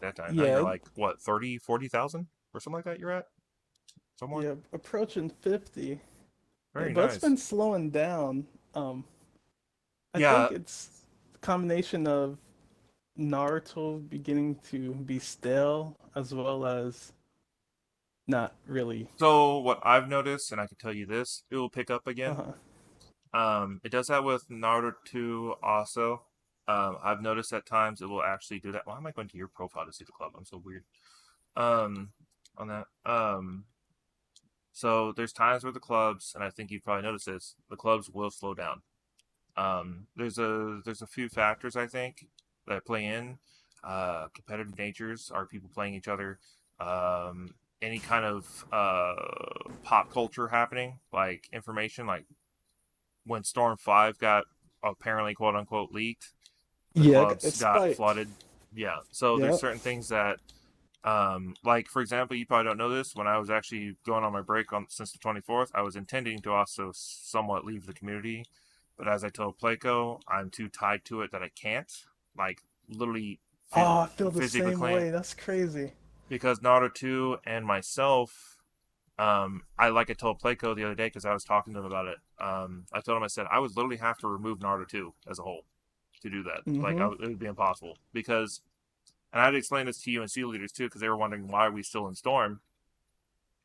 that time. Now you're yeah, like, what, 30, 40,000 or something like that you're at? Somewhere? yeah, approaching 50. Yeah, Very but it's nice. been slowing down. Um, I Yeah, think it's a combination of Naruto beginning to be stale as well as not really. so what I've noticed, and I can tell you this, it will pick up again. Uh-huh. It does that with Naruto 2 also. I've noticed at times it will actually do that. Why am I going to your profile to see the club? I'm so weird. Um, on that. So there's times where the clubs, and I think you've probably noticed this, the clubs will slow down. There's a few factors I think that play in. Competitive natures are people playing each other. Any kind of pop culture happening, like information, like when Storm 5 got apparently quote unquote leaked, the Yeah, clubs it's got spiked. flooded. Yeah. So there's Yep. certain things that like for example, you probably don't know this. When I was actually going on my break on since the 24th, I was intending to also somewhat leave the community, but as I told Placo, I'm too tied to it that I can't. Like literally Oh, I feel the physically same playing way. That's crazy. because Naruto 2 and myself, I like I told Playco the other day because I was talking to him about it. I told him I said I would literally have to remove Naruto 2 as a whole to do that. Like Mm-hmm. it would be impossible because, and I had to explain this to UNC leaders too because they were wondering why are we still in Storm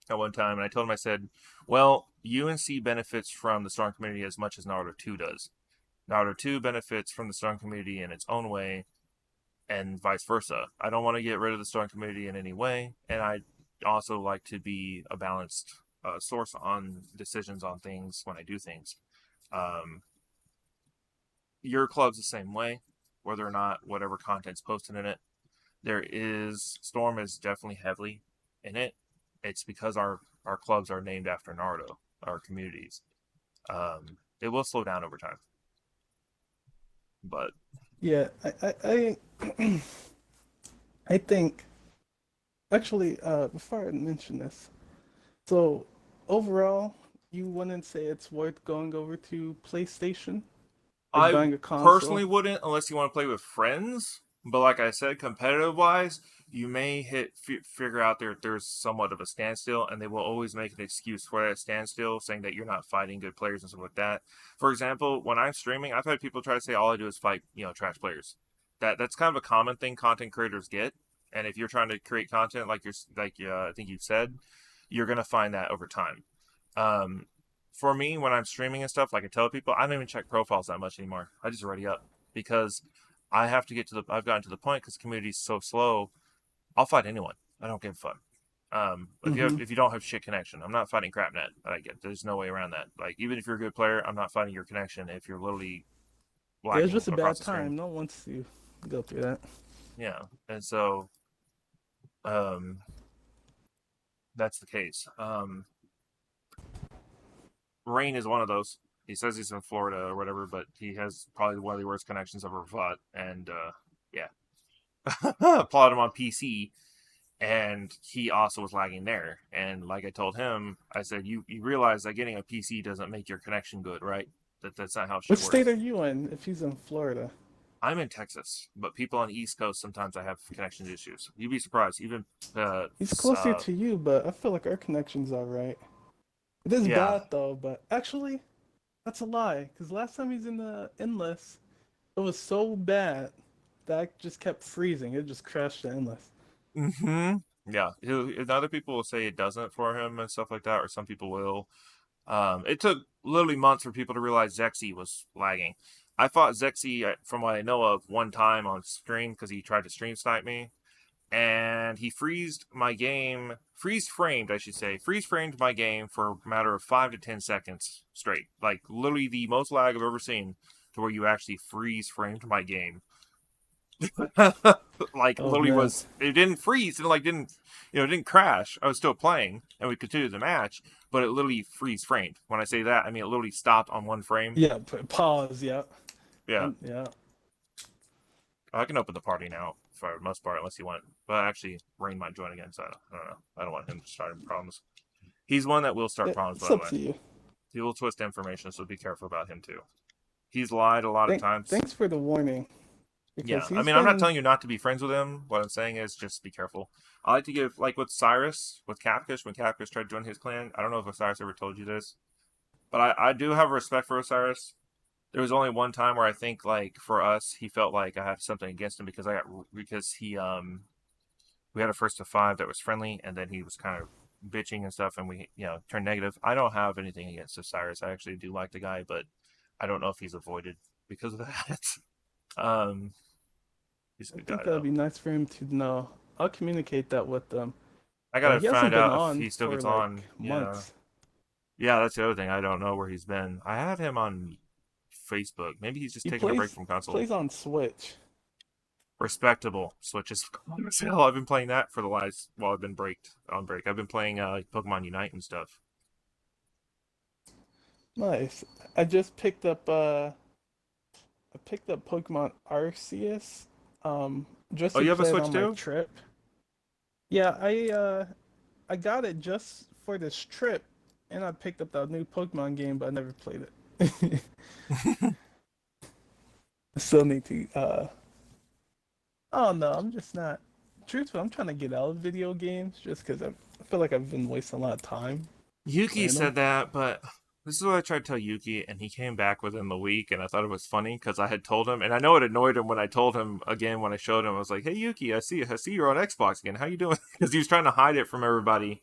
at one time, and I told him I said, well, UNC benefits from the Storm community as much as Naruto 2 does. Naruto 2 benefits from the Storm community in its own way, and vice versa. I don't want to get rid of the Storm community in any way, and I also like to be a balanced source on decisions on things when I do things. Um, your club's the same way, whether or not whatever content's posted in it. There is Storm is definitely heavily in it. It's because our clubs are named after Naruto, our communities. It will slow down over time, but Yeah, I think actually, before I mention this, so overall, you wouldn't say it's worth going over to PlayStation, like I buying a personally console? wouldn't unless you want to play with friends. But like I said, competitive wise, you may figure out there's somewhat of a standstill, and they will always make an excuse for that standstill, saying that you're not fighting good players and stuff like that. For example, when I'm streaming, I've had people try to say all I do is fight trash players. That's kind of a common thing content creators get, and if you're trying to create content I think you've said, you're gonna find that over time. Um, for me, when I'm streaming and stuff, like I tell people, I don't even check profiles that much anymore. I just ready up because I have to get to the. I've gotten to the point because the community's so slow. I'll fight anyone. I don't give a fuck. Mm-hmm. If you don't have shit connection, I'm not fighting crapnet. I get there's no way around that. Like even if you're a good player, I'm not fighting your connection if you're literally Yeah, it's lagging just a across bad the screen. time. No one wants to go through that. Yeah, and so um, that's the case. Rain is one of those. He says he's in Florida or whatever, but he has probably one of the worst connections I've ever fought. And yeah, applaud him on PC, and he also was lagging there. And like I told him, I said, you realize that getting a PC doesn't make your connection good, right? That's not how Which shit state are works. you in if he's in Florida? I'm in Texas, but people on the East Coast sometimes I have connection issues. You'd be surprised. Even He's closer to you, but I feel like our connection's alright. It is yeah. bad though, but actually, that's a lie. Because last time he's in the endless, it was so bad that I just kept freezing. It just crashed the endless. Mm-hmm. Yeah. Other people will say it doesn't for him and stuff like that, or some people will. It took literally months for people to realize Zexy was lagging. I fought Zexy, from what I know of, one time on stream because he tried to stream snipe me, and he freeze framed, I should say, freeze framed my game for a matter of 5 to 10 seconds straight. Like literally the most lag I've ever seen, to where you actually freeze framed my game. Like Oh literally man. was it didn't freeze and like didn't it didn't crash. I was still playing and we continued the match, but it literally freeze framed. When I say that, I mean it literally stopped on one frame. Yeah, pause, yeah. Yeah, Yeah. I can open the party now for the most part, unless you want. But actually, Rain might join again, so I don't know. I don't want him to start problems. He's one that will start problems, It's by the up way. to you. He will twist information, so be careful about him too. He's lied a lot of times. Thanks for the warning. Yeah, Because I he's mean, I'm not been telling you not to be friends with him. What I'm saying is just be careful. I like to give, like with Cyrus, with Catfish, when Catfish tried to join his clan. I don't know if Osiris ever told you this, but I do have respect for Osiris. There was only one time where I think, like, for us, he felt like I had something against him because we had a first to five that was friendly, and then he was kind of bitching and stuff, and we turned negative. I don't have anything against Osiris. I actually do like the guy, but I don't know if he's avoided because of that. um, he's a I good think guy that'd though. be nice for him to know. I'll communicate that with them. I gotta He hasn't find been out if on he still for gets like on. Yeah, months. yeah, that's the other thing. I don't know where he's been. I had him on Facebook. Maybe he's just He taking a break plays from console. plays on Switch. Respectable. Switch is hell. I've been playing that for the last while I've been on break. I've been playing Pokemon Unite and stuff. Nice. I just picked up Pokemon Arceus just Oh, to you have a play it Switch on my too? trip. Yeah, I got it just for this trip, and I picked up that new Pokemon game, but I never played it. I still need to Oh no, I'm just not. Truthfully, I'm trying to get out of video games just because I feel like I've been wasting a lot of time Yuki playing them. said that, but this is what I tried to tell Yuki, and he came back within the week, and I thought it was funny because I had told him, and I know it annoyed him when I told him again when I showed him. I was like, "Hey Yuki, I see you're on Xbox again. How you doing?" Because he was trying to hide it from everybody.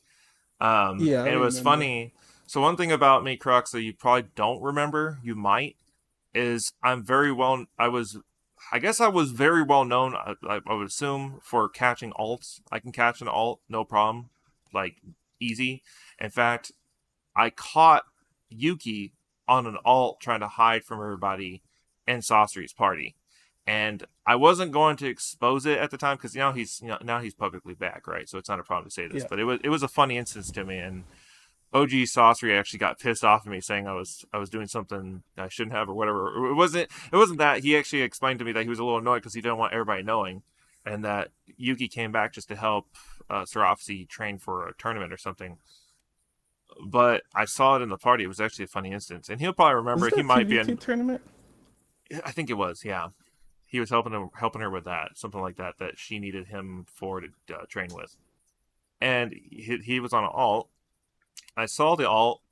Yeah, I And it was remember. funny. So one thing about me, Crux, that you probably don't remember, you might, is I'm very well. I guess I was very well known. I would assume for catching alts. I can catch an alt, no problem, like easy. In fact, I caught Yuki on an alt trying to hide from everybody in Saucery's party. And I wasn't going to expose it at the time because now he's publicly back, right? So it's not a problem to say this, Yeah. but it was a funny instance to me, and OG Saucery actually got pissed off at me saying I was doing something I shouldn't have or whatever. It wasn't that. He actually explained to me that he was a little annoyed because he didn't want everybody knowing, and that Yuki came back just to help Serapsi train for a tournament or something. But I saw it in the party. It was actually a funny instance, and he'll probably remember Was it. He that might be 2v2 an. tournament? I think it was. Yeah, he was helping her with that, something like that that she needed him for to train with, and he was on an alt. I saw the alt,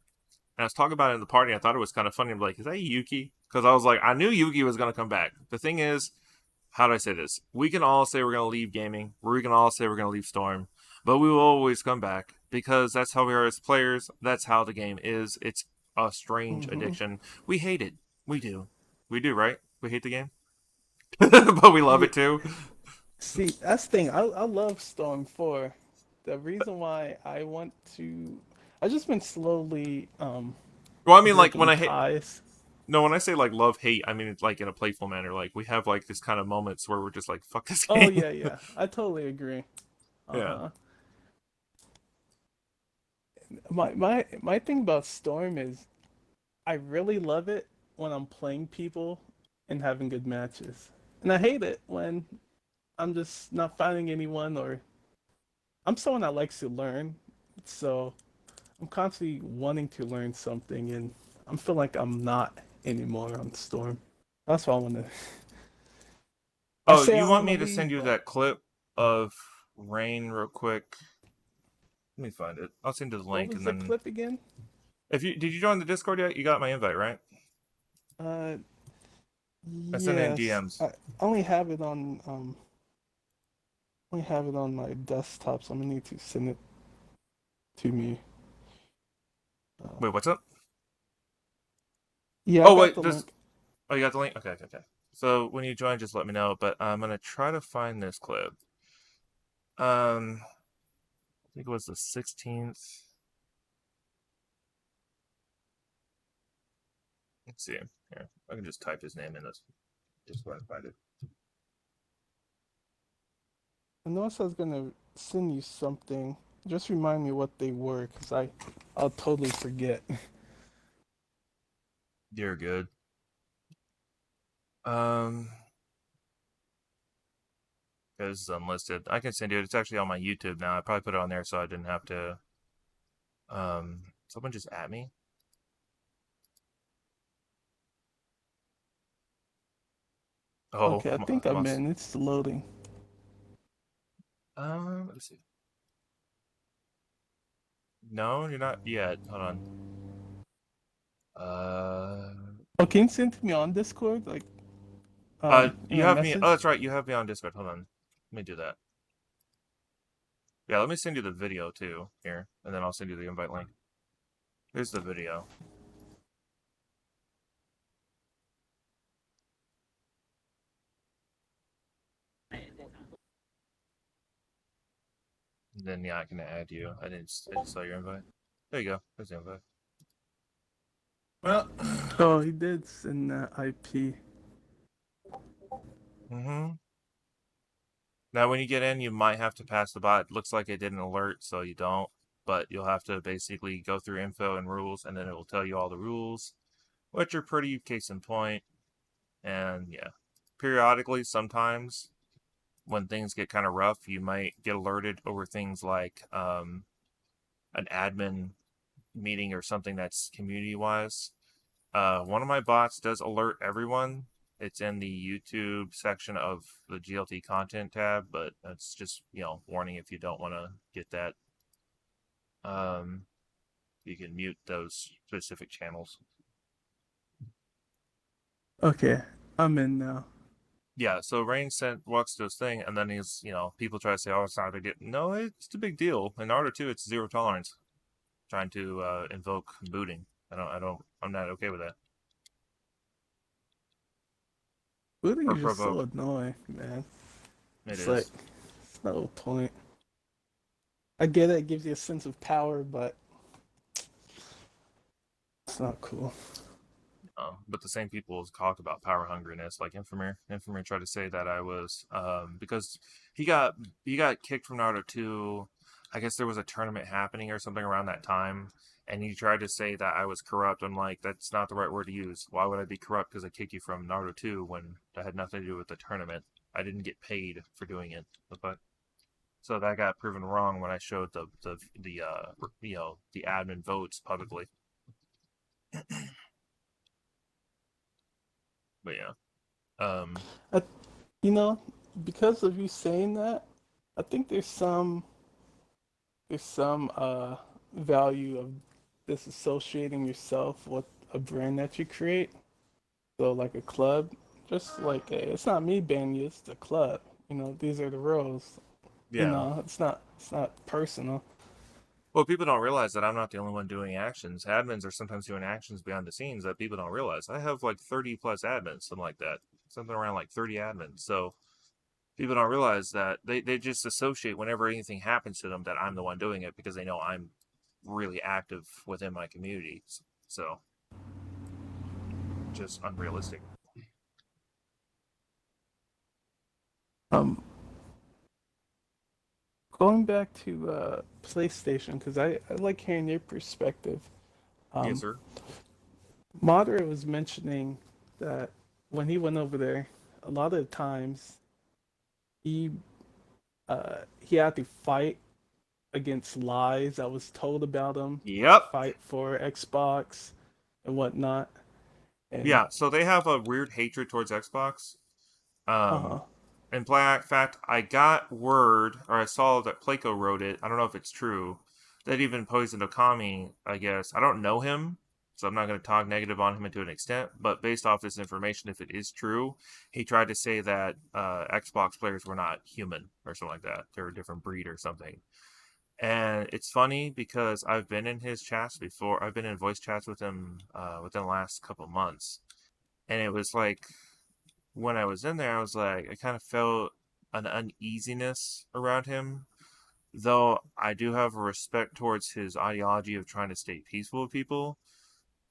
and I was talking about it in the party. And I thought it was kind of funny. I'm like, is that Yuki? Because I was like, I knew Yuki was gonna come back. The thing is, how do I say this? We can all say we're gonna leave gaming. We can all say we're gonna leave Storm, but we will always come back because that's how we are as players. That's how the game is. It's a strange Mm-hmm. addiction. We hate it. We do. We do, right? We hate the game, but we love Yeah. it too. See, that's the thing. I love Storm 4. The reason why I want to, I just been slowly Well, I mean, like when breaking I hate. ties. No, when I say like love hate, I mean it's like in a playful manner. Like we have like this kind of moments where we're just like fuck this Oh game. yeah, yeah. I totally agree. Uh Yeah. huh. My thing about Storm is I really love it when I'm playing people and having good matches, and I hate it when I'm just not finding anyone or I'm someone that likes to learn, so I'm constantly wanting to learn something, and I'm feeling like I'm not anymore on Storm. That's why I want to. I Oh, say I you want want to me to send leave, you but that clip of Rain real quick? Let me find it. I'll send you the what link, was and the then clip again? if you did you join the Discord yet? You got my invite, right? Uh, I sent it in yes, DMs. I only have it on only have it on my desktop, so I'm gonna need to send it to me. Uh, Wait, what's up? yeah, I Oh got wait, the this. link. Oh, you got the link. Okay, okay, okay. So when you join, just let me know. But I'm gonna try to find this clip. I think it was the 16th. Let's see. Here, I can just type his name in this Discord and find it. I know I was gonna send you something. Just remind me what they were, cause I'll totally forget. You're good. Um, because it's unlisted. I can send you it. It's actually on my YouTube now. I probably put it on there so I didn't have to. Someone just at me. Oh, Okay, I think I'm must. in. It's loading. Let's see. No, you're not yet. Hold on. Uh, Oh, can you send it to me on Discord, like in you a have me. Oh, message? that's right. You have me on Discord. Hold on. Let me do that. Yeah, let me send you the video too here, and then I'll send you the invite link. Here's the video. And then yeah, I can add you. I just saw your invite. There you go. There's the invite. Well, Oh, he did send that IP. mm-hmm. Now, when you get in, you might have to pass the bot. It looks like it didn't alert, so you don't. But you'll have to basically go through info and rules, and then it will tell you all the rules, which are pretty case in point. And yeah, periodically, sometimes when things get kind of rough, you might get alerted over things like an admin meeting or something that's community wise. One of my bots does alert everyone, It's in the YouTube section of the GLT content tab, but that's just, warning if you don't want to get that. Um, you can mute those specific channels. Okay, I'm in now. Yeah, so Rain sent Lux to his thing, and then people try to say, oh, it's not a big deal. No, it's a big deal. In Naruto 2, it's zero tolerance. Trying to invoke booting. I'm not okay with that. Booting Or is just so provoke. annoying, man. It It's like, is. it's no point. I get it, it gives you a sense of power, but it's not cool. But the same people talk about power hungriness, like Infamir. Infamir tried to say that I was because he got kicked from Naruto 2. I guess there was a tournament happening or something around that time, and he tried to say that I was corrupt. I'm like, that's not the right word to use. Why would I be corrupt because I kicked you from Naruto 2 when that had nothing to do with the tournament? I didn't get paid for doing it. But so that got proven wrong when I showed the admin votes publicly. But yeah. Um I, you know, because of you saying that, I think there's some value of disassociating yourself with a brand that you create. So like a club, just like it's not me banning you, it's the club. These are the rules. yeah. It's not personal. Well, people don't realize that I'm not the only one doing actions. Admins are sometimes doing actions behind the scenes that people don't realize. I have like 30 plus admins, something like that. Something around like 30 admins. So people don't realize that they just associate whenever anything happens to them that I'm the one doing it because they know I'm really active within my community. So just unrealistic. Um, Going back to PlayStation because I like hearing your perspective. Yes, Um, sir. Moderator was mentioning that when he went over there, a lot of the times he he had to fight against lies that was told about him, Yep. fight for Xbox and whatnot. And Yeah, so they have a weird hatred towards Xbox. uh-huh. In fact, I got word, or I saw that Placo wrote it. I don't know if it's true. That even poisoned Okami, I guess. I don't know him, so I'm not going to talk negative on him to an extent. But based off this information, if it is true, he tried to say that Xbox players were not human or something like that. They're a different breed or something. And it's funny because I've been in his chats before. I've been in voice chats with him within the last couple months, and it was like when I was in there, I was like, I kind of felt an uneasiness around him. Though I do have a respect towards his ideology of trying to stay peaceful with people.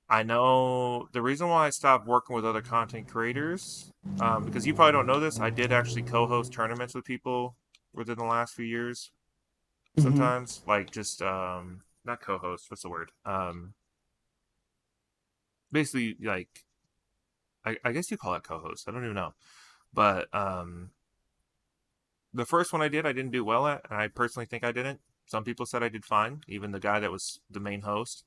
I know the reason why I stopped working with other content creators, because you probably don't know this, I did actually co-host tournaments with people within the last few years. Mm-hmm. Sometimes, like just not co-host. What's the word? Basically, like I guess you call it co-host. I don't even know, but the first one I did, I didn't do well at, and I personally think I didn't. Some people said I did fine, even the guy that was the main host.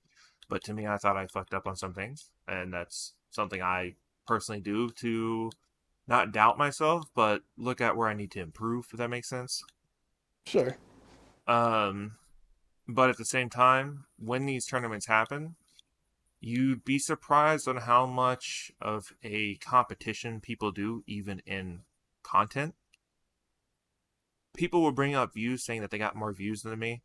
But to me, I thought I fucked up on some things, and that's something I personally do to not doubt myself, but look at where I need to improve. If that makes sense. Sure. Um, but at the same time, when these tournaments happen, you'd be surprised on how much of a competition people do, even in content. People will bring up views saying that they got more views than me.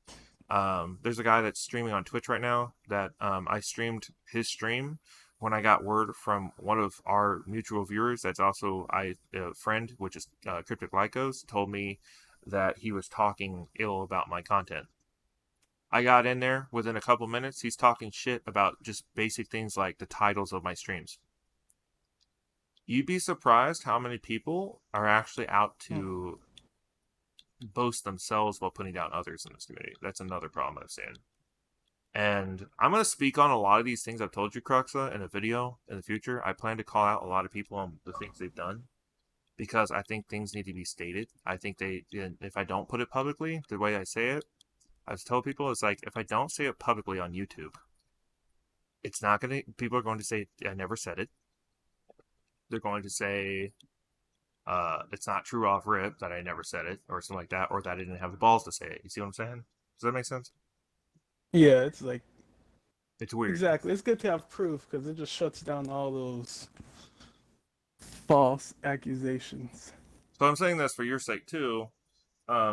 There's a guy that's streaming on Twitch right now that I streamed his stream when I got word from one of our mutual viewers that's also a friend, which is Cryptic Lycos, told me that he was talking ill about my content. I got in there within a couple minutes. He's talking shit about just basic things like the titles of my streams. You'd be surprised how many people are actually out to boast themselves while putting down others in this community. That's another problem I've seen. And I'm going to speak on a lot of these things I've told you, Cruxuh, in a video in the future. I plan to call out a lot of people on the things they've done because I think things need to be stated. I think if I don't put it publicly, the way I say it, I've told people, it's like, if I don't say it publicly on YouTube, it's not going to, people are going to say, I never said it. they're going to say it's not true off rip that I never said it or something like that, or that I didn't have the balls to say it. You see what I'm saying? Does that make sense? Yeah, it's like It's weird. exactly. It's good to have proof because it just shuts down all those false accusations. So I'm saying this for your sake too.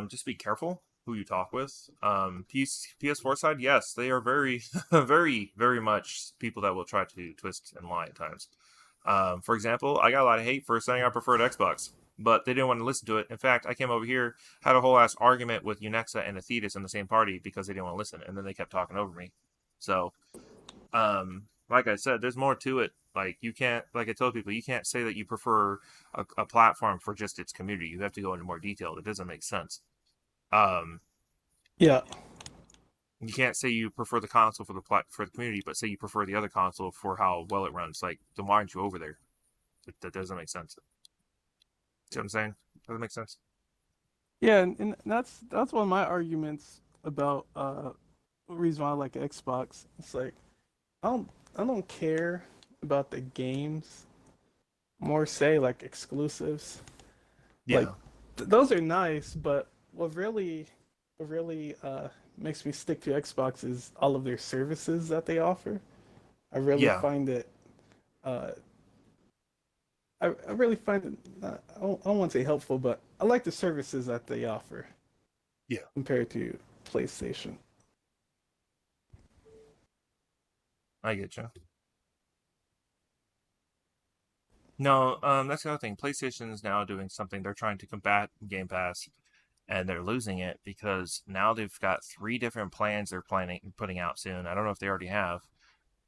Just be careful who you talk with. PS4 side, yes, they are very, very, very much people that will try to twist and lie at times. For example, I got a lot of hate for saying I preferred Xbox, but they didn't want to listen to it. In fact, I came over here, had a whole ass argument with Unexa and Athetus in the same party because they didn't want to listen, and then they kept talking over me. So, like I said, there's more to it. Like you can't, like I told people, you can't say that you prefer a platform for just its community. You have to go into more detail. It doesn't make sense. Um, Yeah, you can't say you prefer the console for the community, but say you prefer the other console for how well it runs. Like, then why aren't you over there? That doesn't make sense. See what I'm saying? Doesn't make sense. yeah, and that's one of my arguments about the reason why I like Xbox. It's like I don't I don't care about the games. More say like exclusives. Like Yeah, those are nice, but what really makes me stick to Xbox is all of their services that they offer. I really yeah, find it uh I really find it I don't want to say helpful, but I like the services that they offer yeah. compared to PlayStation. I get you. No, that's the other thing. PlayStation is now doing something. They're trying to combat Game Pass, and they're losing it because now they've got three different plans they're planning putting out soon. I don't know if they already have,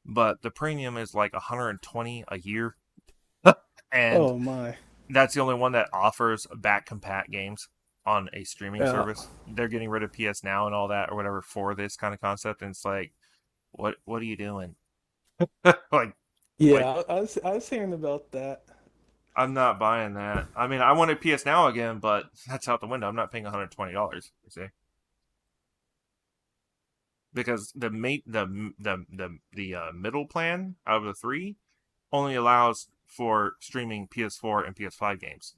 but the premium is like 120 a year, and Oh my. that's the only one that offers back compat games on a streaming Yeah. service. They're getting rid of PS Now and all that or whatever for this kind of concept, and it's like, what are you doing? like like Yeah, I was hearing about that. I'm not buying that. I mean, I wanted PS Now again, but that's out the window. I'm not paying $120. You see, because the middle plan out of the three only allows for streaming PS4 and PS5 games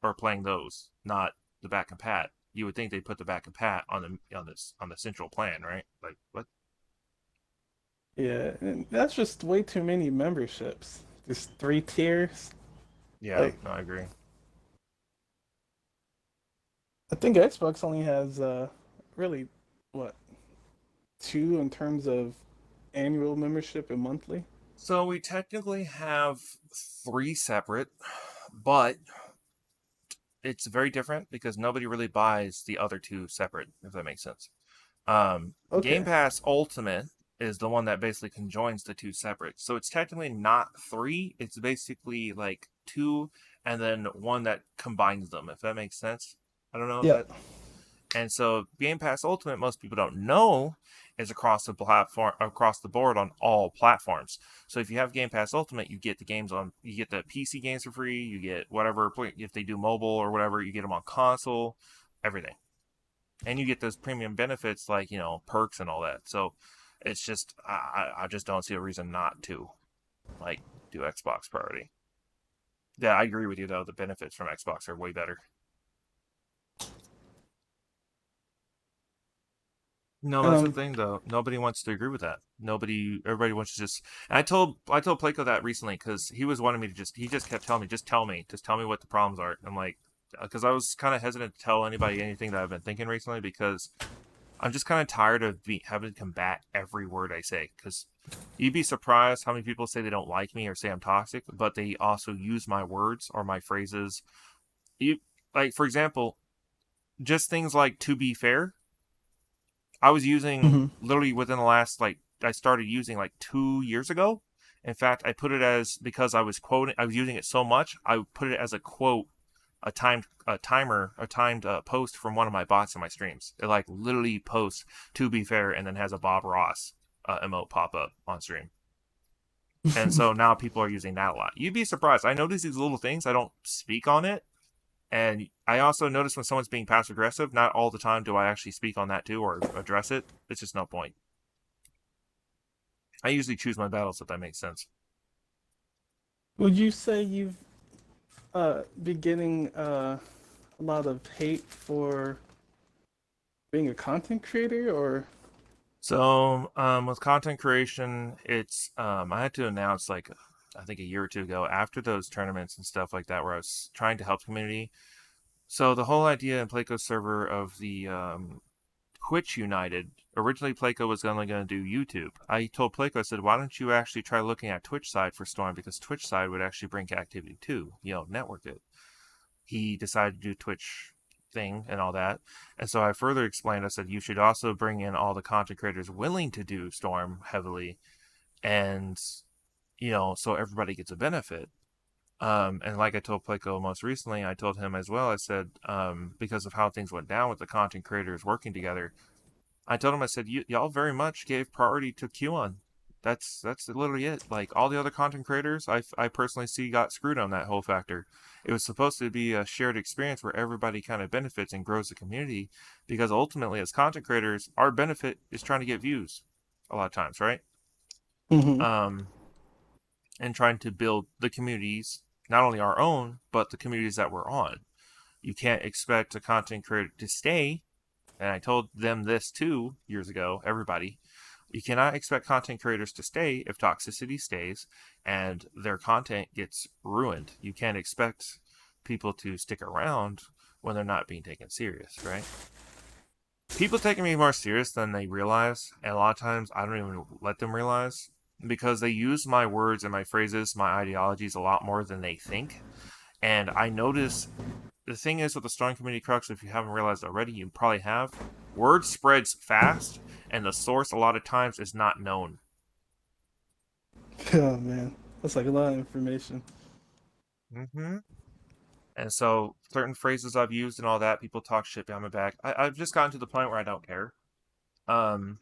or playing those, not the back compat. You would think they'd put the back compat on the central plan, right? Like what? Yeah, and that's just way too many memberships. There's 3 tiers. Yeah, Like no, I agree. I think Xbox only has really what, two in terms of annual membership and monthly. So we technically have three separate, but it's very different because nobody really buys the other two separate, if that makes sense. Game Okay. Pass Ultimate is the one that basically conjoins the two separate. So it's technically not three, it's basically like two and then one that combines them, if that makes sense. I don't know if Yeah. that. And so Game Pass Ultimate, most people don't know, is across the platform, across the board on all platforms. So if you have Game Pass Ultimate, you get the games on, you get the PC games for free, you get whatever, if they do mobile or whatever, you get them on console, everything, and you get those premium benefits like perks and all that. So it's just I just don't see a reason not to like do Xbox priority. Yeah, I agree with you though. The benefits from Xbox are way better. No, that's the Um. thing though. Nobody wants to agree with that. Everybody wants to just. And I told Placo that recently because he was wanting me to just. He just kept telling me, just tell me what the problems are. I'm like, because I was kind of hesitant to tell anybody anything that I've been thinking recently because I'm just kind of tired of having to combat every word I say. Because you'd be surprised how many people say they don't like me or say I'm toxic, but they also use my words or my phrases. You like, for example, just things like "to be fair." I was using Mhm. literally within the last I started using like 2 years ago. In fact, I put it as because I was using it so much, I put it as a quote, a timed post from one of my bots in my streams. It like literally posts "to be fair" and then has a Bob Ross emote pop up on stream. And so now people are using that a lot. You'd be surprised. I notice these little things. I don't speak on it, and I also notice when someone's being passive aggressive, not all the time do I actually speak on that too or address it. It's just no point. I usually choose my battles if that makes sense. Would you say you've been getting a lot of hate for being a content creator, or So, with content creation, it's I had to announce like I think a year or two ago after those tournaments and stuff like that, where I was trying to help the community. So the whole idea in Playco's server of the Twitch United, originally Playco was only going to do YouTube. I told Playco, I said, why don't you actually try looking at Twitch side for Storm, because Twitch side would actually bring activity too, network it. He decided to do Twitch thing and all that. And so I further explained, I said, you should also bring in all the content creators willing to do Storm heavily, and, so everybody gets a benefit. And like I told Pleco most recently, I told him as well, I said, because of how things went down with the content creators working together, I told him, I said, y'all very much gave priority to QAnon. That's literally it. Like all the other content creators, I personally see got screwed on that whole factor. It was supposed to be a shared experience where everybody kind of benefits and grows the community, because ultimately, as content creators, our benefit is trying to get views a lot of times, right? mm-hmm. Um, and trying to build the communities, not only our own, but the communities that we're on. You can't expect a content creator to stay, and I told them this too years ago, everybody. You cannot expect content creators to stay if toxicity stays and their content gets ruined. You can't expect people to stick around when they're not being taken serious, right? People taking me more serious than they realize, and a lot of times I don't even let them realize, because they use my words and my phrases, my ideologies a lot more than they think. And I notice the thing is with the strong community crux, if you haven't realized already, you probably have. Word spreads fast, and the source a lot of times is not known. Oh man, that's like a lot of information. Mm-hmm. And so certain phrases I've used and all that, people talk shit behind my back. I've just gotten to the point where I don't care. Um,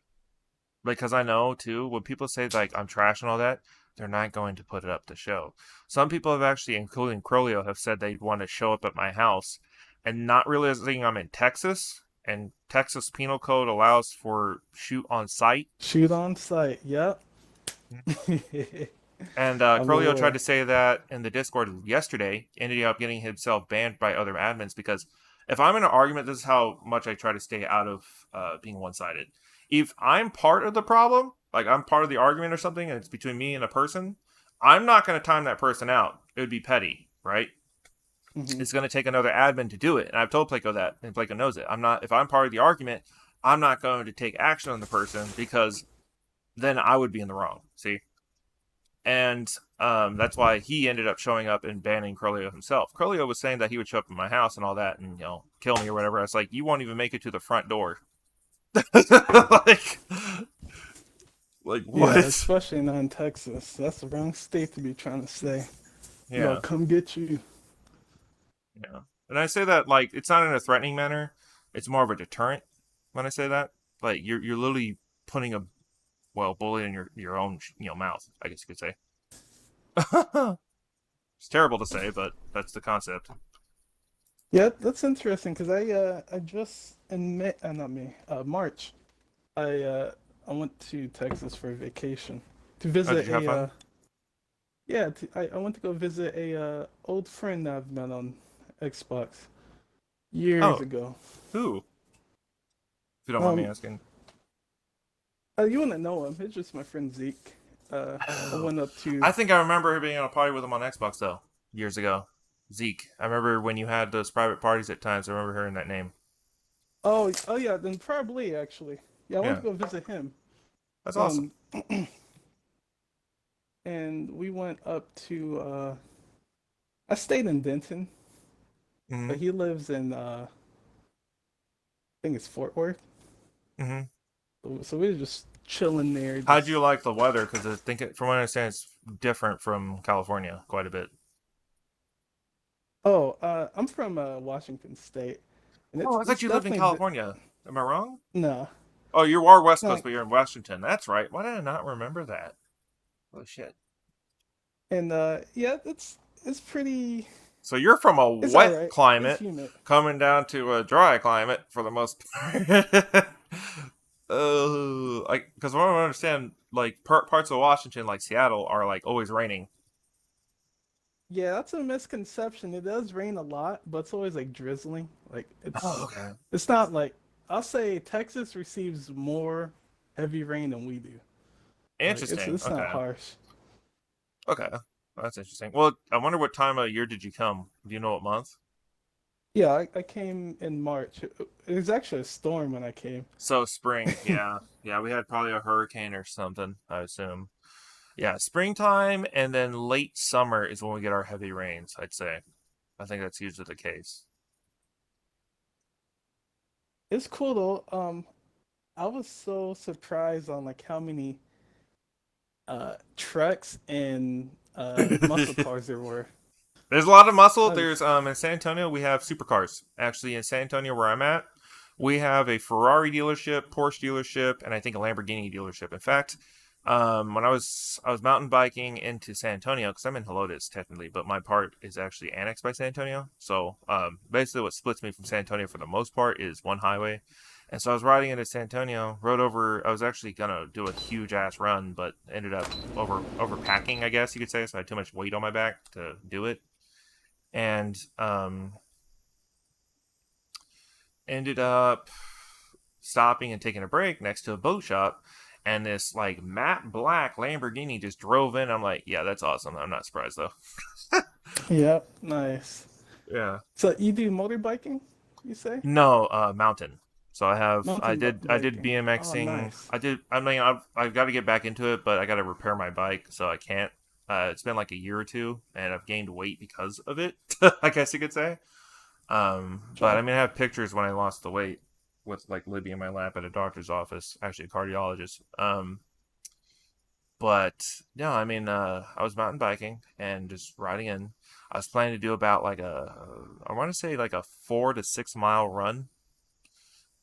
because I know too, when people say like I'm trash and all that, they're not going to put it up to show. Some people have actually, including Crolio, have said they want to show up at my house, and not realizing I'm in Texas, and Texas penal code allows for shoot on site. Shoot on sight. Yep. And I'm Crolio tried aware. to say that in the Discord yesterday, ended up getting himself banned by other admins, because if I'm in an argument, this is how much I try to stay out of being one sided. If I'm part of the problem, like I'm part of the argument or something, and it's between me and a person, I'm not going to time that person out. It would be petty, right? Mm-hmm. It's going to take another admin to do it. And I've told Placo that, and Placo knows it. I'm not, if I'm part of the argument, I'm not going to take action on the person, because then I would be in the wrong. See? And that's why he ended up showing up and banning Crolio himself. Crolio was saying that he would show up at my house and all that, and kill me or whatever. I was like, you won't even make it to the front door. like, like Yeah, what? especially not in Texas. That's the wrong state to be trying to say. I'm gonna Yeah, come get you. yeah. And I say that like it's not in a threatening manner. It's more of a deterrent when I say that. Like you're literally putting a bullet in your own mouth. I guess you could say. It's terrible to say, but that's the concept. Yeah, that's interesting because I just in May, not May, March, I uh I went to Texas for a vacation to Oh, did visit you have a fun? yeah, I went to go visit a old friend that I've met on Xbox years Oh, ago. who? If you don't mind me Um, asking. you wouldn't know him. It's just my friend Zeke. I Oh, went up to I think I remember being on a party with him on Xbox though, years ago. Zeke. I remember when you had those private parties at times. I remember hearing that name. oh yeah, then probably actually. Yeah, I went Yeah, to go visit him. that's awesome. Um, and we went up to I stayed in Denton, Hmm. but he lives in I think it's Fort Worth. Hmm. So we were just chilling there. How'd you Just like the weather? Because I think, from what I understand, it's different from California quite a bit. I'm from Washington State, and Oh, I thought it's you lived in definitely California. Am I wrong? no, Oh, you are West Coast, not but you're in Washington. That's right. Why did I not remember that? Oh shit. and yeah, it's pretty. So you're from a It's all wet right. It's climate humid. coming down to a dry climate for the most part. Like, because I don't understand, like parts of Washington, like Seattle, are like always raining. Yeah, that's a misconception. It does rain a lot, but it's always like drizzling. Like Oh, okay. it's not like I'll say Texas receives more heavy rain than we do. Like Interesting. it's not Okay. harsh. Okay. That's interesting. Well, I wonder what time of year did you come? Do you know what month? Yeah, I came in March. It was actually a storm when I came. So spring. Yeah. Yeah, we had probably a hurricane or something, I assume. Yeah, springtime and then late summer is when we get our heavy rains, I'd say. I think that's usually the case. It's cool though. I was so surprised on like how many trucks and muscle cars there were. There's a lot of muscle. I was, There's in San Antonio we have supercars. Actually, in San Antonio where I'm at, we have a Ferrari dealership, Porsche dealership, and I think a Lamborghini dealership. In fact, when I was mountain biking into San Antonio because I'm in Helotes technically, but my part is actually annexed by San Antonio. So basically, what splits me from San Antonio for the most part is one highway. And so I was riding into San Antonio, rode over. I was actually gonna do a huge ass run, but ended up overpacking, I guess you could say. So I had too much weight on my back to do it, and ended up stopping and taking a break next to a boat shop. And this like matte black Lamborghini just drove in. I'm like, yeah, that's awesome. I'm not surprised though. yep, nice. Yeah. So you do motorbiking, you say? No, mountain. So I did Biking. Oh, BMXing. nice. I've got to get back into it, but I got to repair my bike, so I can't. It's been like a year or two, and I've gained weight because of it. I guess you could say. But I Sure. mean, I have pictures when I lost the weight with like Libby in my lap at a doctor's office, actually a cardiologist. But no, I mean, I was mountain biking and just riding in. I was planning to do about like I want to say like a 4 to 6 mile run.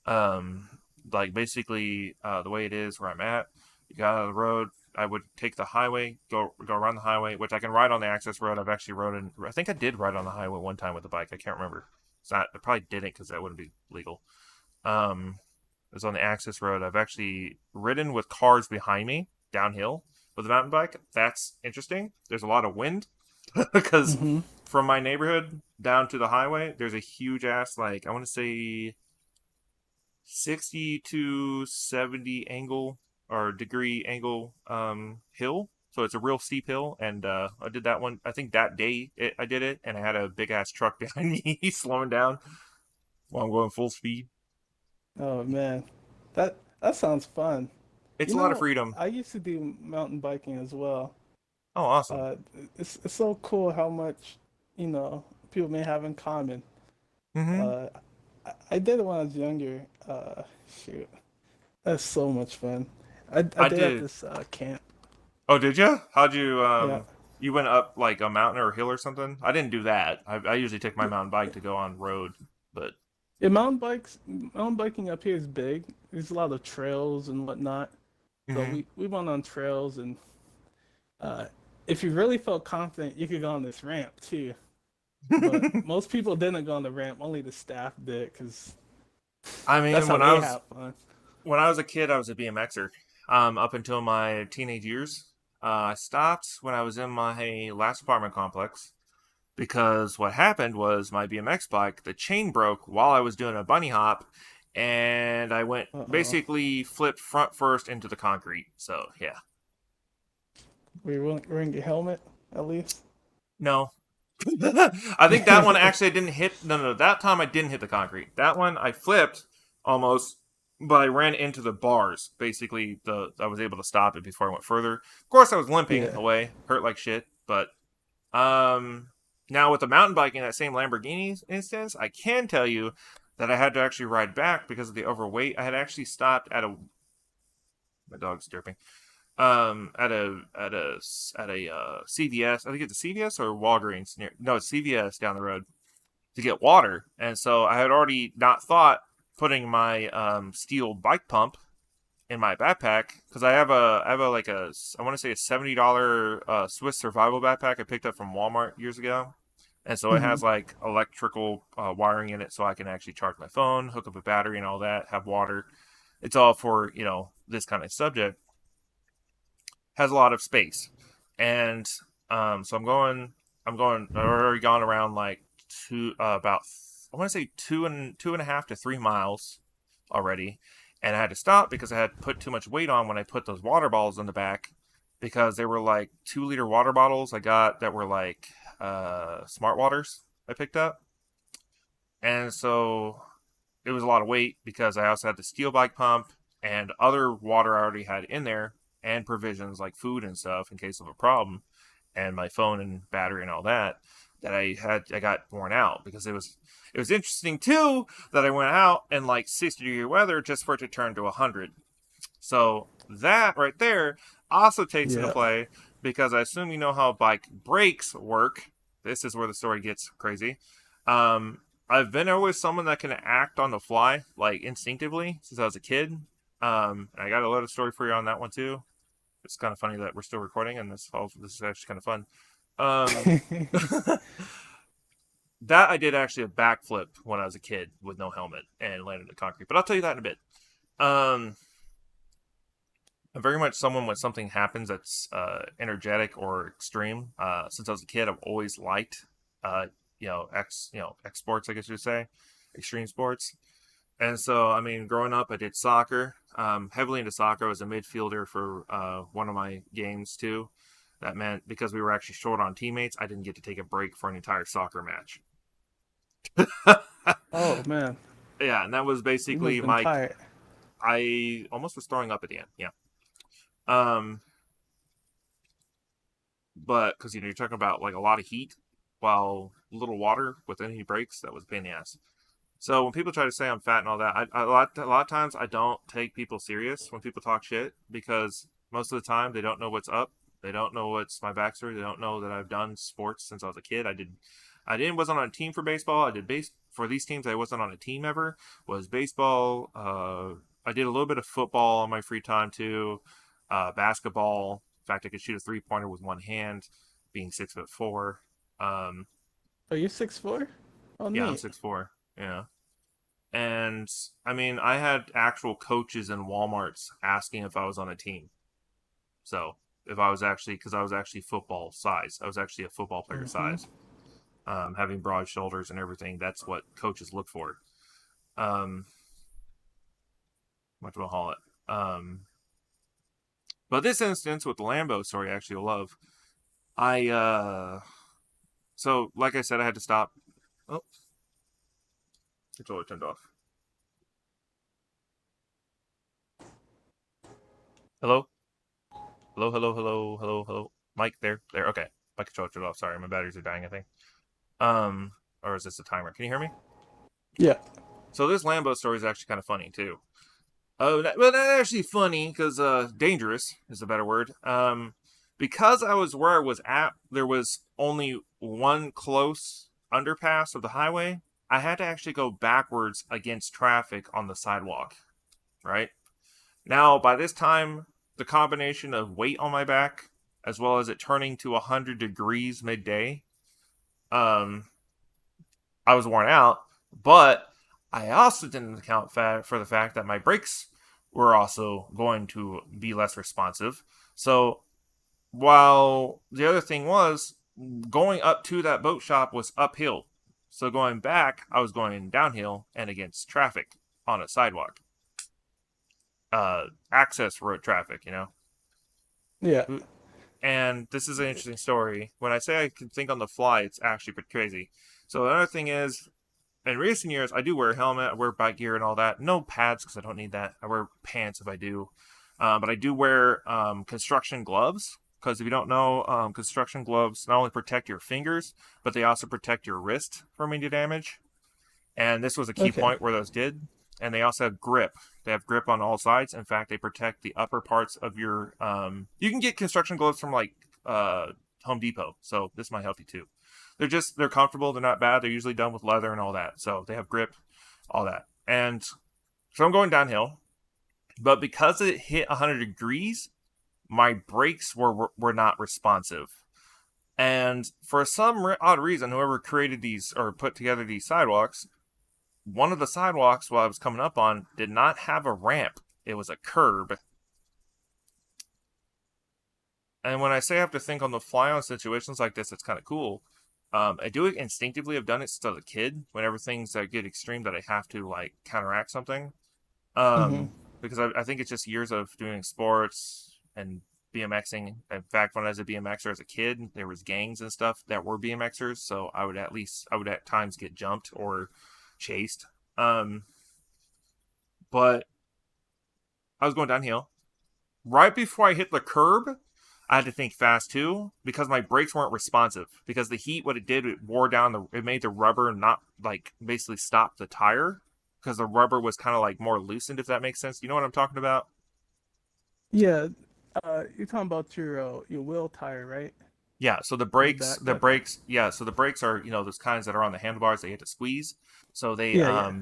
Um, like basically, the way it is where I'm at, you got out of the road. I would take the highway, go around the highway, which I can ride on the access road. I've actually rode in. I think I did ride on the highway one time with a bike. I can't remember. It's not. I probably didn't because that wouldn't be legal. Um, it was on the access road. I've actually ridden with cars behind me downhill with a mountain bike. That's interesting. There's a lot of wind because Mm-hmm. from my neighborhood down to the highway, there's a huge ass like I want to say 60 to 70 angle or degree angle hill. So it's a real steep hill, and I did that one. I think that day I did it, and I had a big ass truck behind me slowing down while I'm going full speed. Oh man, that sounds fun. It's You a lot of know, freedom. I used to do mountain biking as well. Oh, awesome. Uh, it's so cool how much people may have in common. Mm-hmm. Uh, I did it when I was younger. Shoot, that's so much fun. I I did at did. this camp. Oh, did you? How'd you Yeah, you went up like a mountain or a hill or something? I didn't do that. I usually take my mountain bike to go on road, but yeah. Mountain biking up here is big. There's a lot of trails and whatnot. So mm-hmm. we went on trails, and uh, if you really felt confident, you could go on this ramp too. But most people didn't go on the ramp. Only the staff did, because I that's mean, how they have fun. when I was a kid, I was a BMXer. Up until my teenage years, I stopped when I was in my last apartment complex because what happened was my BMX bike, the chain broke while I was doing a bunny hop, and I went Uh-oh. basically flipped front first into the concrete. So yeah, Were you wearing your helmet at least? no. I think that one actually I didn't hit. No, no, that time I didn't hit the concrete. That one I flipped almost, but I ran into the bars. Basically, the I was able to stop it before I went further. Of course, I was limping Yeah. away, hurt like shit. But um, now with the mountain biking, that same Lamborghini instance, I can tell you that I had to actually ride back because of the overweight. I had actually stopped at a my dog's derping at a CVS. I think it's a CVS or Walgreens near. No, it's CVS down the road to get water, and so I had already not thought putting my steel bike pump in my backpack because I have a like a I want to say a $70 Swiss survival backpack I picked up from Walmart years ago. And so it Hmm. has like electrical wiring in it, so I can actually charge my phone, hook up a battery, and all that. Have water. It's all for this kind of subject. Has a lot of space, and so I'm going. I've already gone around like about, I want to say 2.5 to 3 miles already, and I had to stop because I had put too much weight on when I put those water bottles in the back, because they were like 2 liter water bottles I got that were like smart waters I picked up, and so it was a lot of weight because I also had the steel bike pump and other water I already had in there, and provisions like food and stuff in case of a problem, and my phone and battery and all that. That I got worn out because it was interesting too that I went out in like 60-degree weather just for it to turn to 100. So that right there also takes into Yeah. play, because I assume you know how bike brakes work. This is where the story gets crazy. Um, I've been always someone that can act on the fly, like instinctively, since I was a kid. And I got a lot of story for you on that one too. It's kind of funny that we're still recording, and this is actually kind of fun. Um, that I did actually a backflip when I was a kid with no helmet and landed in the concrete. But I'll tell you that in a bit. Um, I'm very much someone when something happens that's energetic or extreme. Since I was a kid, I've always liked, X sports, I guess you'd say, extreme sports. And so, I mean, growing up, I did soccer, heavily into soccer. I was a midfielder for one of my games too. That meant because we were actually short on teammates, I didn't get to take a break for an entire soccer match. Oh man, Yeah, and that was you must basically have been my. tired. I almost was throwing up at the end. Yeah. Um, but because you're talking about like a lot of heat while little water with any breaks, that was a pain in the ass. So when people try to say I'm fat and all that, a lot of times I don't take people serious when people talk shit, because most of the time they don't know what's up. They don't know what's my backstory. They don't know that I've done sports since I was a kid. Wasn't on a team for baseball. I did base for these teams. I wasn't on a team ever. Was baseball. I did a little bit of football on my free time too. Basketball. In fact, I could shoot a 3-pointer with one hand, being 6'4". Um, Are you 6'4"? Oh yeah, I'm neat. 6'4". Yeah. And I mean, I had actual coaches in Walmart's asking if I was on a team. So if I was actually, because I was actually football size, I was actually a football player Mm-hmm. size, having broad shoulders and everything. That's what coaches look for. Um, what do I call it? But this instance with the Lambo story, actually, I love. I so like I said, I had to stop. Oh, controller turned off. Hello, hello. Mike, there. Okay, my controller turned off. Sorry, my batteries are dying, I think. Um, or is this a timer? Can you hear me? Yeah. So this Lambo story is actually kind of funny too. Oh, well, not actually funny, because dangerous is a better word. Because I was where I was at, there was only one close underpass of the highway. I had to actually go backwards against traffic on the sidewalk. Right now, by this time, the combination of weight on my back, as well as it turning to 100 degrees midday, um, I was worn out, but I also didn't account for the fact that my brakes were also going to be less responsive. So while the other thing was, going up to that boat shop was uphill. So going back, I was going downhill and against traffic on a sidewalk. Access road traffic, you know? Yeah. And this is an interesting story. When I say I can think on the fly, it's actually pretty crazy. So another thing is, in recent years, I do wear a helmet, I wear bike gear and all that. No pads because I don't need that. I wear pants if I do. But I do wear construction gloves, because if you don't know, construction gloves not only protect your fingers, but they also protect your wrist from any damage. And this was a key Okay. point where those did. And they also have grip. They have grip on all sides. In fact, they protect the upper parts of your. You can get construction gloves from like Home Depot, so this might help you too. They're comfortable. They're not bad. They're usually done with leather and all that, so they have grip, all that. And so I'm going downhill, but because it hit 100 degrees, my brakes were not responsive. And for some odd reason, whoever created these or put together these sidewalks, one of the sidewalks while I was coming up on did not have a ramp. It was a curb. And when I say I have to think on the fly on situations like this, it's kind of cool I do it instinctively. I've done it since I was a kid. Whenever things that get extreme, that I have to like counteract something. Mm-hmm. Because I think it's just years of doing sports and BMXing. In fact, when I was a BMXer as a kid, there was gangs and stuff that were BMXers, so I would at times get jumped or chased. Um, but I was going downhill. Right before I hit the curb, I had to think fast too because my brakes weren't responsive. Because the heat, what it did, it wore down it made the rubber not like basically stop the tire because the rubber was kind of like more loosened, if that makes sense. You know what I'm talking about? Yeah. You're talking about your wheel tire, right? Yeah. So On the back. the Okay. brakes, yeah. So the brakes are those kinds that are on the handlebars that you have to squeeze. So Yeah, yeah,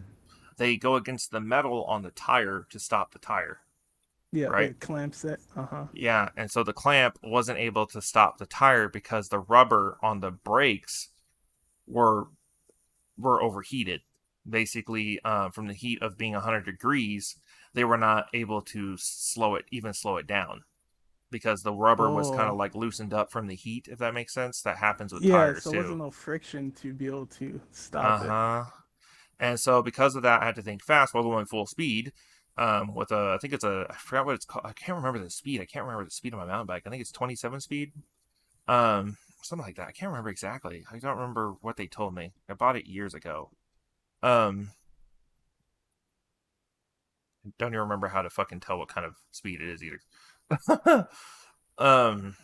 they go against the metal on the tire to stop the tire, yeah. right? The clamp set. Uh-huh. Yeah, and so the clamp wasn't able to stop the tire because the rubber on the brakes were were overheated. Basically, from the heat of being 100 degrees, they were not able to slow it down because the rubber was kind of Oh, like loosened up from the heat. If that makes sense, that happens with yeah. tires So it wasn't too. no friction to be able to Uh stop it. huh. And so because of that, I had to think fast while going full speed. With a, I think it's a, I forgot what it's called. I can't remember the speed. I can't remember the speed of my mountain bike. I think it's 27 speed. Something like that. I can't remember exactly. I don't remember what they told me. I bought it years ago. Um, don't even remember how to fucking tell what kind of speed it is either. um,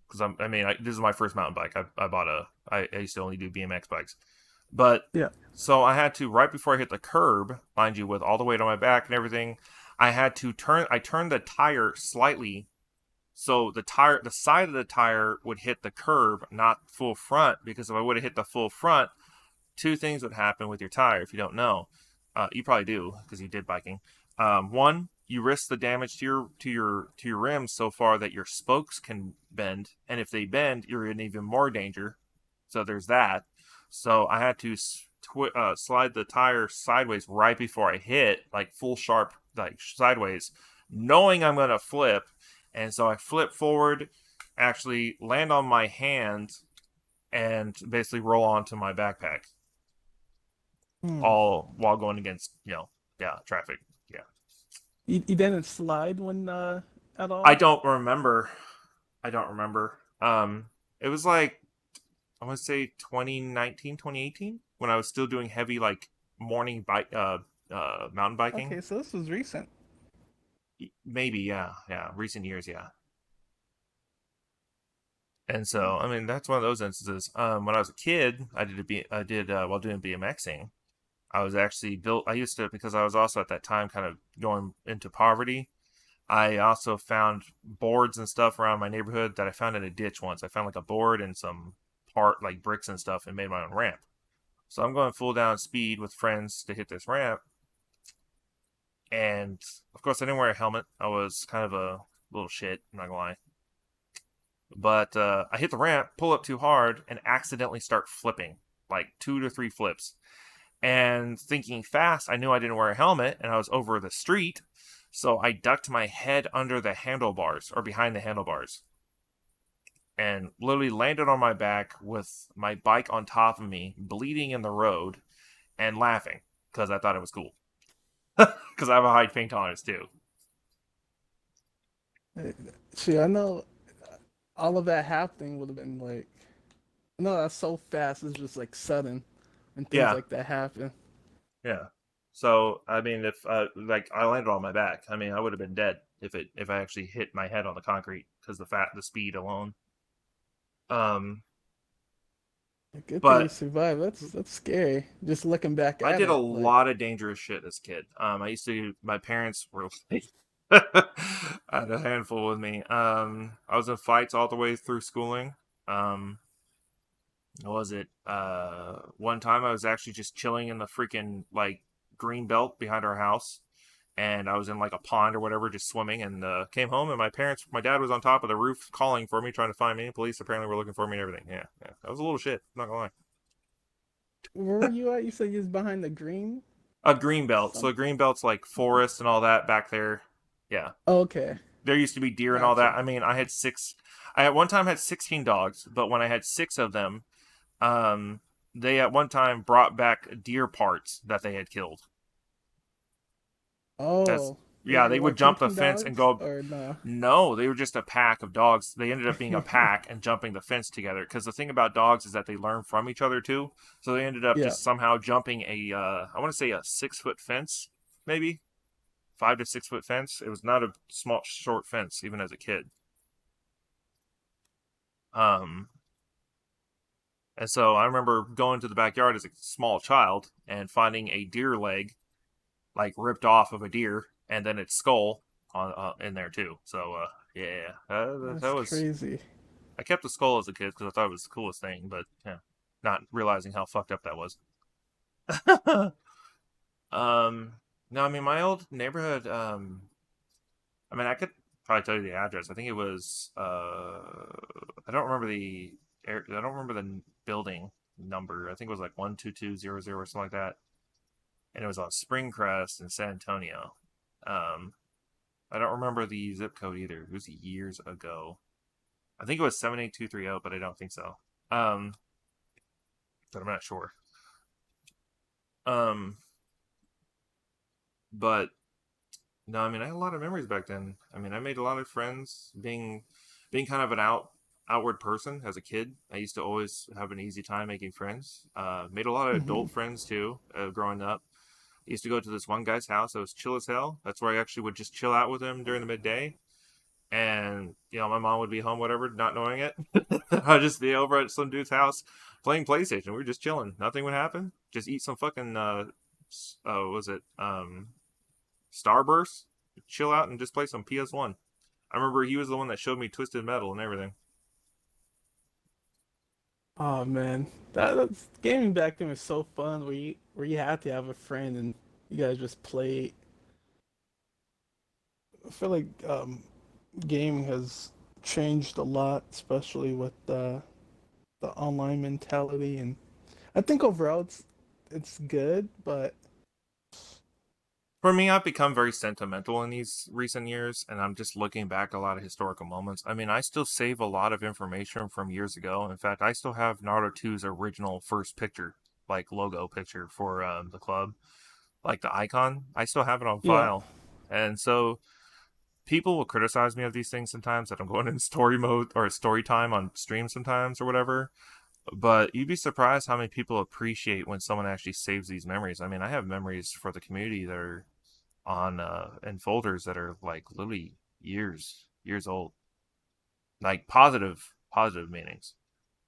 because this is my first mountain bike. I bought I used to only do BMX bikes, but Yeah. so I had to right before I hit the curb, mind you, with all the weight on my back and everything, I had to turn. I turned the tire slightly so the side of the tire would hit the curb, not full front. Because if I would have hit the full front, two things would happen with your tire. If you don't know, you probably do because you did biking. One, you risk the damage to your rims so far that your spokes can bend, and if they bend, you're in even more danger. So there's that. So I had to slide the tire sideways right before I hit, like full sharp, like sideways, knowing I'm gonna flip. And so I flip forward, actually land on my hand, and basically roll onto my backpack, Hmm. all while going against yeah, traffic. Yeah, You didn't slide when at I all? don't remember. I don't remember. It was like I want to say 2019, 2018 when I was still doing heavy like morning bike mountain biking. Okay, so this was recent. Maybe, yeah, yeah, recent years, yeah. And so, Hmm. I mean, that's one of those instances. When I was a kid, I did while doing BMXing. I was actually built. I used to because I was also at that time kind of going into poverty. I also found boards and stuff around my neighborhood that I found in a ditch once. I found like a board and some part like bricks and stuff and made my own ramp. So I'm going full down speed with friends to hit this ramp. And of course, I didn't wear a helmet. I was kind of a little shit, I'm not gonna lie. But I hit the ramp, pull up too hard, and accidentally start flipping like 2 to 3 flips. And thinking fast, I knew I didn't wear a helmet and I was over the street. So I ducked my head under the handlebars or behind the handlebars and literally landed on my back with my bike on top of me, bleeding in the road and laughing because I thought it was cool. Because I have a high pain tolerance too. Uh, See, I know all of that happening would have been like, no, that's so fast. It's just like sudden when things Yeah, like that happen. yeah. So I mean, if like I landed on my back, I mean, I would have been dead if I actually hit my head on the concrete because the speed alone. Um, Good thing you but survived. That's scary. Just looking back I at did a it, like, lot of dangerous shit as a kid. I used to. My parents were like, I had a handful with me. I was in fights all the way through schooling. Um, what was it? One time I was actually just chilling in the freaking like green belt behind our house, and I was in like a pond or whatever, just swimming, and came home, and my dad was on top of the roof calling for me, trying to find me. Police apparently were looking for me and everything. Yeah, yeah, that was a little shit. I'm not gonna lie. where were you at? You said you was behind the green. A green belt. So Some. a green belt's like forest and all that back there. Yeah, Okay, there used to be deer and all that. gotcha. I mean, I had six. I at one time had 16 dogs, but when I had six of them, Um, they at one time brought back deer parts that they had killed. That's Oh, were yeah, they they would like jump the hunting fence and dogs go. or no? No, they were just a pack of dogs. They ended up being a pack and jumping the fence together. Because the thing about dogs is that they learn from each other too. So they ended up Yeah, just somehow jumping I want to say a 6 foot fence, maybe 5 to 6 foot fence. It was not a small, short fence, even as a kid. Um, and so I remember going to the backyard as a small child and finding a deer leg, like ripped off of a deer, and then its skull on in there too. So yeah, that that's was. crazy. I kept the skull as a kid because I thought it was the coolest thing, but yeah, not realizing how fucked up that was. um, no, I mean my old neighborhood. I mean I could probably tell you the address. I think it was. I don't remember I don't remember the building number. I think it was like 12200 or something like that, and it was on Springcrest in San Antonio. Um, I don't remember the zip code either. It was years ago. I think it was 78230, but I don't think so. Um, but I'm not sure. Um, but no, I mean I had a lot of memories back then. I mean I made a lot of friends being kind of an outward person as a kid. I used to always have an easy time making friends. Made a lot of Hmm. adult friends too. Growing up, I used to go to this one guy's house that was chill as hell. That's where I actually would just chill out with him during the midday. And my mom would be home, whatever, not knowing it. I'd just be over at some dude's house playing PlayStation. We were just chilling. Nothing would happen. Just eat some fucking was it Starburst? Chill out and just play some PS1. I remember he was the one that showed me Twisted Metal and everything. Oh man, that's gaming back then was so fun. Where you had to have a friend and you guys just play. I feel like gaming has changed a lot, especially with the online mentality, and I think overall it's good, but For me, I've become very sentimental in these recent years, and I'm just looking back at a lot of historical moments. I mean, I still save a lot of information from years ago. In fact, I still have Naruto 2's original first picture, like logo picture for the club, like the icon. I still have it on yeah, file. And so people will criticize me of these things sometimes that I'm going in story mode or story time on stream sometimes or whatever. But you'd be surprised how many people appreciate when someone actually saves these memories. I mean, I have memories for the community that are on in folders that are like literally years old, like positive meanings.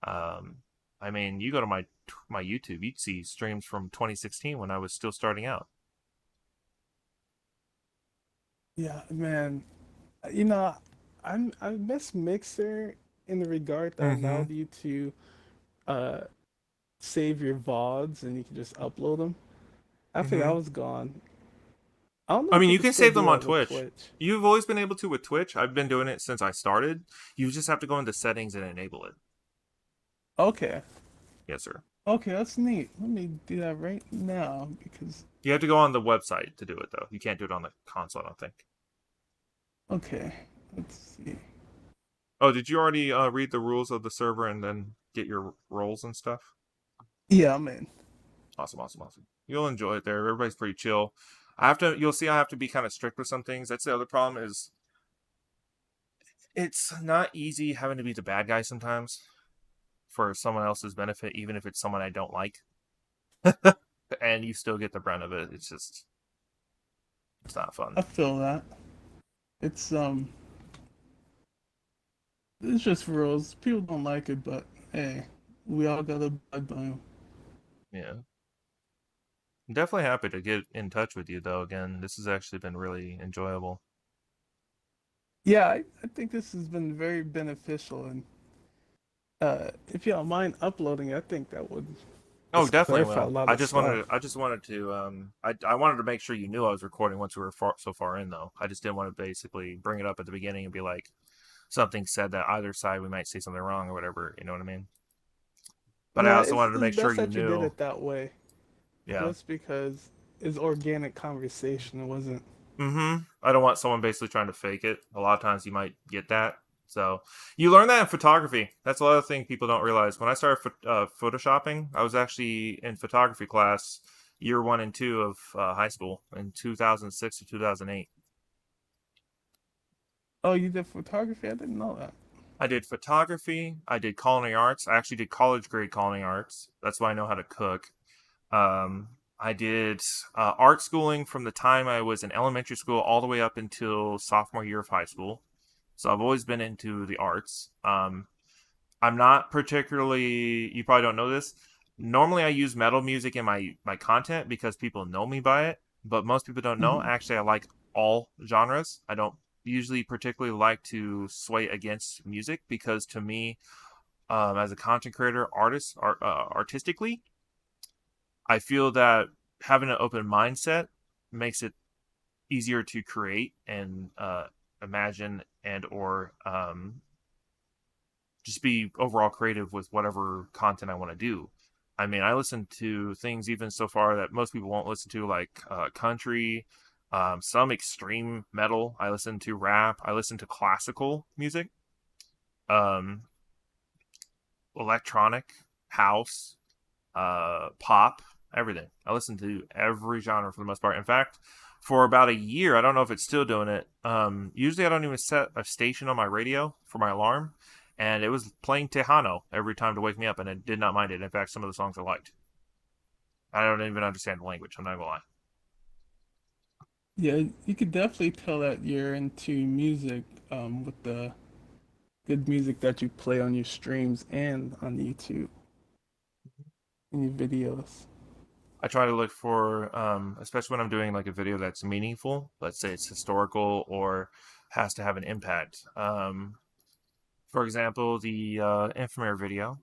Um, I mean, you go to my YouTube, you'd see streams from 2016 when I was still starting out. yeah, man. You know, I miss Mixer in the regard that Mm-hmm. allowed you to uh save your VODs and you could just upload them. After that Mm-hmm. was gone, I don't know I if mean, you you could can still save do them on that with Twitch. Twitch. You've always been able to with Twitch. I've been doing it since I started. You just have to go into settings and enable it. Okay. Yes, sir. Okay, that's neat. Let me do that right now because You have to go on the website to do it though. You can't do it on the console, I don't think. okay. Let's see. Oh, did you already read the rules of the server and then get your roles and stuff? Yeah, I'm in. Awesome, awesome, awesome. You'll enjoy it there. Everybody's pretty chill. I have to. You'll see. I have to be kind of strict with some things. That's the other problem. Is it's not easy having to be the bad guy sometimes for someone else's benefit, even if it's someone I don't like, and you still get the brunt of it. It's not fun. I feel that. It's it's just rules. People don't like it, but hey, we all gotta abide by them. Yeah. I'm definitely happy to get in touch with you though. Again, this has actually been really enjoyable. Yeah, I think this has been very beneficial, and if you don't mind uploading, I think that would Oh, just definitely clarify a will. lot I of just stuff. wanted to, I just wanted to I wanted to make sure you knew I was recording once we were so far in though. I just didn't want to basically bring it up at the beginning and be like something said that either side we might say something wrong or whatever, you know what I mean? But I No, also wanted to it's make sure best you that you did knew. it that way, Yeah. just because it's organic conversation. It wasn't. Mhm. I don't want someone basically trying to fake it. A lot of times you might get that. So you learn that in photography. That's a lot of things people don't realize. When I started photoshopping, I was actually in photography class year one and two of high school in 2006 to 2008. Oh, you did photography? I didn't know that. I did photography. I did culinary arts. I actually did college grade culinary arts. That's why I know how to cook. I did art schooling from the time I was in elementary school all the way up until sophomore year of high school. So I've always been into the arts. I'm not particularly. You probably don't know this. Normally, I use metal music in my content because people know me by it. But most people don't know. Hmm. Actually, I like all genres. I don't usually particularly like to sway against music because to me, as a content creator, artistically, I feel that having an open mindset makes it easier to create and imagine and or just be overall creative with whatever content I want to do. I mean, I listen to things even so far that most people won't listen to, like country, some extreme metal. I listen to rap. I listen to classical music, um, electronic, house, pop, everything. I listen to every genre for the most part. In fact, for about a year, I don't know if it's still doing it. Usually, I don't even set a station on my radio for my alarm, and it was playing Tejano every time to wake me up, and I did not mind it. In fact, some of the songs I liked. I don't even understand the language. I'm not gonna lie. Yeah, you could definitely tell that you're into music with the good music that you play on your streams and on YouTube in your videos. I try to look for, especially when I'm doing like a video that's meaningful. Let's say it's historical or has to have an impact. For example, the Infamere video,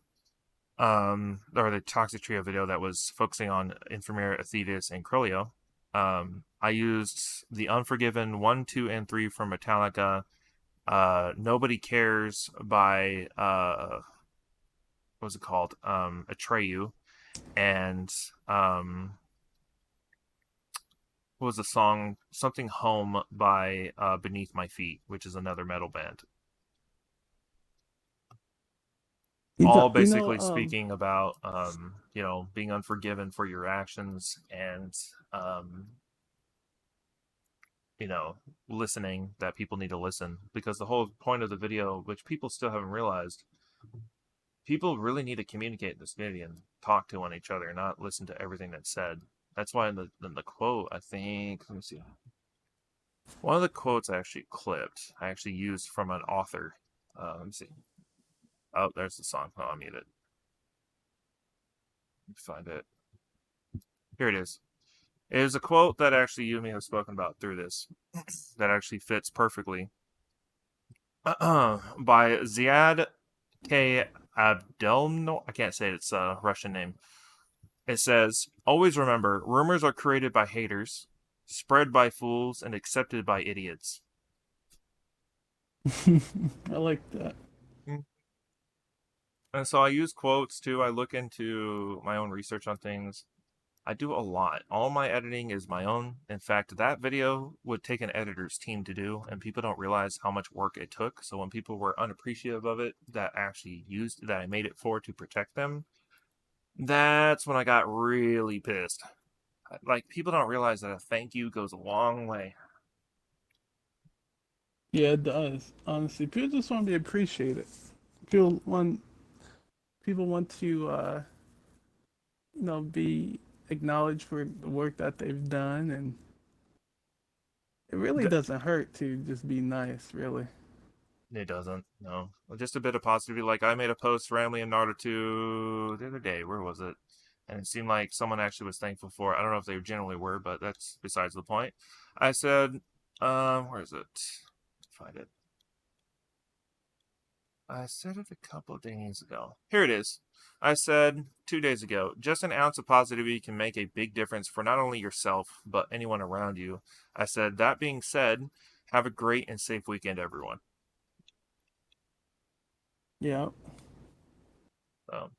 or the Toxic Trio video that was focusing on Infamere, Athetus, and Crolio. I used the Unforgiven 1, 2, and 3 from Metallica. Nobody Cares by what was it called? Atreyu, and what was the song? Something Home by Beneath My Feet, which is another metal band. You know, All you know basically speaking about being unforgiven for your actions and um, you know listening, that people need to listen, because the whole point of the video, which people still haven't realized, people really need to communicate in this community and talk to one each other, not listen to everything that's said. That's why in the quote, I think, let me see, one of the quotes I actually clipped, I actually used from an author. Let me see. Oh, there's the song. Oh, I'll mute it. Let me find it. Here it is. It is a quote that actually you and me have spoken about through this that actually fits perfectly. By Ziad K. Abdelno. I can't say it. It's a Russian name. It says, "Always remember, rumors are created by haters, spread by fools, and accepted by idiots." I like that. Mm. And so I use quotes too. I look into my own research on things. I do a lot. All my editing is my own. In fact, that video would take an editor's team to do, and people don't realize how much work it took. So when people were unappreciative of it, that actually used that I made it for to protect them, that's when I got really pissed. Like, people don't realize that a thank you goes a long way. Yeah, it does. Honestly, people just want to be appreciated. People want people want to be acknowledged for the work that they've done, and it really doesn't hurt to just be nice, really. It doesn't. No, just a bit of positivity. Like, I made a post randomly in Naruto the other day. Where was it? And it seemed like someone actually was thankful for it. I don't know if they generally were, but that's besides the point. I said, where is it? Find it. I said it a couple days ago. Here it is. I said 2 days ago, just an ounce of positivity can make a big difference for not only yourself, but anyone around you. I said, that being said, have a great and safe weekend, everyone. Yeah, Um,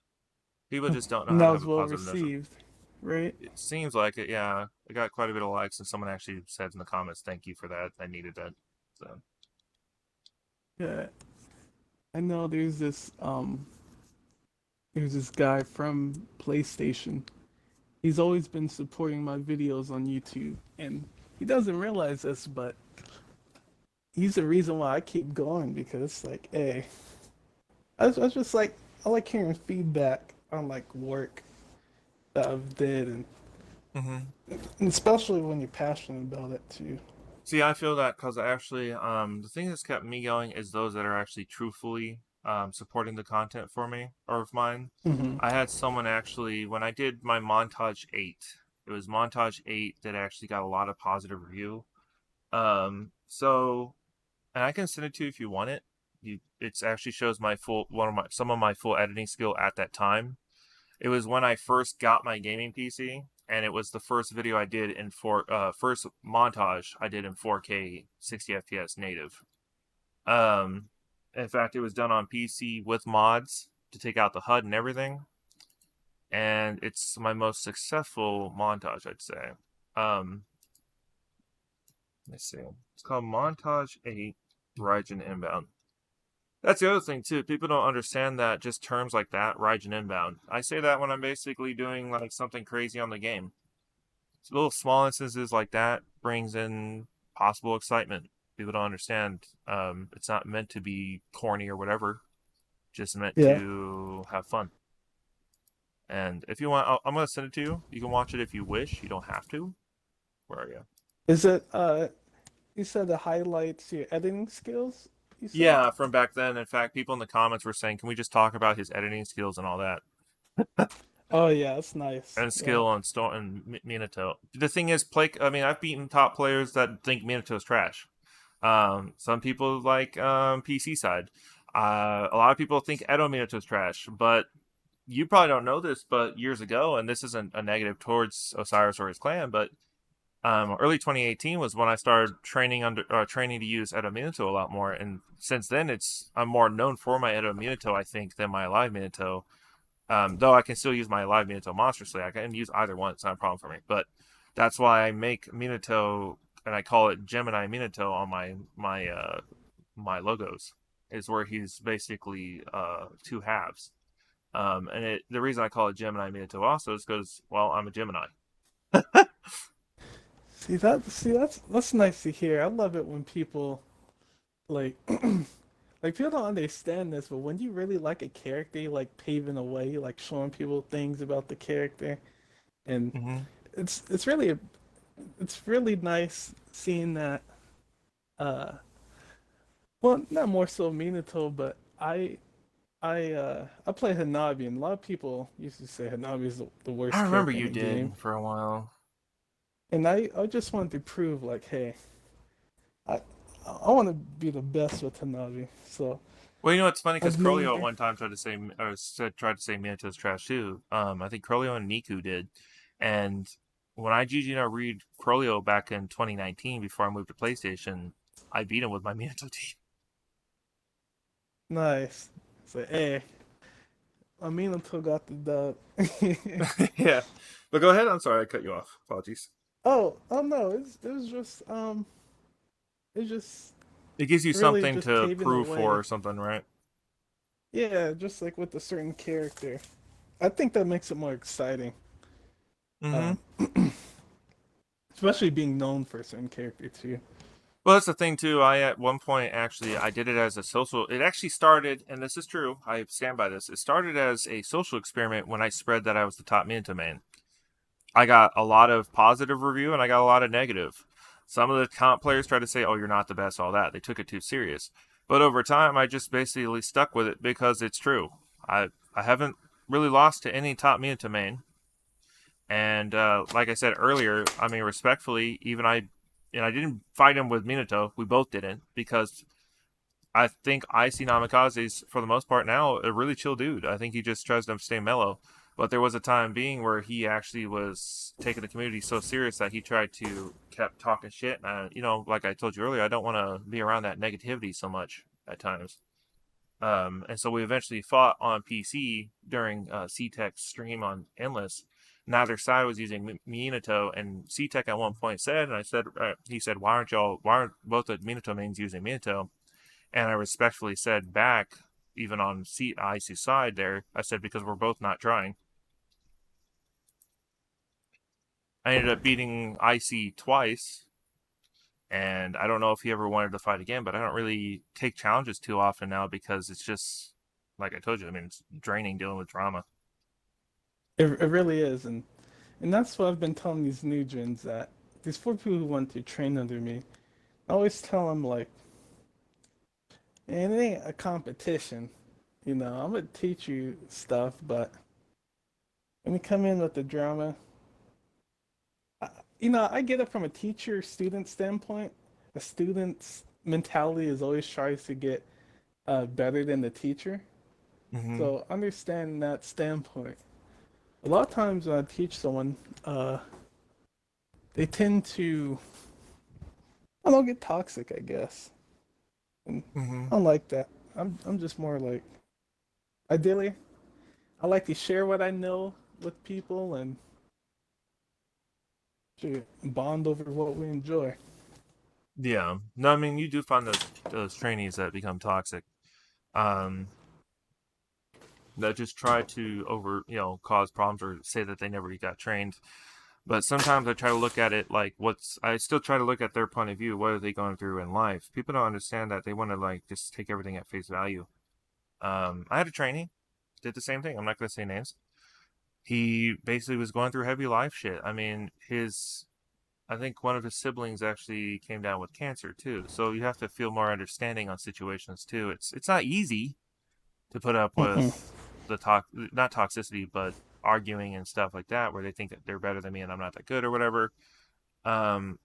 People just don't know and how that to have was a well positive notion. received, right? It seems like it, yeah. I got quite a bit of likes, and someone actually said in the comments, "Thank you for that. I needed that." So Yeah. I know there's this guy from PlayStation. He's always been supporting my videos on YouTube, and he doesn't realize this, but he's the reason why I keep going because like, hey, I was just like I like hearing feedback on like work that I've did, Mm-hmm. and especially when you're passionate about it too. See, I feel that because actually, the thing that's kept me going is those that are actually truthfully supporting the content for me or of mine. Hmm. I had someone actually when I did my montage 8. It was montage 8 that actually got a lot of positive review. So and I can send it to you if you want it. It's actually shows my full one of my some of my full editing skill at that time. It was when I first got my gaming PC, and it was the first video I did in first montage I did in 4K 60 FPS native. Um, in fact, it was done on PC with mods to take out the HUD and everything, and it's my most successful montage, I'd say. Um, let's see, it's called Montage 8 Raijin Inbound. That's the other thing too. People don't understand that just terms like that, Raijin Inbound. I say that when I'm basically doing like something crazy on the game. So little small instances like that brings in possible excitement. People don't understand. It's not meant to be corny or whatever. Just meant Yeah. to have fun. And if you want, I'm gonna send it to you. You can watch it if you wish. You don't have to. Where are you? Is it you said it highlights your editing skills, you said? Yeah, from back then. In fact, people in the comments were saying, "Can we just talk about his editing skills and all that?" Oh yeah, that's nice. And Yeah. skill on Storm and Minato. The thing is, play. I mean, I've beaten top players that think Minato's trash. Some people like PC side. A lot of people think Edo Minato's trash, but you probably don't know this. But years ago, and this isn't a negative towards Osiris or his clan, but early 2018 was when I started training to use Edo Minato a lot more, and since then, I'm more known for my Edo Minato, I think, than my live Minato. Though I can still use my live Minato monstrously, I can use either one. It's not a problem for me. But that's why I make Minato and I call it Gemini Minato on my logos. Is where he's basically two halves. The reason I call it Gemini Minato also is because well I'm a Gemini. That's nice to hear. I love it when people like like people don't understand this, but when you really like a character, you like paving a way, you like showing people things about the character, and Mm-hmm. it's really it's really nice seeing that. Uh, well, not more so Minato, but I play Hanabi, and a lot of people used to say Hanabi is the I worst remember character in you the game, did for a while. and I just wanted to prove like, hey, I I want to be the best with Hanabi, so Well, you know what's funny because I've named Crolio at her. one time tried to say Minato's trash too. I think Crolio and Niku did, and when I GG read Crolio back in 2019 before I moved to PlayStation, I beat him with my Minato team. Nice. So hey, Minato got the dub. Yeah, but go ahead. I'm sorry I cut you off. Apologies. Oh no, it's just It gives you really something just to paving the prove for way. or something, right? Yeah, just like with a certain character. I think that makes it more exciting. Mm-hmm. Um, especially being known for a certain character too. Well, that's the thing too. I at one point actually I did it as a social. It actually started, and this is true. I stand by this. It started as a social experiment when I spread that I was the top Minato main. I got a lot of positive review and I got a lot of negative. Some of the comp players tried to say, "Oh, you're not the best," all that. They took it too serious. But over time, I just basically stuck with it because it's true. I haven't really lost to any top Minato main, and like I said earlier, I mean respectfully, even I didn't fight him with Minato. We both didn't because I think I see Namikaze's for the most part now a really chill dude. I think he just tries to stay mellow. But there was a time being where he actually was taking the community so serious that he tried to kept talking shit. And like I told you earlier, I don't want to be around that negativity so much at times. And so we eventually fought on PC during C-Tech's stream on Endless. Neither side was using Minato, and C-Tech at one point said, and I said, he said, why aren't both the Minato mains using Minato? And I respectfully said back, even on Icy's side there. I said because we're both not trying. I ended up beating Icy twice, and I don't know if he ever wanted to fight again, but I don't really take challenges too often now because it's just like I told you. I mean, it's draining dealing with drama. It really is, and that's what I've been telling these new gens that these four people who want to train under me. I always tell them like, and it ain't a competition. You know, I'm gonna teach you stuff, but when you come in with the drama, I, you know, I get it from a teacher-student standpoint. A student's mentality is always tries to get better than the teacher. Mm-hmm. So understand that standpoint. A lot of times when I teach someone, they tend to, I don't get toxic, I guess. And Mm-hmm. I don't like that. I'm just more like, ideally, I like to share what I know with people and to bond over what we enjoy. Yeah. No, I mean you do find those trainees that become toxic. Um, that just try to cause problems or say that they never got trained. But sometimes I try to look at it like I still try to look at their point of view. What are they going through in life? People don't understand that they want to like just take everything at face value. I had a trainee did the same thing. I'm not going to say names. He basically was going through heavy life shit. I mean, I think one of his siblings actually came down with cancer too. So you have to feel more understanding on situations too. It's not easy to put up Mm-mm. with the talk, not toxicity, but arguing and stuff like that, where they think that they're better than me and I'm not that good or whatever. Um,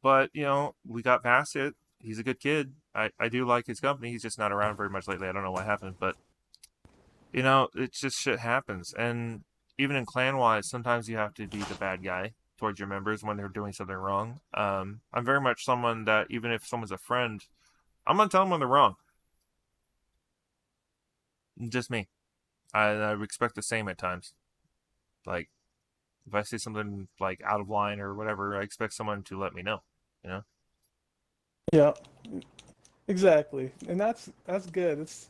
but we got past it. He's a good kid. I do like his company. He's just not around very much lately. I don't know what happened, but it's just shit happens. And even in clan wise, sometimes you have to be the bad guy towards your members when they're doing something wrong. I'm very much someone that even if someone's a friend, I'm gonna tell them when they're wrong. Just me. I expect the same at times. Like if I see something like out of line or whatever, I expect someone to let me know. You know? Yeah, exactly. And that's good. It's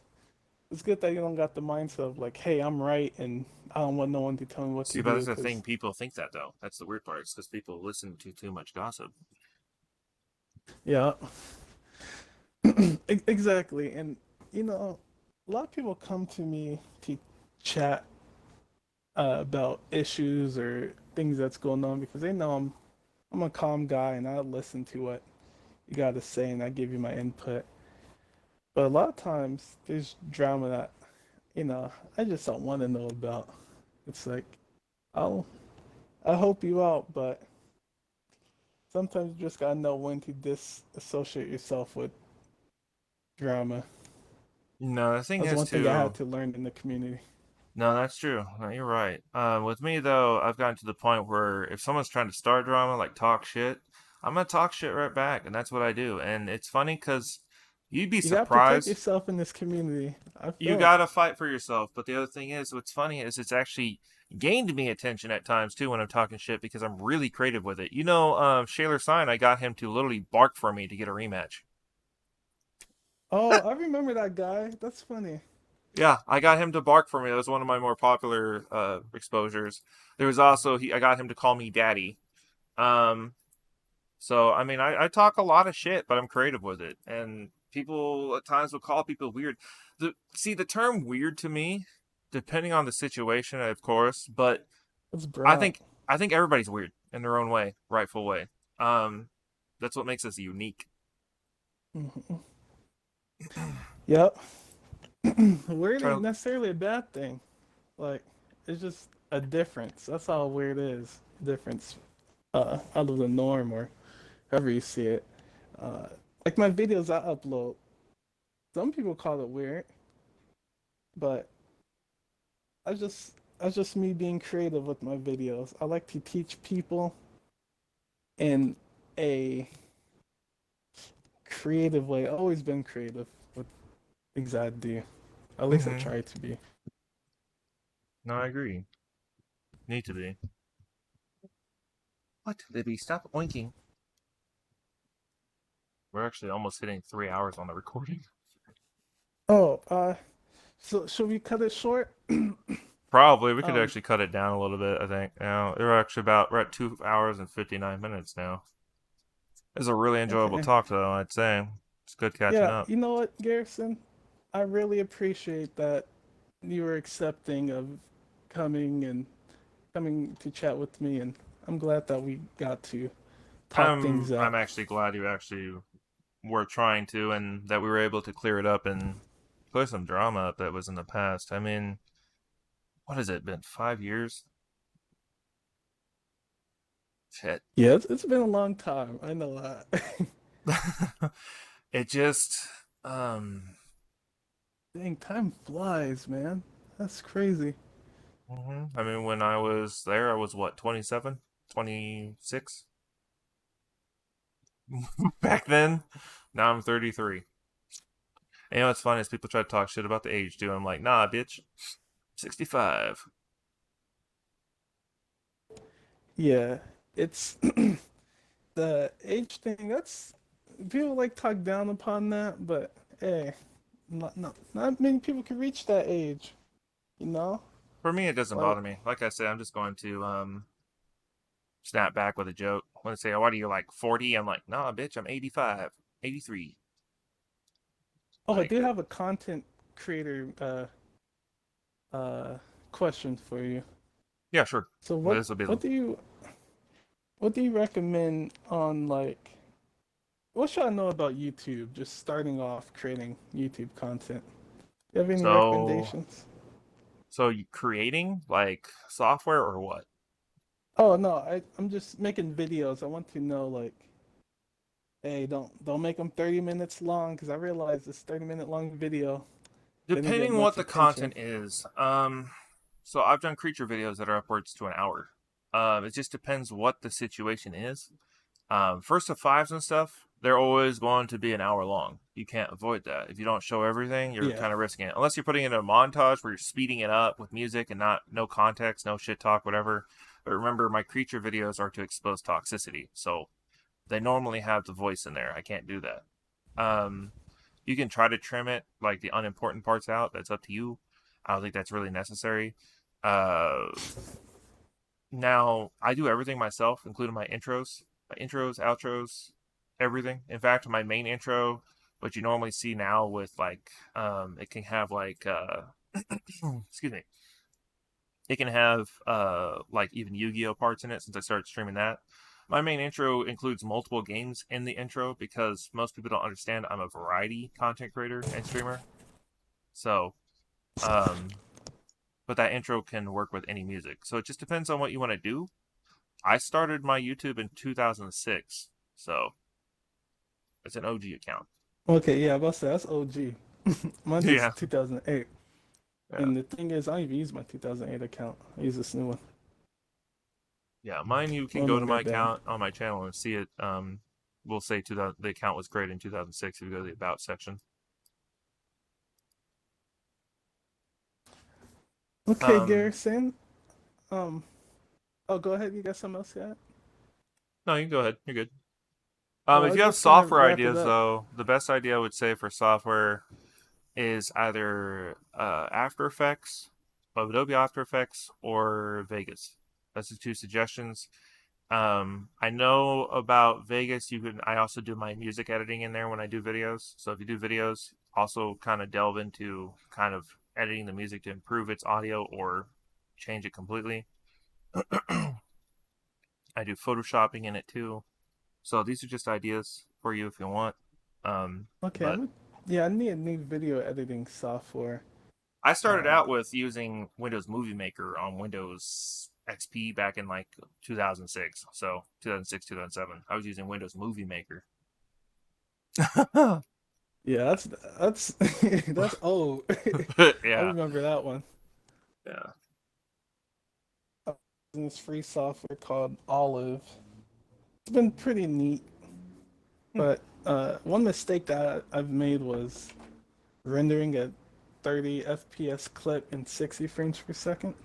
good that you don't got the mindset of like, hey, I'm right and I don't want no one to tell me what See, to but do that's the thing. because People think that though. That's the weird part. It's because people listen to too much gossip. yeah, exactly. And you know, a lot of people come to me to chat about issues or things that's going on because they know I'm a calm guy and I listen to what you got to say and I give you my input. But a lot of times there's drama that I just don't want to know about. It's like I'll I help you out, but sometimes you just gotta know when to disassociate yourself with drama. No, the thing That's is one thing I had too. to learn in the community. No, that's true. No, you're right. With me though, I've gotten to the point where if someone's trying to start drama, like talk shit, I'm gonna talk shit right back, and that's what I do. And it's funny because you'd be You gotta protect surprised. yourself in this community. I You feel it. gotta fight for yourself. But the other thing is, what's funny is it's actually gained me attention at times too when I'm talking shit because I'm really creative with it. Shaler Sign, I got him to literally bark for me to get a rematch. Oh, I remember that guy. That's funny. Yeah, I got him to bark for me. That was one of my more popular exposures. There was also I got him to call me daddy. Um, so I mean, I talk a lot of shit, but I'm creative with it, and people at times will call people weird. The term weird to me, depending on the situation, of course, but That's I broad. think I think everybody's weird in their own way, rightful way. Um, that's what makes us unique. Mhm. Yep. Weird Try ain't to, necessarily a bad thing. Like, it's just a difference. That's all weird is. Difference out of the norm or however you see it. Uh, like my videos I upload, some people call it weird, but that's just me being creative with my videos. I like to teach people in a creative way. I've always been creative with things I do. At least I mm-hmm. try to be. No, I agree. Need to be. What? Libby, stop oinking. We're actually almost hitting 3 hours on the recording. Oh, So should we cut it short? Probably we could um, actually cut it down a little bit. I think now we're at 2 hours and 59 minutes now. It's a really enjoyable okay. talk though. I'd say it's good catching Yeah, up. you know what, Garrison? I really appreciate that you were accepting of coming and coming to chat with me, and I'm glad that we got to talk things I'm out. actually glad you actually were trying to, and that we were able to clear it up and clear some drama up that was in the past. I mean, what has it been? 5 years? Shit. Yeah, it's been a long time. I know that. It just, um, Dang, time flies, man. That's crazy. I mean, when I was there, I was what, 27, 26 back then. Now I'm 33. And you know what's funny is people try to talk shit about the age too. I'm like, nah, bitch, 65. Yeah, it's the age thing. That's people like talk down upon that, but hey, not many people can reach that age, you know? For me, it doesn't Well, bother me. Like I said, I'm just going to snap back with a joke. When they say, "What are you like 40?" I'm like, "Nah, bitch, I'm 85, 83." oh, I Like, do have a content creator question for you. yeah, sure. So Well, this will be the what do you recommend on like what should I know about YouTube? Just starting off creating YouTube content. Do you have any so. recommendations? So you creating like software or what? Oh no, I'm just making videos. I want to know like, hey, don't make them 30 minutes long because I realize this 30-minute long video didn't get Depending what much the attention. content is. So I've done creature videos that are upwards to an hour. It just depends what the situation is. First to fives and stuff, they're always going to be an hour long. You can't avoid that. If you don't show everything, you're Yeah. kind of risking it. Unless you're putting it in a montage where you're speeding it up with music and not no context, no shit talk, whatever. But remember, my creature videos are to expose toxicity, so they normally have the voice in there. I can't do that. Um, you can try to trim it, like the unimportant parts out. That's up to you. I don't think that's really necessary. Uh, Now I do everything myself, including my intros, outros, everything. In fact, my main intro, what you normally see now with like, it can have like, excuse me, it can have like even Yu-Gi-Oh parts in it since I started streaming that. My main intro includes multiple games in the intro because most people don't understand I'm a variety content creator and streamer. So, um, but that intro can work with any music. So it just depends on what you want to do. I started my YouTube in 2006, so it's an OG account. Okay, yeah, I was about to say that's OG. Mine is Yeah, 2008. yeah, And the thing is, I don't even use my 2008 account. I use this new one. yeah. Mine, you can One go to one my got banned. account on my channel and see it. We'll say 2000, the account was created in 2006 if you go to the about section. Okay, Um, Garrison. Um, oh, go ahead. You got something else yet? no, you can go ahead. You're good. Well, I If was you have just gonna software wrap it ideas up. though, the best idea I would say for software is either After Effects, Adobe After Effects, or Vegas. That's the two suggestions. I know about Vegas. You can. I also do my music editing in there when I do videos. So if you do videos, also kind of delve into kind of editing the music to improve its audio or change it completely. I do photoshopping in it too. So these are just ideas for you if you want. Okay, But yeah, I need a new video editing software. I started Um, out with using Windows Movie Maker on Windows XP back in like 2006. So 2006, 2007. I was using Windows Movie Maker. yeah, that's that's old. I Yeah. remember that one. Yeah. This free software called Olive. It's been pretty neat, Hmm. but one mistake that I've made was rendering a 30 FPS clip in 60 frames per second,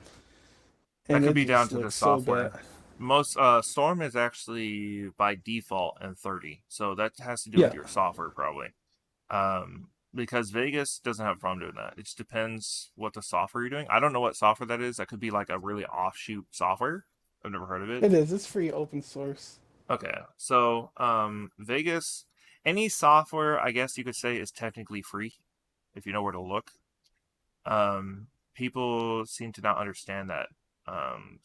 That and could it be down just to the looks so bad. software. Most Storm is actually by default in 30. So that has to do with Yeah, your software probably. because Vegas doesn't have a problem doing that. It just depends what the software you're doing. I don't know what software that is. That could be like a really offshoot software. I've never heard of it. It is. It's free, open source. Okay, so Vegas, any software I guess you could say is technically free if you know where to look. People seem to not understand that.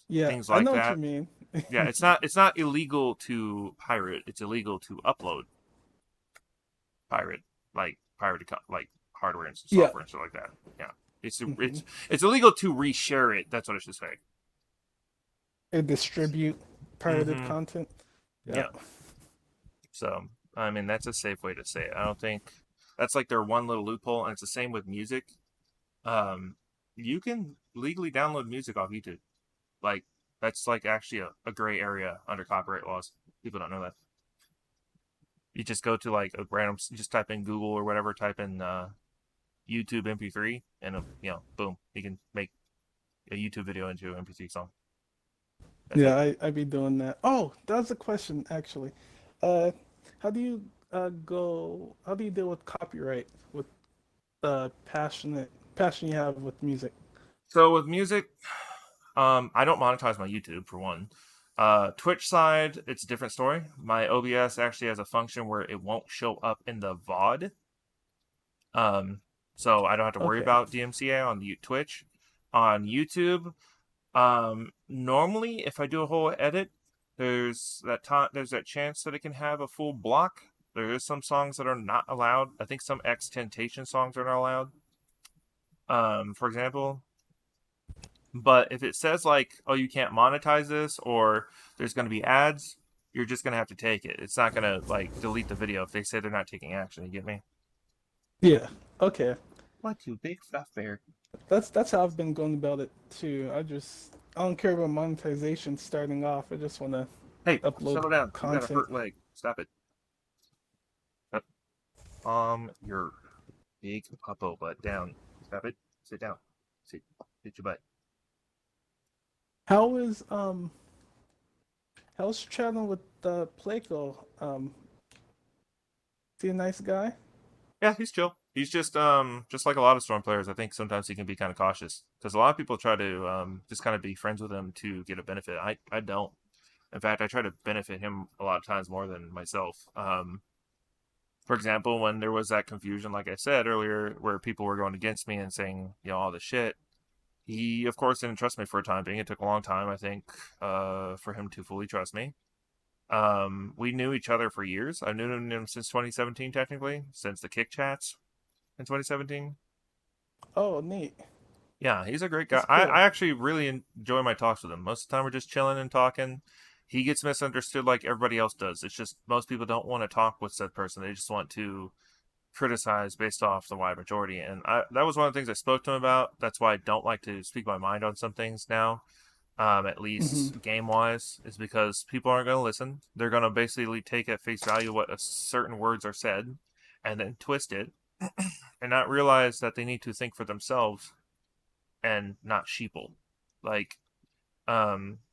Yeah, Things I like know what you that. mean. Yeah, it's not illegal to pirate. It's illegal to upload pirate like like hardware and Yeah. software and stuff like that. Yeah, Hmm. it's illegal to reshare it. That's what I should say. Or distribute pirated Mm-hmm. content. Yeah. Yeah. So I mean that's a safe way to say it. I don't think that's like their one little loophole, and it's the same with music. Um, you can legally download music off YouTube. Like that's like actually a gray area under copyright laws. People don't know that. You just go to like a random, just type in Google or whatever, type in YouTube MP3, and boom, you can make a YouTube video into an MP3 song. That's it. Yeah, I be doing that. Oh, that was a question actually. Uh, how do you go? How do you deal with copyright with the passion you have with music? So with music, I don't monetize my YouTube for one. Twitch side, it's a different story. My OBS actually has a function where it won't show up in the VOD. Um, so I don't have to worry Okay. about DMCA on the Twitch. On YouTube, normally if I do a whole edit, there's that chance that it can have a full block. There is some songs that are not allowed. I think some X Temptation songs are not allowed. For example. But if it says like, oh, you can't monetize this or there's going to be ads, you're just going to have to take it. It's not going to like delete the video if they say they're not taking action. You get me? Yeah. Okay. What you big fat bear? That's how I've been going about it too. I don't care about monetization starting off. I just want to Hey, upload settle down. You got a content. hurt leg. Stop it. Your big puppo butt down. Stop it. Sit down. Sit. Sit your butt. How is how's chatting with Playco? Is he a nice guy? Yeah, he's chill. He's just like a lot of Storm players. I think sometimes he can be kind of cautious because a lot of people try to just kind of be friends with him to get a benefit. I don't. In fact, I try to benefit him a lot of times more than myself. For example, when there was that confusion, like I said earlier, where people were going against me and saying, all this shit, he, of course, didn't trust me for a time being. It took a long time, I think, for him to fully trust me. We knew each other for years. I've known him since 2017, technically, since the Kick Chats in 2017. Oh, neat. Yeah, he's a great guy. That's I, cool. I actually really enjoy my talks with him. Most of the time, we're just chilling and talking. He gets misunderstood like everybody else does. It's just most people don't want to talk with said person. They just want to criticize based off the wide majority. And that was one of the things I spoke to him about. That's why I don't like to speak my mind on some things now, at Hmm. least game wise, is because people aren't going to listen. They're going to basically take at face value what certain words are said and then twist it and not realize that they need to think for themselves and not sheeple. Like,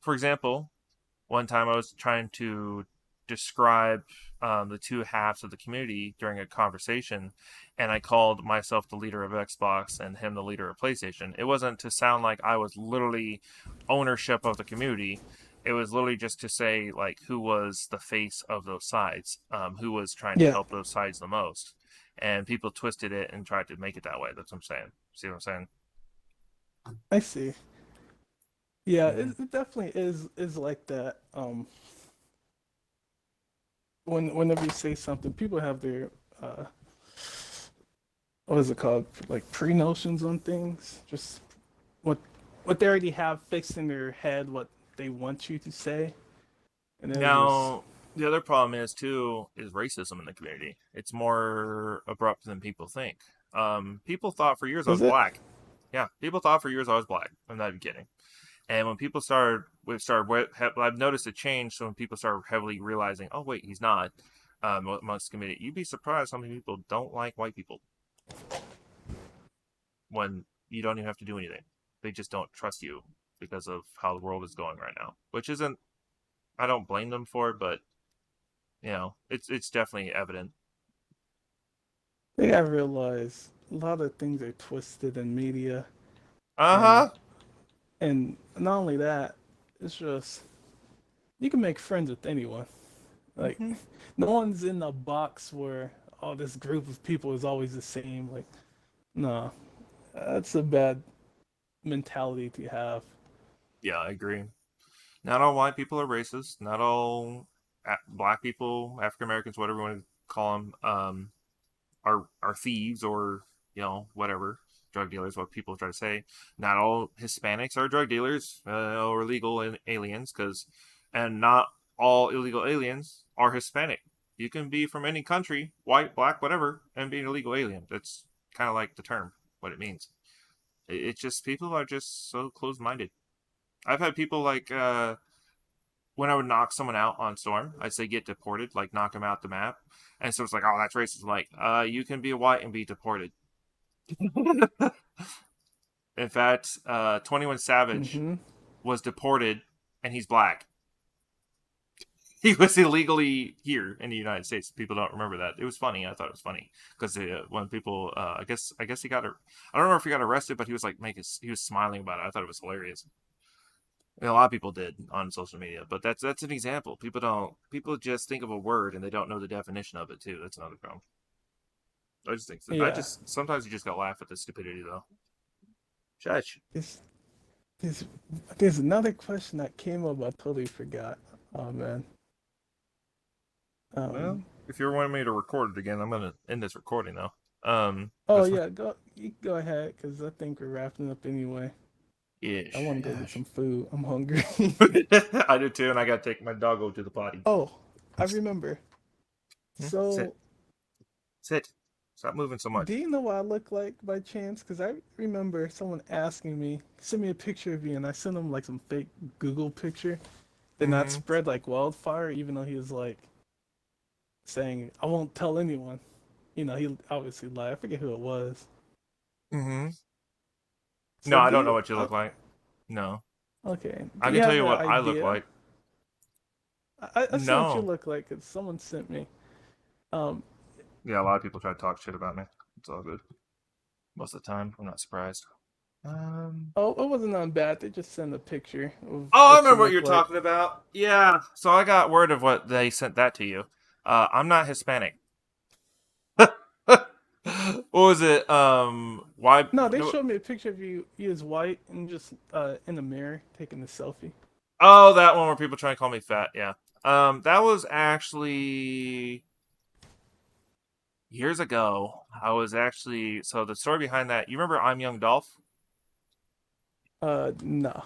for example, one time I was trying to describe the two halves of the community during a conversation, and I called myself the leader of Xbox and him the leader of PlayStation. It wasn't to sound like I was literally ownership of the community. It was literally just to say like who was the face of those sides, who was trying to Yeah, help those sides the most, and people twisted it and tried to make it that way. That's what I'm saying. See what I'm saying? I see. Yeah, Mm-hmm. it definitely is like that. Whenever you say something, people have their what is it called? Like pre notions on things. Just what what they already have fixed in their head, what they want you to say, and they're just Now, the other problem is too is racism in the community. It's more abrupt than people think. People thought for years I was is it? black. Yeah, people thought for years I was black. I'm not even kidding. And when people started, I've noticed a change. So when people start heavily realizing, oh wait, he's not, amongst the community, you'd be surprised how many people don't like white people when you don't even have to do anything. They just don't trust you because of how the world is going right now. Which isn't, I don't blame them for it, but it's definitely evident. They gotta realize a lot of things are twisted in media, Uh and huh. not only that, it's just you can make friends with anyone. Like, Hmm. no one's in a box where this group of people is always the same. Like, no, that's a bad mentality to have. Yeah, I agree. Not all white people are racist. Not all black people, African Americans, whatever you want to call them, are thieves or whatever drug dealers. What people try to say. Not all Hispanics are drug dealers or illegal aliens, and not all illegal aliens are Hispanic. You can be from any country, white, black, whatever, and be an illegal alien. That's kind of like the term, what it means. It's just people are just so closed-minded. I've had people like when I would knock someone out on Storm, I'd say get deported, like knock them out the map. And so it's like, oh, that's racist. I'm like, you can be white and be deported. In fact, 21 Savage Mm-hmm. was deported and he's black. He was illegally here in the United States. People don't remember that. It was funny. I thought it was funny because when people, I guess he got, I don't know if he got arrested, but he was like he was smiling about it. I thought it was hilarious. And a lot of people did on social media, but that's an example. People just think of a word and they don't know the definition of it too. That's another problem. I just think I Yeah. just sometimes you just gotta laugh at the stupidity though. Judge. There's, there's, there's another question that came up. I totally forgot. Oh man. Well, Um. if you're wanting me to record it again, I'm gonna end this recording though. Oh That's yeah. Go. You go ahead, because I think we're wrapping up anyway. I ish, want to go get ish. some food. I'm hungry. I do too, and I gotta take my doggo to the potty. Oh, I remember. Sit, So, sit. Stop moving so do much. you know what I look like by chance? Because I remember someone asking me, send me a picture of you, and I sent him like some fake Google picture. Then that Mm-hmm. spread like wildfire, even though he was like saying, I won't tell anyone. He obviously lied. I forget who it was. Mm-hmm. No, So, I do don't know you, what you look like. No, okay, do I you can tell have you an what I look idea? like. I see what you No. look like, because someone sent me. Um, Yeah, a lot of people try to talk shit about me. It's all good. Most of the time, I'm not surprised. Um. oh, it wasn't that bad. They just sent a picture of Oh, I what you remember what look you're like. talking about. Yeah. So I got word of what they sent that to you. I'm not Hispanic. What was it? Why? No, they No. showed me a picture of you as white and just in the mirror taking a selfie. Oh, that one where people try to call me fat. Yeah. That was actually years ago. I was actually so the story behind that. You remember I'm Young Dolph? No.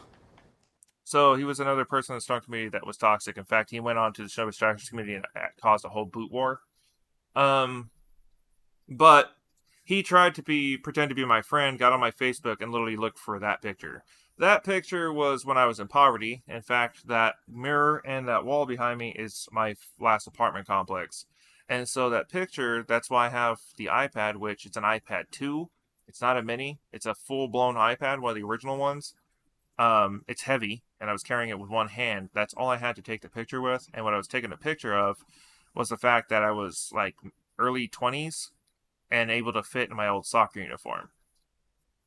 So he was another person in the Storm community that was toxic. In fact, he went on to the Show Distractions community and caused a whole boot war. Um, but he tried to pretend to be my friend, got on my Facebook, and literally looked for that picture. That picture was when I was in poverty. In fact, that mirror and that wall behind me is my last apartment complex. And so that picture, that's why I have the iPad, which it's an iPad 2. It's not a mini, it's a full blown iPad, one of the original ones. It's heavy, and I was carrying it with one hand. That's all I had to take the picture with. And what I was taking a picture of was the fact that I was like early 20s and able to fit in my old soccer uniform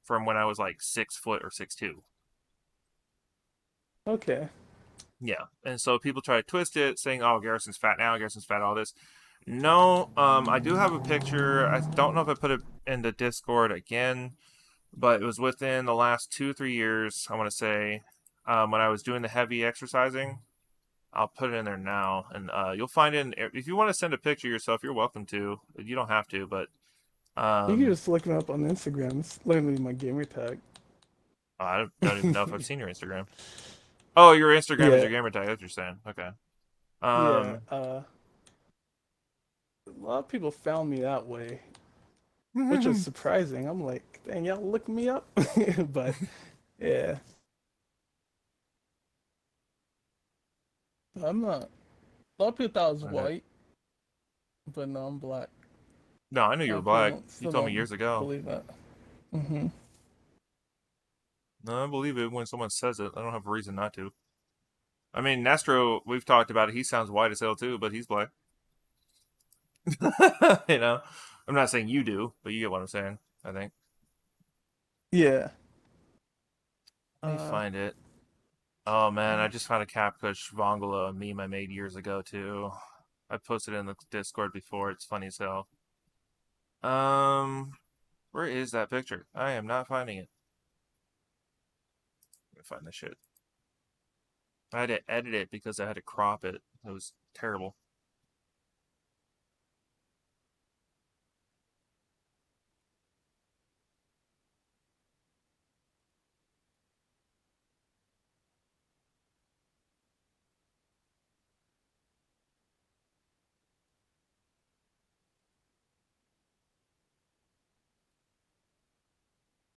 from when I was like 6 foot or 6'2". Okay. Yeah, and so people try to twist it, saying, "Oh, Garrison's fat now. Garrison's fat. All this." No, I do have a picture. I don't know if I put it in the Discord again, but it was within the last 2 3 years. I want to say when I was doing the heavy exercising. I'll put it in there now, and you'll find it. If you want to send a picture yourself, you're welcome to. You don't have to, but You can um, just look me up on Instagram. It's literally my gamer tag. I don't even know if I've seen your Instagram. Oh, your Instagram is Yeah. your gamer tag. That's what you're saying. Okay. Yeah. Um. A lot of people found me that way, which was surprising. I'm like, dang, y'all look me up. But yeah, I'm not. A lot of people thought I was Okay. white, but no, I'm black. No, I knew A you lot were of people black. don't, You still told me don't years ago. believe that. Hmm. No, I believe it when someone says it. I don't have a reason not to. I mean, Nastro, we've talked about it. He sounds white as hell too, but he's black. you know. I'm not saying you do, but you get what I'm saying. I think. Yeah. Let me Uh, find it. Oh man, I uh, just found a Capcush Vongolo meme I made years ago too. I posted it in the Discord before. It's funny as hell. Um, where is that picture? I am not finding it. Let me find this shit. I had to edit it because I had to crop it. It was terrible.